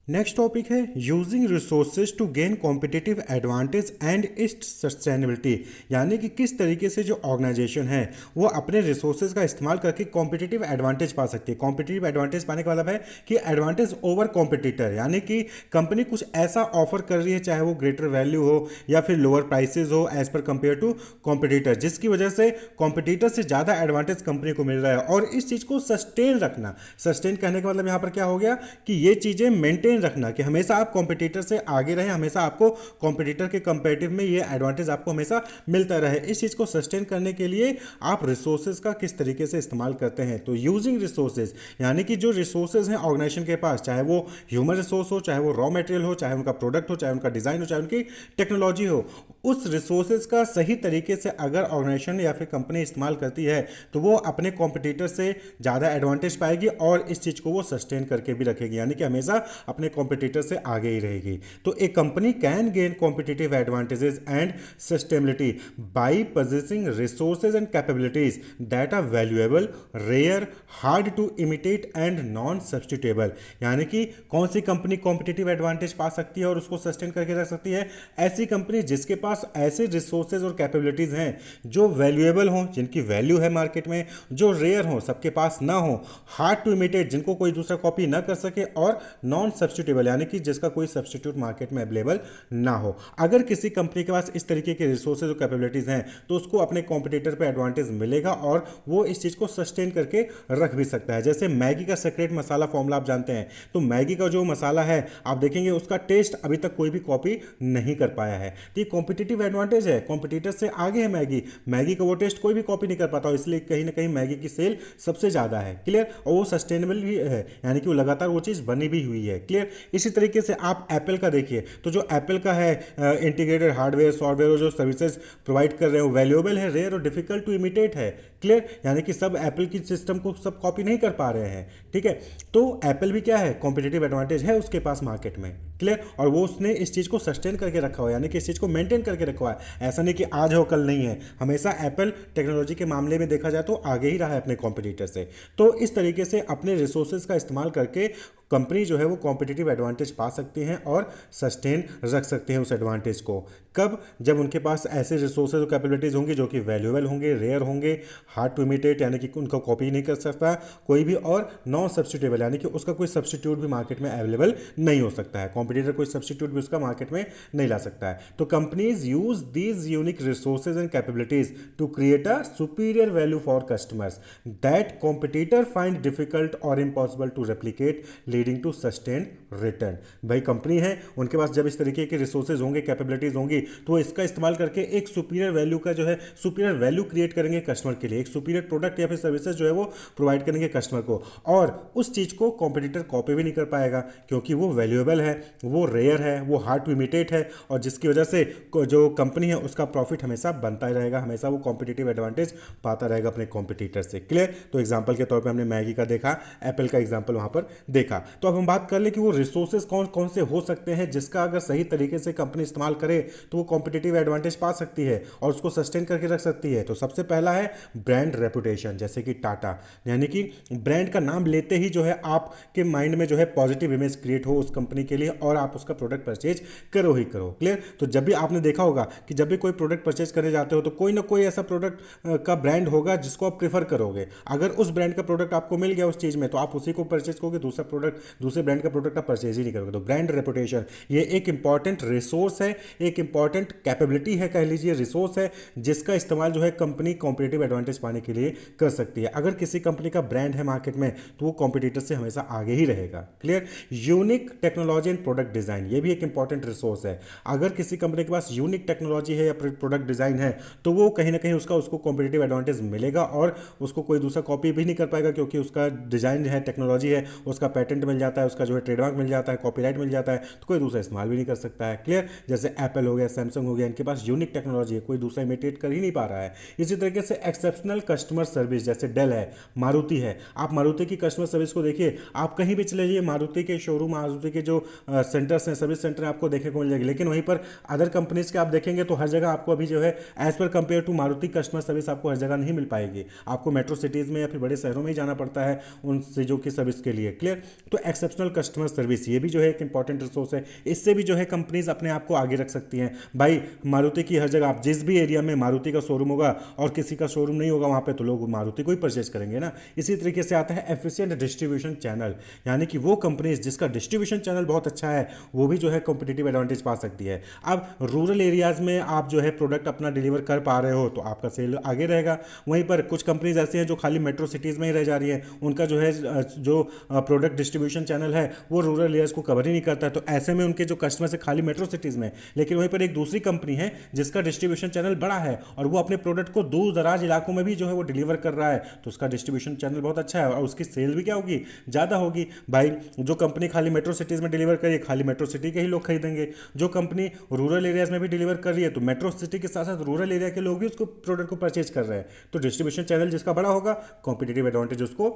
B: नेक्स्ट टॉपिक है using resources to gain competitive advantage and its sustainability, यानी कि किस तरीके से जो ऑर्गेनाइजेशन है वो अपने रिसोर्सेज का इस्तेमाल करके कॉम्पिटिटिव एडवांटेज पा सकती है। कॉम्पिटिटिव एडवांटेज पाने का मतलब है कि एडवांटेज ओवर कॉम्पिटिटर, यानी कि कंपनी कुछ ऐसा ऑफर कर रही है चाहे वो ग्रेटर वैल्यू हो या फिर लोअर प्राइसेज हो as per compare to competitor, जिसकी वजह से कॉम्पिटिटर से ज़्यादा एडवांटेज कंपनी को मिल रहा है। और इस चीज़ को सस्टेन रखना, सस्टेन कहने का मतलब यहाँ पर क्या हो गया कि ये चीज़ें मेंटेन रखना कि हमेशा आप कॉम्पिटिटर से आगे रहें, हमेशा आपको कॉम्पिटिटर के कंपैरेटिव में ये एडवांटेज आपको हमेशा मिलता रहे। इस चीज़ को सस्टेन करने के लिए आप रिसोर्सेज का किस तरीके से इस्तेमाल करते हैं, तो यूजिंग रिसोर्सेज, यानी कि जो रिसोर्सेज हैं ऑर्गेनाइजेशन के पास, चाहे वो ह्यूमन रिसोर्स हो, चाहे वो रॉ मटेरियल हो, चाहे उनका प्रोडक्ट हो, चाहे उनका डिज़ाइन हो, चाहे उनकी टेक्नोलॉजी हो, उस रिसोर्सेज का सही तरीके से अगर ऑर्गेनाइजेशन या फिर कंपनी इस्तेमाल करती है तो वो अपने कॉम्पिटिटर से ज़्यादा एडवांटेज पाएगी और इस चीज़ को वो सस्टेन करके भी रखेगी, यानी कि हमेशा अपने कॉम्पिटिटर से आगे ही रहेगी। तो एक company can gain competitive advantages and sustainability by possessing resources and capabilities that are valuable, rare, hard to imitate and non substitutable, यानी कि कौन सी कंपनी कॉम्पिटिटिव एडवांटेज पा सकती है और उसको सस्टेन करके रख सकती है, ऐसी कंपनी जिसके पास ऐसे रिसोर्सेज और कैपेबिलिटीज हैं जो वैल्यूएबल हों, जिनकी वैल्यू है मार्केट में, जो रेयर हों, सबके पास ना हो, हार्ड टू इमिटेट, जिनको कोई दूसरा कॉपी ना कर सके, और नॉन सब्स्टिट्यूटेबल, यानी कि जिसका कोई सब्स्टिट्यूट मार्केट में अवेलेबल ना हो। अगर किसी कंपनी के पास इस तरीके के रिसोर्सेज और कैपेबिलिटीज हैं तो उसको अपने कॉम्पिटिटर पे एडवांटेज मिलेगा और वो इस चीज़ को सस्टेन करके रख भी सकता है। जैसे मैगी का सीक्रेट मसाला फॉर्मूला आप जानते हैं, तो मैगी का जो मसाला है आप देखेंगे उसका टेस्ट अभी तक कोई भी कॉपी नहीं कर पाया है, तो ये कॉम्पिटिटिव एडवांटेज है, कॉम्पिटिटर से आगे है मैगी, मैगी का वो टेस्ट कोई भी कॉपी नहीं कर पाता, इसलिए कहीं ना कहीं मैगी की सेल सबसे ज़्यादा है। क्लियर। और वो सस्टेनेबल भी है, यानी कि वो लगातार वो चीज़ बनी भी हुई है। क्लियर। इसी तरीके से आप एप्पल का देखिए, तो जो एप्पल का है इंटीग्रेटेड हार्डवेयर, सॉफ्टवेयर और जो सर्विसेज प्रोवाइड कर रहे हो, वैल्यूएबल है, रेयर और डिफिकल्ट टू इमिटेट है। क्लियर, यानी कि सब एप्पल की सिस्टम को सब कॉपी नहीं कर पा रहे हैं, ठीक है। तो एप्पल भी क्या है, कॉम्पिटिटिव एडवांटेज है उसके पास मार्केट में, क्लियर, और वो उसने इस चीज़ को सस्टेन करके रखा हुआ है, यानी कि इस चीज़ को मेंटेन करके रखा हुआ है। ऐसा नहीं कि आज हो कल नहीं है, हमेशा एप्पल टेक्नोलॉजी के मामले में देखा जाए तो आगे ही रहा है अपने कॉम्पिटिटर से। तो इस तरीके से अपने रिसोर्सेज का इस्तेमाल करके कंपनी जो है वो कॉम्पिटिटिव एडवांटेज पा सकती हैं और सस्टेन रख सकते हैं उस एडवांटेज को। कब, जब उनके पास ऐसे रिसोर्सेज और कैपेबिलिटीज़ होंगी जो कि वैल्यूएबल होंगे, रेयर होंगे, हार्ड टू इमिटेट, यानी कि उनको कॉपी नहीं कर सकता कोई भी, और नॉन सब्सटीट्यूएबल, यानी कि उसका कोई सब्सटीट्यूट भी मार्केट में अवेलेबल नहीं हो सकता है, कॉम्पिटिटर कोई सब्सटीट्यूट भी उसका मार्केट में नहीं ला सकता है। तो companies use these unique resources and capabilities to create a superior value for customers that competitor find difficult और impossible to replicate, leading to sustain return. भाई कंपनी है, उनके पास जब इस तरीके के रिसोर्सेज होंगे, कैपेबिलिटीज होंगी, तो वो इसका इस्तेमाल करके एक सुपीरियर वैल्यू का जो है सुपीरियर वैल्यू क्रिएट करेंगे कस्टमर के लिए, एक सुपीरियर प्रोडक्ट या फिर सर्विसेज जो है वो प्रोवाइड करेंगे कस्टमर को, और उस चीज़ को कॉम्पिटिटर कॉपी भी नहीं कर पाएगा क्योंकि वो वैल्यूएबल है, वो रेयर है, वो हार्ड टू इमिटेट है, और जिसकी वजह से जो कंपनी है उसका प्रॉफिट हमेशा बनता ही रहेगा, हमेशा वो कॉम्पिटिटिव एडवांटेज पाता रहेगा अपने कॉम्पिटिटर से, क्लियर। तो एग्जाम्पल के तौर पर हमने मैगी का देखा, एप्पल का एग्जाम्पल वहां पर देखा। तो अब हम बात कर ले कि वो रिसोर्सेज कौन कौन से हो सकते हैं जिसका अगर सही तरीके से कंपनी इस्तेमाल करे तो वो कॉम्पिटिटिव एडवांटेज पा सकती है और उसको सस्टेन करके रख सकती है। तो सबसे पहला है ब्रांड रेपुटेशन, जैसे कि टाटा, यानी कि ब्रांड का नाम लेते ही जो है आपके माइंड में जो है पॉजिटिव इमेज क्रिएट हो उस कंपनी के लिए और आप उसका प्रोडक्ट परचेज करो ही करो, क्लियर। तो जब भी आपने देखा होगा कि जब भी कोई प्रोडक्ट परचेज करने जाते हो तो कोई ना कोई ऐसा प्रोडक्ट का ब्रांड होगा जिसको आप प्रीफर करोगे। अगर उस ब्रांड का प्रोडक्ट आपको मिल गया उस चीज में तो आप उसी को परचेज करोगे, दूसरा प्रोडक्ट, दूसरे ब्रांड का प्रोडक्ट आप परचेज ही नहीं करोगे। तो ब्रांड रेपुटेशन ये एक इंपॉर्टेंट रिसोर्स है, एक इंपॉर्टेंट कैपेबिलिटी है, कह लीजिए रिसोर्स है, जिसका इस्तेमाल जो है कंपनी कॉम्पिटिटिव एडवांटेज पाने के लिए कर सकती है। अगर किसी कंपनी का ब्रांड है मार्केट में तो वो कॉम्पिटिटर से हमेशा आगे ही रहेगा, clear. Unique technology and product design, ये भी एक इंपॉर्टेंट रिसोर्स है। अगर किसी कंपनी के पास यूनिक टेक्नोलॉजी है या प्रोडक्ट डिजाइन है तो वो कहीं ना कहीं उसको कॉम्पिटिटिव एडवांटेज मिलेगा और उसको कोई दूसरा कॉपी भी नहीं कर पाएगा क्योंकि उसका डिजाइन है, टेक्नोलॉजी है, उसका पेटेंट मिल जाता है, उसका जो है ट्रेडमार्क मिल जाता है, कॉपीराइट मिल जाता है, तो कोई दूसरा इस्तेमाल भी नहीं कर सकता है, क्लियर। जैसे एप्पल हो गया, सैमसंग हो गया, इनके पास यूनिक टेक्नोलॉजी है, कोई दूसरा इमिटेट कर ही नहीं पा रहा है। इसी तरीके से एक्सेप्शनल कस्टमर सर्विस, जैसे डेल है, मारुति है, आप मारुति की कस्टमर सर्विस को देखिए, आप कहीं भी चले जाइए मारुति के शोरूम, मारुति के जो सेंटर्स हैं, सर्विस सेंटर आपको देखने को मिल जाएगी, लेकिन वहीं पर अदर कंपनीज के आप देखेंगे तो हर जगह आपको अभी जो है as per compare to Maruti customer service आपको हर जगह नहीं मिल पाएगी। आपको मेट्रो सिटीज में या फिर बड़े शहरों में ही जाना पड़ता है उन चीज़ों की सर्विस के लिए, क्लियर। तो एक्सेप्शनल कस्टमर सर्विस ये भी जो है एक इंपॉर्टेंट रिसोर्स है, इससे भी जो है कंपनीज अपने आप को आगे रख सकती हैं। भाई मारुति की हर जगह, आप जिस भी एरिया में मारुति का शोरूम होगा और किसी का शोरूम नहीं होगा वहां पे, तो लोग मारुति को ही परचेज करेंगे ना। इसी तरीके से आता है एफिशिएंट डिस्ट्रीब्यूशन चैनल, यानी कि वो कंपनीज जिसका डिस्ट्रीब्यूशन चैनल बहुत अच्छा है वो भी जो है कॉम्पिटिटिव एडवांटेज पा सकती है। अब रूरल एरियाज में आप जो है प्रोडक्ट अपना डिलीवर कर पा रहे हो तो आपका सेल आगे रहेगा। वहीं पर कुछ कंपनीज ऐसी हैं जो खाली मेट्रो सिटीज में ही रह जा रही है, उनका जो है जो प्रोडक्ट डिस्ट्रीब्यूशन चैनल है वो रूरल एरियाज को कवर ही नहीं करता है, तो ऐसे में उनके जो कस्टमर्स है खाली मेट्रो सिटीज में, लेकिन वहीं पर एक दूसरी कंपनी है जिसका डिस्ट्रीब्यूशन चैनल बड़ा है और वो अपने प्रोडक्ट को दूर दराज इलाकों में भी जो है वो डिलीवर कर रहा है, तो उसका डिस्ट्रीब्यूशन चैनल बहुत अच्छा है और उसकी सेल भी क्या होगी, ज़्यादा होगी। भाई जो कंपनी खाली मेट्रो सिटीज में डिलीवर करिए, खाली मेट्रो सिटी के ही लोग खरीदेंगे। जो कंपनी रूरल एरियाज में भी डिलीवर कर रही है तो मेट्रो सिटी के साथ साथ रूरल एरिया के लोग भी उसको प्रोडक्ट को परचेज कर रहे हैं, तो डिस्ट्रीब्यूशन चैनल जिसका बड़ा होगा कॉम्पिटिटिव एडवांटेज उसको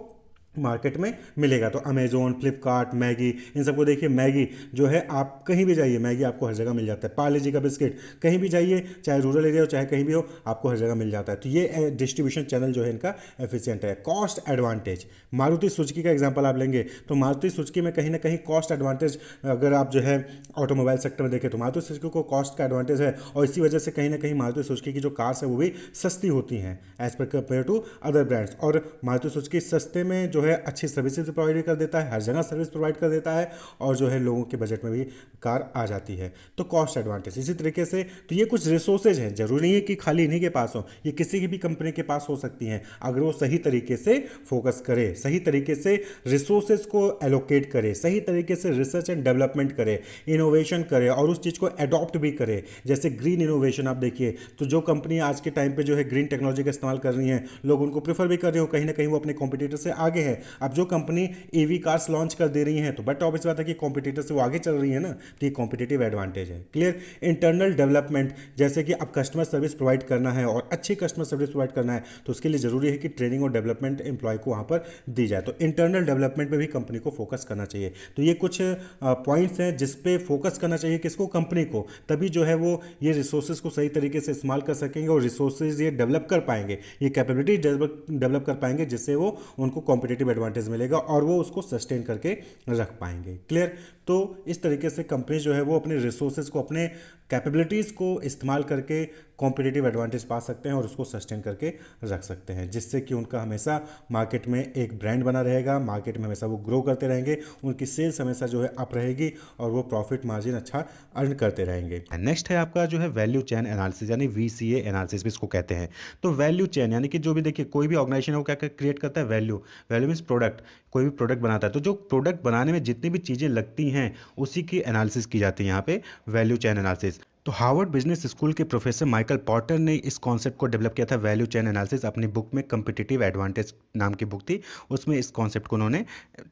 B: मार्केट में मिलेगा। तो अमेजोन, फ्लिपकार्ट, मैगी, इन सबको देखिए, मैगी जो है आप कहीं भी जाइए मैगी आपको हर जगह मिल जाता है। पार्ले जी का बिस्किट कहीं भी जाइए, चाहे रूरल एरिया हो चाहे कहीं भी हो, आपको हर जगह मिल जाता है। तो ये डिस्ट्रीब्यूशन चैनल जो है इनका एफिशिएंट है। कॉस्ट एडवांटेज, मारुति सुजुकी का एग्जांपल आप लेंगे तो मारुति सुजुकी में कहीं ना कहीं कॉस्ट एडवांटेज, अगर आप जो है ऑटोमोबाइल सेक्टर में देखें तो मारुति सुजुकी को कॉस्ट का एडवांटेज है और इसी वजह से कहीं ना कहीं मारुति सुजुकी की जो कार्स है वो भी सस्ती होती हैं as per compare to other brands. और मारुति सुजुकी सस्ते में जो है अच्छी सर्विसेज प्रोवाइड कर देता है, हर जगह सर्विस प्रोवाइड कर देता है और जो है लोगों के बजट में भी कार आ जाती है, तो कॉस्ट एडवांटेज। इसी तरीके से तो ये कुछ रिसोर्सेज हैं, जरूरी नहीं है कि खाली इन्हीं के पास हो, ये किसी की भी कंपनी के पास हो सकती हैं अगर वो सही तरीके से फोकस करे, सही तरीके से रिसोर्सेज को एलोकेट करे, सही तरीके से रिसर्च एंड डेवलपमेंट करे, इनोवेशन करे और उस चीज़ को अडॉप्ट भी करे। जैसे ग्रीन इनोवेशन आप देखिए, तो जो कंपनी आज के टाइम पे जो है ग्रीन टेक्नोलॉजी का इस्तेमाल कर रही हैं, लोग उनको प्रेफर भी कर रहे हो, कहीं ना कहीं वो अपने कॉम्पिटिटर से आगे हैं। अब जो कंपनी ईवी कार्स लॉन्च कर दे रही हैं तो बट ऑब्वियस बात है कि कॉम्पिटिटर से वो आगे चल रही है ना, तो ये कॉम्पिटिटिव एडवांटेज है। क्लियर। इंटरनल डेवलपमेंट, जैसे कि अब कस्टमर सर्विस प्रोवाइड करना है और अच्छी कस्टमर सर्विस प्रोवाइड करना है तो उसके लिए जरूरी है कि ट्रेनिंग और डेवलपमेंट एम्प्लॉय को वहाँ पर दी जाए, तो इंटरनल डेवलपमेंट पे भी कंपनी को फोकस करना चाहिए। तो ये कुछ पॉइंट्स हैं जिस पे फोकस करना चाहिए किसको, कंपनी को, तभी जो है वो ये रिसोर्सेज को सही तरीके से इस्तेमाल कर सकेंगे और रिसोर्सेज ये डेवलप कर पाएंगे, ये कैपेबिलिटी डेवलप कर पाएंगे, जिससे वो उनको कॉम्पिटिटिव एडवांटेज मिलेगा और वो उसको सस्टेन करके रख पाएंगे। क्लियर। तो इस तरीके से कंपनी जो है वो अपने रिसोर्सेज को, अपने कैपेबिलिटीज़ को इस्तेमाल करके कॉम्पिटिटिव एडवांटेज पा सकते हैं और उसको सस्टेन करके रख सकते हैं, जिससे कि उनका हमेशा मार्केट में एक ब्रांड बना रहेगा, मार्केट में हमेशा वो ग्रो करते रहेंगे, उनकी सेल्स हमेशा जो है अप रहेगी और वो प्रॉफिट मार्जिन अच्छा अर्न करते रहेंगे। नेक्स्ट है आपका जो है वैल्यू चेन एनालिसिस, यानी VCA एनालिसिस भी इसको कहते हैं। तो वैल्यू चेन यानी कि जो भी देखिए कोई भी ऑर्गेनाइजेशन है वो क्या क्रिएट करता है, वैल्यू। वैल्यू मीन्स प्रोडक्ट, कोई भी प्रोडक्ट बनाता है तो जो प्रोडक्ट बनाने में जितनी भी चीज़ें लगती हैं उसी की एनालिसिस की जाती है यहाँ पे, वैल्यू चेन एनालिसिस। तो हार्वर्ड बिजनेस स्कूल के प्रोफेसर माइकल पॉटर ने इस कॉन्सेप्ट को डेवलप किया था, वैल्यू चेन एनालिसिस, अपनी बुक में कम्पिटिटिव एडवांटेज नाम की बुक थी, उसमें इस कॉन्सेप्ट को उन्होंने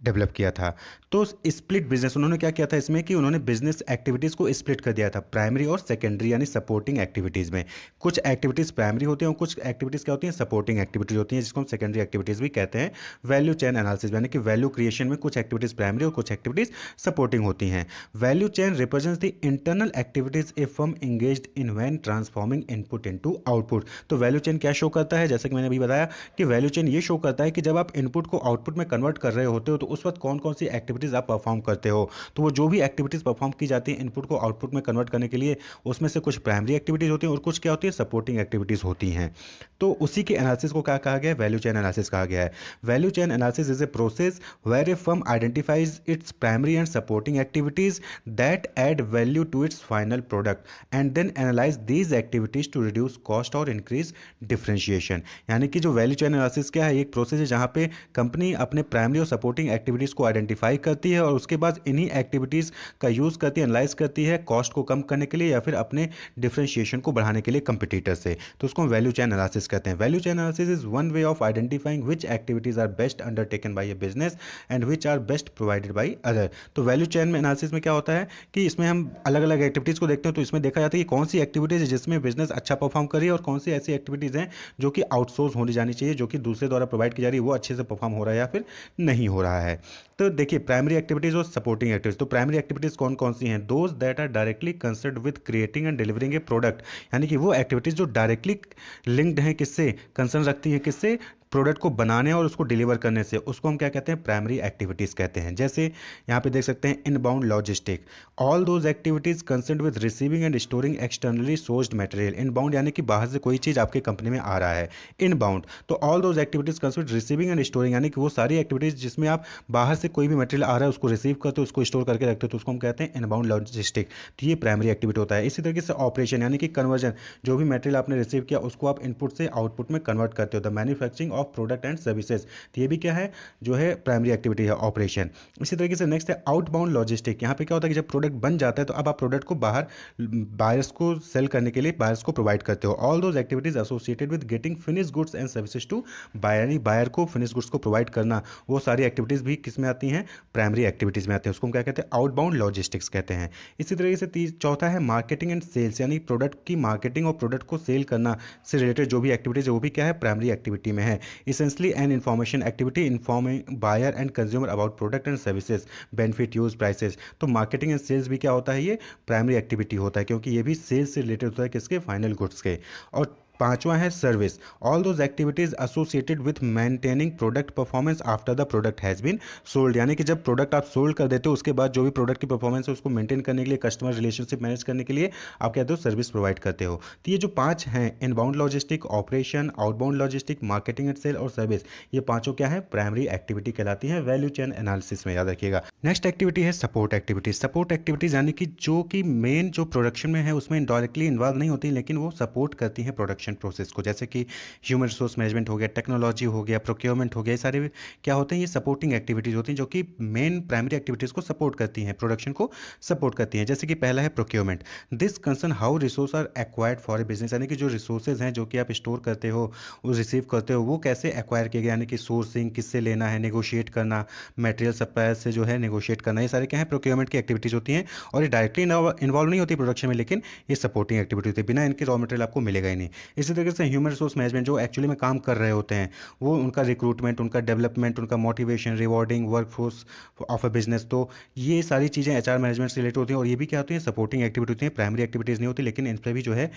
B: डेवलप किया था। तो स्प्लिट बिजनेस उन्होंने क्या किया था इसमें कि उन्होंने बिजनेस एक्टिविटीज़ को स्प्लिट कर दिया था प्राइमरी और सेकेंडरी यानी सपोर्टिंग एक्टिविटीज़ में। कुछ एक्टिविटीज़ प्राइमरी होती हैं और कुछ एक्टिविटीज़ क्या होती हैं, सपोर्टिंग एक्टिविटीज़ होती हैं, जिसको हम सेकेंडरी एक्टिविटीज़ भी कहते हैं। वैल्यू चेन एनालिसिस यानी कि वैल्यू क्रिएशन में कुछ एक्टिविटीज़ प्राइमरी और कुछ एक्टिविटीज़ सपोर्टिंग होती हैं। Value chain represents the internal activities A firm engaged in when transforming input into output. तो वैल्यू चेन क्या शो करता है, जैसे कि मैंने अभी बताया कि वैल्यू चेन ये शो करता है कि जब आप इनपुट को आउटपुट में कन्वर्ट कर रहे होते हो तो उस वक्त कौन कौन सी एक्टिविटीज़ आप परफॉर्म करते हो। तो वो जो भी एक्टिविटीज़ परफॉर्म की जाती है इनपुट को आउटपुट में कन्वर्ट करने के लिए, उसमें से कुछ प्राइमरी एक्टिविटीज़ होती हैं और कुछ क्या होती है, सपोर्टिंग एक्टिविटीज़ होती हैं। तो उसी के एनालिसिस को क्या कहा गया है, वैल्यू चेन एनालिसिस कहा गया है। Value chain analysis is a process where a firm identifies its primary and supporting activities that add value to its final product and then analyse these activities to reduce cost और increase differentiation. यानी कि जो value chain analysis क्या है, एक process है जहां पे कंपनी अपने प्राइमरी और सपोर्टिंग एक्टिविटीज को आइडेंटिफाई करती है और उसके बाद इन्हीं एक्टिविटीज का यूज करती है, एनालाइज करती है कॉस्ट को कम करने के लिए या फिर अपने डिफरेंशिएशन को बढ़ाने के लिए कंपटीटर से। तो उसको वैल्यू चेन एनालिसिस कहते हैं। Value chain analysis is one way of identifying which activities are best undertaken by a business and which are best provided by other. तो वैल्यू चेन में एनालिसिस में क्या होता है कि इसमें हम अलग अलग एक्टिविटीज़ को देखते हैं, तो इसमें देखा जाता है कि कौन सी एक्टिविटीज़ है जिसमें बिजनेस अच्छा परफॉर्म कर रही है और कौन सी ऐसी एक्टिविटीज़ हैं जो कि आउटसोर्स होनी जानी चाहिए, जो कि दूसरे द्वारा प्रोवाइड की जा रही है वो अच्छे से परफॉर्म हो रहा है या फिर नहीं हो रहा है। तो देखिए प्राइमरी एक्टिविटीज़ और सपोर्टिंग एक्टिविटीज़। तो प्राइमरी एक्टिविटीज़ कौन कौन सी हैं, those that are directly concerned with creating and delivering a product, यानी कि वो एक्टिविटीज़ जो डायरेक्टली लिंक्ड हैं किससे, कंसर्न रखती हैं किससे, प्रोडक्ट को बनाने और उसको डिलीवर करने से, उसको हम क्या कहते हैं, प्राइमरी एक्टिविटीज़ कहते हैं। जैसे यहाँ पे देख सकते हैं inbound logistic, all those activities concerned with receiving end storing externally sourced material. Inbound यानी कि बाहर से कोई चीज़ आपके कंपनी में आ रहा है, इनबाउंड। तो all those activities concerned receiving end storing यानी कि वो सारी एक्टिविटीज़ जिसमें आप बाहर से कोई भी मटेरियल आ रहा है उसको रिसीव करते हो, उसको स्टोर करके रखते हो, तो उसको हम कहते हैं इनबाउंड लॉजिस्टिक। तो ये प्राइमरी एक्टिविटी होता है। इसी तरीके से ऑपरेशन यानी कि कन्वर्जन, जो भी मटेरियल आपने रिसीव किया उसको आप इनपुट से आउटपुट में कन्वर्ट करते हो, the manufacturing of product and services. तो ये भी क्या है, जो है प्राइमरी एक्टिविटी है, ऑपरेशन। इसी तरीके से नेक्स्ट है आउटबाउंड लॉजिस्टिक। यहाँ पे क्या होता है कि जब प्रोडक्ट बन जाता है तो अब आप प्रोडक्ट को बाहर बायर्स को सेल करने के लिए बायर्स को प्रोवाइड करते हो। All those activities associated with getting finish goods and services to buyer, यानी बायर को फिनिश गुड्स को प्रोवाइड करना, वो सारी एक्टिविटीज भी किस में आती हैं, प्राइमरी एक्टिविटीज में आती हैं। उसको हम क्या कहते हैं, आउटबाउंड लॉजिस्टिक्स कहते हैं। इसी तरीके से चौथा है मार्केटिंग एंड सेल्स, यानी प्रोडक्ट की मार्केटिंग और प्रोडक्ट को सेल करना से रिलेटेड जो भी एक्टिविटीज है वो भी क्या है, प्राइमरी एक्टिविटी में है। Essentially an information activity informing buyer and consumer about product and services, benefit, use, prices. तो मार्केटिंग एंड सेल्स भी क्या होता है, ये प्राइमरी एक्टिविटी होता है, क्योंकि ये भी सेल्स से रिलेटेड होता है, किसके, फाइनल गुड्स के। और पांचवा है service, all those activities associated with maintaining product performance after the product has been sold, यानी कि जब प्रोडक्ट आप सोल्ड कर देते हो उसके बाद जो भी प्रोडक्ट की परफॉर्मेंस है उसको मेंटेन करने के लिए, कस्टमर रिलेशनशिप मैनेज करने के लिए आप कहते हो सर्विस प्रोवाइड करते हो। तो ये जो पांच हैं, inbound logistic, operation, outbound logistic, marketing and sale और सर्विस, ये पांचों क्या है, प्राइमरी एक्टिविटी कहलाती है वैल्यू चेन एनालिसिस में, याद रखिएगा। नेक्स्ट एक्टिविटी है सपोर्ट एक्टिविटीज। सपोर्ट एक्टिविटीज यानी कि जो कि मेन जो प्रोडक्शन में है उसमें डायरेक्टली इन्वॉल्व नहीं होती लेकिन वो सपोर्ट करती है प्रोडक्शन प्रोडक्शन प्रोसेस को, जैसे कि ह्यूमन रिसोर्स मैनेजमेंट हो गया, टेक्नोलॉजी हो गया, प्रोक्योरमेंट हो गया, ये सारे क्या होते हैं, ये सपोर्टिंग एक्टिविटीज़ होती हैं जो कि मेन प्राइमरी एक्टिविटीज़ को सपोर्ट करती हैं, प्रोडक्शन को सपोर्ट करती हैं। जैसे कि पहला है procurement. This concern how resource are acquired for a business, यानी कि जो रिसोर्सेज हैं जो कि आप स्टोर करते हो, वो रिसीव करते हो, वो कैसे एक्वायर किए गए, यानी कि सोर्सिंग किससे लेना है, नेगोशिएट करना, मटेरियल सप्लायर से जो है नेगोशिएट करना, ये सारे क्या है प्रोक्योरमेंट की एक्टिविटीज़ होती हैं। और ये डायरेक्टली इन्वॉल्व नहीं होती प्रोडक्शन में, लेकिन ये सपोर्टिंग एक्टिविटी होती है, बिना इनके रॉ मटेरियल आपको मिलेगा ही नहीं। इसी तरीके से ह्यूमन रिसोर्स मैनेजमेंट जो एक्चुअली में काम कर रहे होते हैं, वो उनका रिक्रूटमेंट, उनका डेवलपमेंट, उनका motivation, rewarding workforce of a business, तो ये सारी चीज़ें एचआर मैनेजमेंट से रिलेटेड होती हैं। और ये भी क्या होती हैं, सपोर्टिंग एक्टिविटी होती हैं, प्राइमरी एक्टिविटीज़ नहीं होती, लेकिन इन पर भी जो है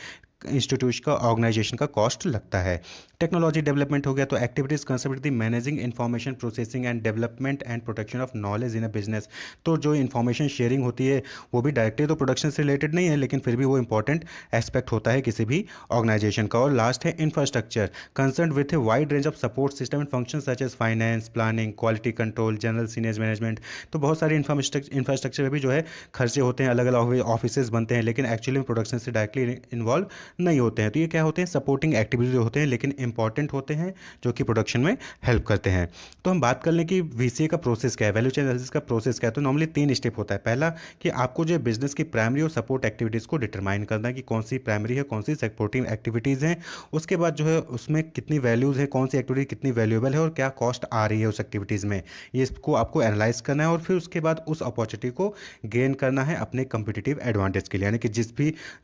B: इंस्टीट्यूट का ऑर्गेनाइजेशन का कॉस्ट लगता है। टेक्नोलॉजी डेवलपमेंट हो गया, तो activities concern the managing information processing and development and protection of knowledge in a business. तो जो इन्फॉर्मेशन शेयरिंग होती है वो भी डायरेक्टली तो प्रोडक्शन से रिलेटेड नहीं है, लेकिन फिर भी वो इंपॉर्टेंट एस्पेक्ट होता है किसी भी ऑर्गेनाइजेशन का। और लास्ट है infrastructure, concern with a wide range of support system and function such as finance, planning, quality control, general seniors management. तो बहुत सारे इंफ्रास्ट्रक्चर में भी जो है खर्चे होते हैं, अलग अलग ऑफिसेज बनते हैं, लेकिन एक्चुअली में प्रोडक्शन से डायरेक्टली इन्वॉल्व नहीं होते हैं। तो ये क्या होते हैं, सपोर्टिंग एक्टिविटीज होते हैं, लेकिन इंपॉर्टेंट होते हैं, जो कि प्रोडक्शन में हेल्प करते हैं। तो हम बात कर लें कि वीसीए का प्रोसेस क्या है, वैल्यू चेन एनालिसिस का प्रोसेस क्या है। तो नॉर्मली 3 स्टेप होता है। पहला कि आपको जो बिजनेस की प्राइमरी और सपोर्ट एक्टिविटीज़ को डिटरमाइन करना है कि कौन सी प्राइमरी है, कौन सी सपोर्टिंग एक्टिविटीज़ हैं। उसके बाद जो है उसमें कितनी वैल्यूज़ है, कौन सी एक्टिविटी कितनी वैल्यूएबल है और क्या कॉस्ट आ रही है उस एक्टिविटीज़ में, ये इसको आपको एनालाइज करना है। और फिर उसके बाद उस अपॉर्चुनिटी को गेन करना है अपने कंपिटिटिव एडवांटेज के लिए, यानी कि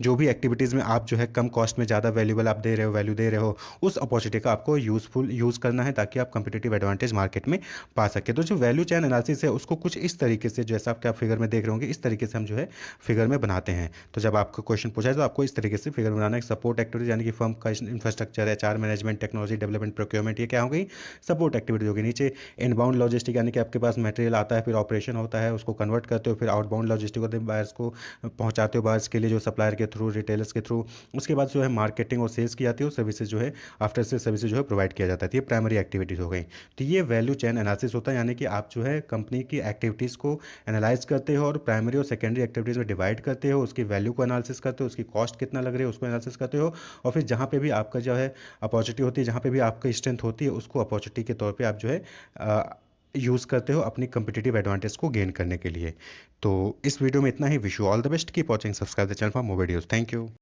B: जो भी एक्टिविटीज़ में आप जो है कम कॉस्ट में ज़्यादा वैल्यूएबल आप दे रहे हो, वैल्यू दे रहे हो, उस अपॉर्चुनिटी का आपको यूज़ करना है, ताकि आप कंपिटिटिव एडवांटेज मार्केट में पा सके। तो जो वैल्यू चेन एनालिसिस है उसको कुछ इस तरीके से, जैसा आप क्या फिगर में देख रहे होंगे, इस तरीके से हम जो है फिगर में बनाते हैं। तो जब आपको क्वेश्चन पूछा है तो आपको इस तरीके से फिगर बनाना है। सपोर्ट एक्टिविटीज यानी कि फर्म का infrastructure, HR management, technology development, procurement, ये क्या हो गई, सपोर्ट एक्टिविटीज होगी। नीचे इनबाउंड लॉजिस्टिक, यानी कि आपके पास मटेरियल आता है, फिर ऑपरेशन होता है, उसको कन्वर्ट करते हो, फिर आउटबाउंड लॉजिस्टिक होते हैं, बायर्स को पहुंचाते हो, बायर्स के लिए जो सप्लायर के थ्रू, रिटेलर्स के थ्रू। उसके बाद जो है मार्केटिंग और सेल्स की जाती है, और सर्विसेज जो है आफ्टर सेल सर्विसेज जो है प्रोवाइड किया जाता है। तो ये प्राइमरी एक्टिविटीज़ हो गई। तो ये वैल्यू चेन एनालिसिस होता है, यानी कि आप जो है कंपनी की एक्टिविटीज़ को एनालाइज करते हो और प्राइमरी और सेकेंडरी एक्टिविटीज़ में डिवाइड करते हो, उसकी वैल्यू को एनालिसिस करते हो, उसकी कॉस्ट कितना लग रही है उसको एनालिसिस करते हो, और फिर जहाँ पे भी आपका जो है अपॉर्चुनिटी होती है, जहाँ पे भी आपकी स्ट्रेंथ होती है, उसको अपॉर्चुनिटी के तौर पे आप जो है यूज़ करते हो अपनी कंपिटिटिव एडवांटेज को गेन करने के लिए। तो इस वीडियो में इतना ही। Wish you all the best, keep watching, subscribe the channel for more videos. Thank you.